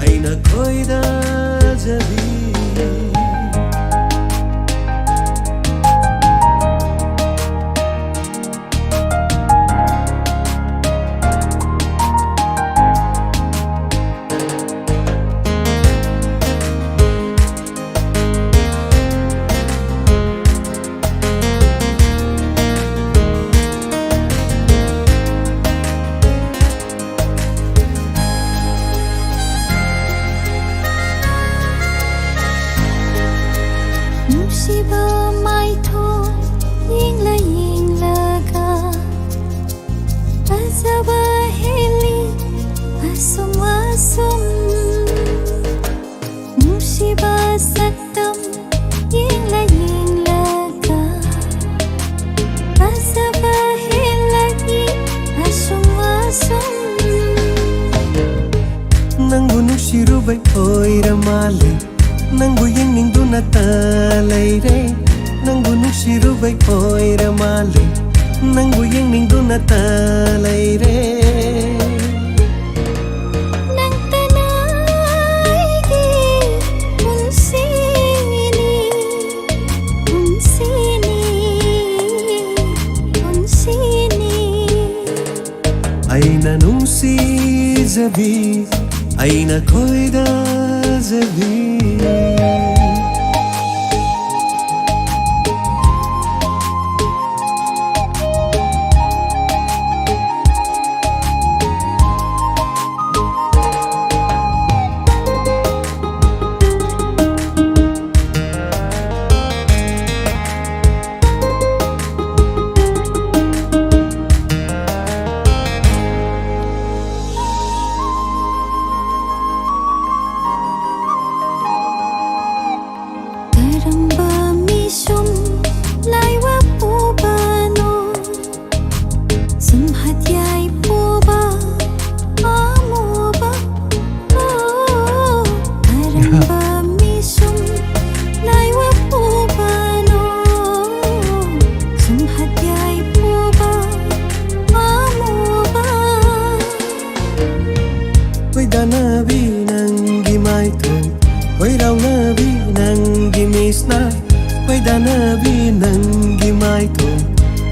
ꯑꯩꯅ ꯈꯣꯏꯗꯥꯖꯕꯤ ꯅꯨꯡꯁꯤꯕ ꯃꯥꯏꯊꯣꯡ ꯌꯦꯡꯂꯒ ꯐꯖꯕ ꯍꯦꯜꯂꯤ ꯑꯁꯨꯝ ꯑꯁꯨꯝ ꯅꯨꯡꯁꯤꯕ ꯁꯛꯇꯝ ꯌꯦꯡꯂꯒ ꯐꯖꯕ ꯍꯦꯜꯂꯤ ꯑꯁꯨꯝ ꯑꯁꯨꯝ ꯅꯪꯕꯨ ꯅꯨꯡꯁꯤꯔꯨꯕꯩ ꯑꯣꯏꯔ ꯃꯥꯜꯂꯦ ꯅꯪꯕꯨ ꯌꯦꯡꯅꯤꯡꯗꯨꯅ ꯂꯩꯔꯦ ꯅꯪꯕꯨ ꯅꯨꯡꯁꯤꯔꯨꯕꯩ ꯑꯣꯏꯔ ꯃꯥꯜꯂꯦ ꯅꯪꯕꯨ ꯌꯦꯡꯅꯤꯡꯗꯨꯅ ꯂꯩꯔꯦ ꯅꯪꯇꯅ ꯑꯩꯒꯤ ꯄꯨꯟꯁꯤꯅꯤ ꯄꯨꯟꯁꯤꯅꯤ ꯄꯨꯟꯁꯤꯅꯤ ꯑꯩꯅ ꯅꯨꯡꯁꯤꯖꯕꯤ ꯑꯩꯅ ꯈꯣꯏꯗꯥꯖꯕꯤ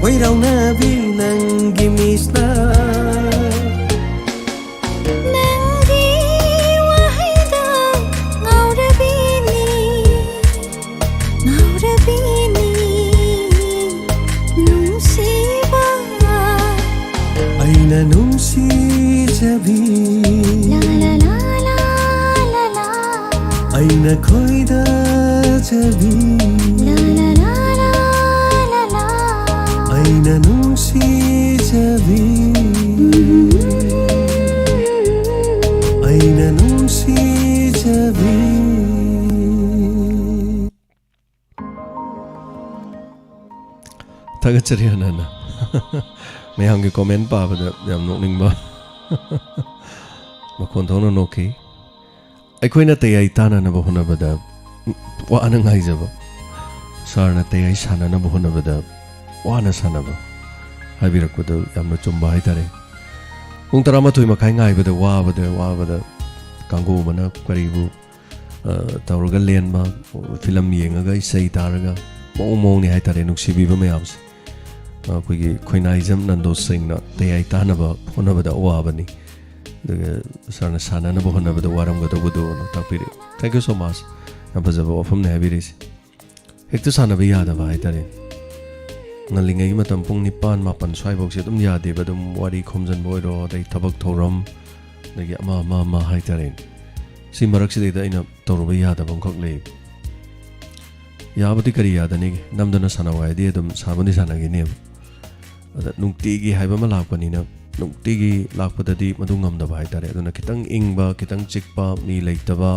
ꯋꯩꯔꯥꯎꯅꯕꯤ ꯅꯪꯒꯤ ꯃꯤꯁꯅ ꯅꯪꯒꯤ ꯋꯥꯍꯩꯗ ꯉꯥꯎꯔꯕꯤꯅꯤ ꯅꯨꯡꯁꯤꯕ ꯑꯩꯅ ꯅꯨꯡꯁꯤꯖꯕꯤ ला ला ला ला ला ꯑꯩꯅ ꯈꯣꯏꯗꯖꯕꯤ ला ला ला ला ला ꯑꯩꯅ ꯅꯨꯡꯁꯤꯖꯕꯤ ꯑꯩꯅ ꯅꯨꯡꯁꯤꯖꯕꯤ ꯊꯥꯒꯠꯆꯔꯤ ꯍꯥꯟꯅ ꯃꯌꯥꯝꯒꯤ ꯀꯣꯃꯦꯟ ꯄꯥꯕꯗ ꯌꯥꯝ ꯅꯣꯛꯅꯤꯡꯕ ꯃꯈꯣꯟ ꯊꯣꯛꯅ ꯅꯣꯛꯈꯤ ꯑꯩꯈꯣꯏꯅ ꯇꯌꯥꯏ ꯇꯥꯅꯅꯕ ꯍꯣꯠꯅꯕꯗ ꯋꯥꯅ ꯉꯥꯏꯖꯕ ꯁꯥꯔꯅ ꯇꯌꯥꯏ ꯁꯥꯟꯅꯅꯕ ꯍꯣꯠꯅꯕꯗ ꯋꯥꯅ ꯁꯥꯟꯅꯕ ꯍꯥꯏꯕꯤꯔꯛꯄꯗ ꯌꯥꯝꯅ ꯆꯨꯝꯕ ꯍꯥꯏꯇꯥꯔꯦ ꯄꯨꯡ 11 ꯃꯈꯥꯏ ꯉꯥꯏꯕꯗ ꯋꯥꯕꯗ ꯀꯥꯡꯒꯨ ꯑꯃꯅ ꯀꯔꯤꯕꯨ ꯇꯧꯔꯒ ꯂꯦꯟꯕ ꯐꯤꯂꯝ ꯌꯦꯡꯉꯒ ꯏꯁꯩ ꯇꯥꯔꯒ ꯃꯑꯣꯡꯅꯤ ꯍꯥꯏꯇꯥꯔꯦ ꯅꯨꯡꯁꯤꯕꯤꯕ ꯃꯌꯥꯝꯁꯦ ꯑꯩꯈꯣꯏꯒꯤ ꯈꯣꯏꯅꯥꯏꯖꯝ ꯅꯟꯗꯣ ꯁꯤꯡꯅ ꯇꯌꯥꯏ ꯇꯥꯅꯕ ꯍꯣꯠꯅꯕꯗ ꯑꯋꯥꯕꯅꯤ ꯑꯗꯨꯒ ꯁꯥꯔꯅ ꯁꯥꯟꯅꯅꯕ ꯍꯣꯠꯅꯕꯗ ꯋꯥꯔꯝꯒꯗꯧꯕꯗꯨꯅ ꯇꯥꯛꯄꯤꯔꯦ ꯊꯦꯡꯛ ꯌꯨ ꯁꯣ ꯃꯆ ꯌꯥꯝ ꯐꯖꯕ ꯋꯥꯐꯝꯅꯤ ꯍꯥꯏꯕꯤꯔꯤꯁꯦ ꯍꯦꯛꯇ ꯁꯥꯟꯅꯕ ꯌꯥꯗꯕ ꯍꯥꯏꯇꯥꯔꯦ ꯉꯜꯂꯤꯉꯩꯒꯤ ꯃꯇꯝ ꯄꯨꯡ 9-10 ꯁ꯭ꯋꯥꯏꯐꯥꯎꯁꯦ ꯑꯗꯨꯝ ꯌꯥꯗꯦꯕ ꯑꯗꯨꯝ ꯋꯥꯔꯤ ꯈꯣꯝꯖꯤꯟꯕ ꯑꯣꯏꯔꯣ ꯑꯗꯩ ꯊꯕꯛ ꯊꯧꯔꯝ ꯑꯗꯒꯤ ꯑꯃ ꯍꯥꯏꯇꯥꯔꯦ ꯁꯤ ꯃꯔꯛꯁꯤꯗꯩꯗ ꯑꯩꯅ ꯇꯧꯔꯨꯕ ꯌꯥꯗꯕ ꯑꯃꯈꯛ ꯂꯩ ꯌꯥꯕꯗꯤ ꯀꯔꯤ ꯌꯥꯗꯅꯤꯒꯦ ꯅꯝꯗꯅ ꯁꯥꯟꯅꯧ ꯍꯥꯏꯗꯤ ꯑꯗꯨꯝ ꯁꯥꯟꯅꯕꯗꯤ ꯁꯥꯟꯅꯈꯤꯅꯦꯕ ꯑꯗ ꯅꯨꯡꯇꯤꯒꯤ ꯍꯥꯏꯕ ꯑꯃ ꯂꯥꯛꯄꯅꯤꯅ ꯅꯨꯡꯇꯤꯒꯤ ꯂꯥꯛꯄꯗꯗꯤ ꯃꯗꯨ ꯉꯝꯗꯕ ꯍꯥꯏꯇꯥꯔꯦ ꯑꯗꯨꯅ khitang ꯏꯪꯕ khitang ꯆꯤꯛꯄ ꯃꯤ ꯂꯩꯇꯕ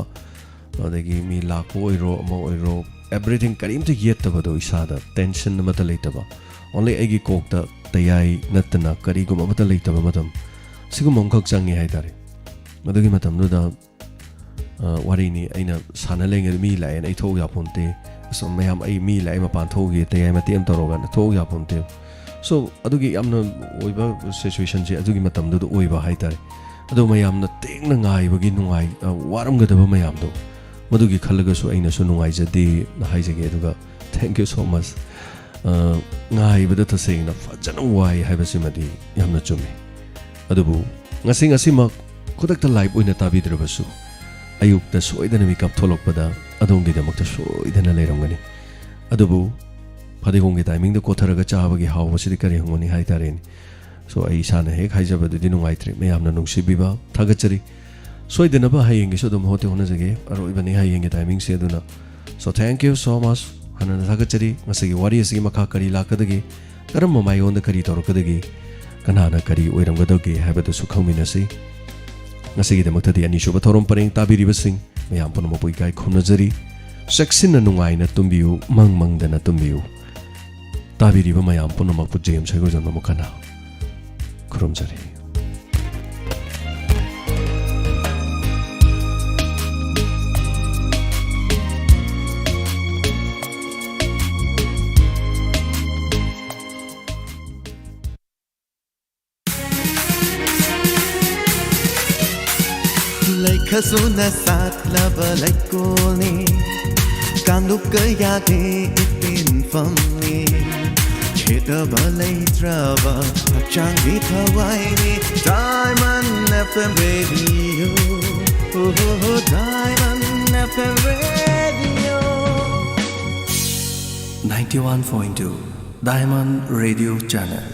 ꯑꯗꯒꯤ ꯃꯤ ꯂꯥꯛꯄ ꯑꯣꯏꯔꯣ ꯑꯃ ꯑꯣꯏꯔꯣ everything ꯀꯔꯤꯝꯇ ꯌꯦꯠꯇꯕꯗꯣ ꯏꯁꯥꯗ ꯇꯦꯟꯁꯟ ꯑꯃꯠꯇ ꯂꯩꯇꯕ only ꯑꯩꯒꯤ ꯀꯣꯛꯇ ꯇꯌꯥꯏ ꯅꯠꯇꯅ ꯀꯔꯤꯒꯨꯝꯕ ꯑꯃꯠꯇ ꯂꯩꯇꯕ ꯃꯇꯝ ꯁꯤꯒꯨꯝꯕ ꯑꯃꯈꯛ ꯆꯪꯉꯤ ꯍꯥꯏꯇꯥꯔꯦ ꯃꯗꯨꯒꯤ ꯃꯇꯝꯗꯨꯗ ꯋꯥꯔꯤꯅꯤ ꯑꯩꯅ ꯁꯥꯟꯅ ꯂꯩꯉꯩꯗ ꯃꯤ ꯂꯥꯛꯑꯦꯅ ꯑꯩ ꯊꯣꯛ ꯌꯥꯄꯣꯟꯇꯦ ꯑꯁ ꯃꯌꯥꯝ ꯑꯩ ꯃꯤ ꯂꯥꯛꯑꯦ ꯃꯄꯥꯟ ꯊꯣꯛꯎꯒꯦ ꯇꯌꯥꯏ ꯃꯇꯦꯛ ꯑꯃ ꯇꯧꯔꯒ ꯊꯣꯛ ꯌꯥꯄꯣꯟꯇꯦ ꯁꯣ ꯑꯗꯨꯒꯤ ꯌꯥꯝꯅ ꯑꯣꯏꯕ ꯁꯤꯆꯨꯋꯦꯁꯟꯁꯦ ꯑꯗꯨꯒꯤ ꯃꯇꯝꯗꯨꯗ ꯑꯣꯏꯕ ꯍꯥꯏꯇꯥꯔꯦ ꯑꯗꯣ ꯃꯌꯥꯝꯅ ꯇꯦꯡꯅ ꯉꯥꯏꯕꯒꯤ ꯋꯥꯔꯝꯒꯗꯕ ꯃꯌꯥꯝꯗꯣ ꯃꯗꯨꯒꯤ ꯈꯜꯂꯒꯁꯨ ꯑꯩꯅꯁꯨ ꯅꯨꯡꯉꯥꯏꯖꯗꯦ ꯍꯥꯏꯖꯒꯦ ꯑꯗꯨꯒ ꯊꯦꯡꯛ ꯌꯨ ꯁꯣ ꯃꯆ ꯉꯥꯏꯕꯗ ꯇꯁꯦꯡꯅ ꯐꯖꯅ ꯋꯥꯏ ꯍꯥꯏꯕꯁꯤꯃꯗꯤ ꯌꯥꯝꯅ ꯆꯨꯝꯃꯤ ꯑꯗꯨꯕꯨ ꯉꯁꯤꯃꯛ ꯈꯨꯗꯛꯇ ꯂꯥꯏꯚ ꯑꯣꯏꯅ ꯇꯥꯕꯤꯗ꯭ꯔꯕꯁꯨ ꯑꯌꯨꯛꯇ ꯁꯣꯏꯗꯅ ꯃꯤꯀꯞ ꯊꯣꯛꯂꯛꯄꯗ ꯑꯗꯣꯝꯒꯤꯗꯃꯛꯇ ꯁꯣꯏꯗꯅ ꯂꯩꯔꯝꯒꯅꯤ ꯑꯗꯨꯕꯨ ꯐꯗꯤꯒꯣꯝꯒꯤ ꯇꯥꯏꯃꯤꯡꯗ ꯀꯣꯊꯔꯒ ꯆꯥꯕꯒꯤ ꯍꯥꯎꯕꯁꯤꯗꯤ ꯀꯔꯤ ꯍꯪꯒꯅꯤ ꯍꯥꯏꯇꯥꯔꯦꯅꯦ ꯁꯣ ꯑꯩ ꯏꯁꯥꯅ ꯍꯦꯛ ꯍꯥꯏꯖꯕꯗꯨꯗꯤ ꯅꯨꯡꯉꯥꯏꯇ꯭ꯔꯦ ꯃꯌꯥꯝꯅ ꯅꯨꯡꯁꯤꯕꯤꯕ ꯊꯥꯒꯠꯆꯔꯤ ꯁꯣꯏꯗꯅꯕ ꯍꯌꯦꯡꯒꯤꯁꯨ ꯑꯗꯨꯝ ꯍꯣꯠꯅꯖꯒꯦ ꯑꯔꯣꯏꯕꯅꯤ ꯍꯌꯦꯡꯒꯤ ꯇꯥꯏꯃꯤꯡꯁꯦ ꯑꯗꯨꯅ ꯁꯣ ꯊꯦꯡꯛ ꯌꯨ ꯁꯣ ꯃꯆ ꯍꯥꯟꯅ ꯊꯥꯒꯠꯆꯔꯤ ꯉꯁꯤꯒꯤ ꯋꯥꯔꯤ ꯑꯁꯤꯒꯤ ꯃꯈꯥ ꯀꯔꯤ ꯂꯥꯛꯀꯗꯒꯦ ꯀꯔꯝꯕ ꯃꯥꯏꯌꯣꯟꯗ ꯀꯔꯤ ꯇꯧꯔꯛꯀꯗꯒꯦ ꯀꯅꯥꯅ ꯀꯔꯤ ꯑꯣꯏꯔꯝꯒꯗꯒꯦ ꯍꯥꯏꯕꯗꯨꯁꯨ ꯈꯪꯃꯤꯟꯅꯁꯤ ꯉꯁꯤꯒꯤꯗꯃꯛꯇꯗꯤ ꯑꯅꯤꯁꯨꯕ ꯊꯧꯔꯝ ꯄꯔꯦꯡ ꯇꯥꯕꯤꯔꯤꯕꯁꯤꯡ ꯃꯌꯥꯝ ꯄꯨꯝꯅꯃꯛꯄꯨ ꯏꯀꯥꯏ ꯈꯨꯝꯅꯖꯔꯤ ꯆꯦꯛꯁꯤꯟꯅ ꯅꯨꯡꯉꯥꯏꯅ ꯇꯨꯝꯕꯤꯌꯨ ꯃꯪꯗꯅ ꯇꯨꯝꯕꯤꯌꯨ ꯇꯥꯕꯤꯔꯤꯕ ꯃꯌꯥꯝ ꯄꯨꯝꯅꯃꯛꯄꯨ ꯖꯦꯝꯁ ꯁꯩꯒꯣꯖꯝꯅ ꯑꯃꯨꯛ ꯍꯟꯅ ꯈꯨꯔꯨꯝꯖꯔꯤ Khazuna saklaba laikolni Kandup kayage itin famni Chedaba laitraba Hachangi thawaini Diamond FM Radio Diamond FM Radio 91.2 Diamond Radio Channel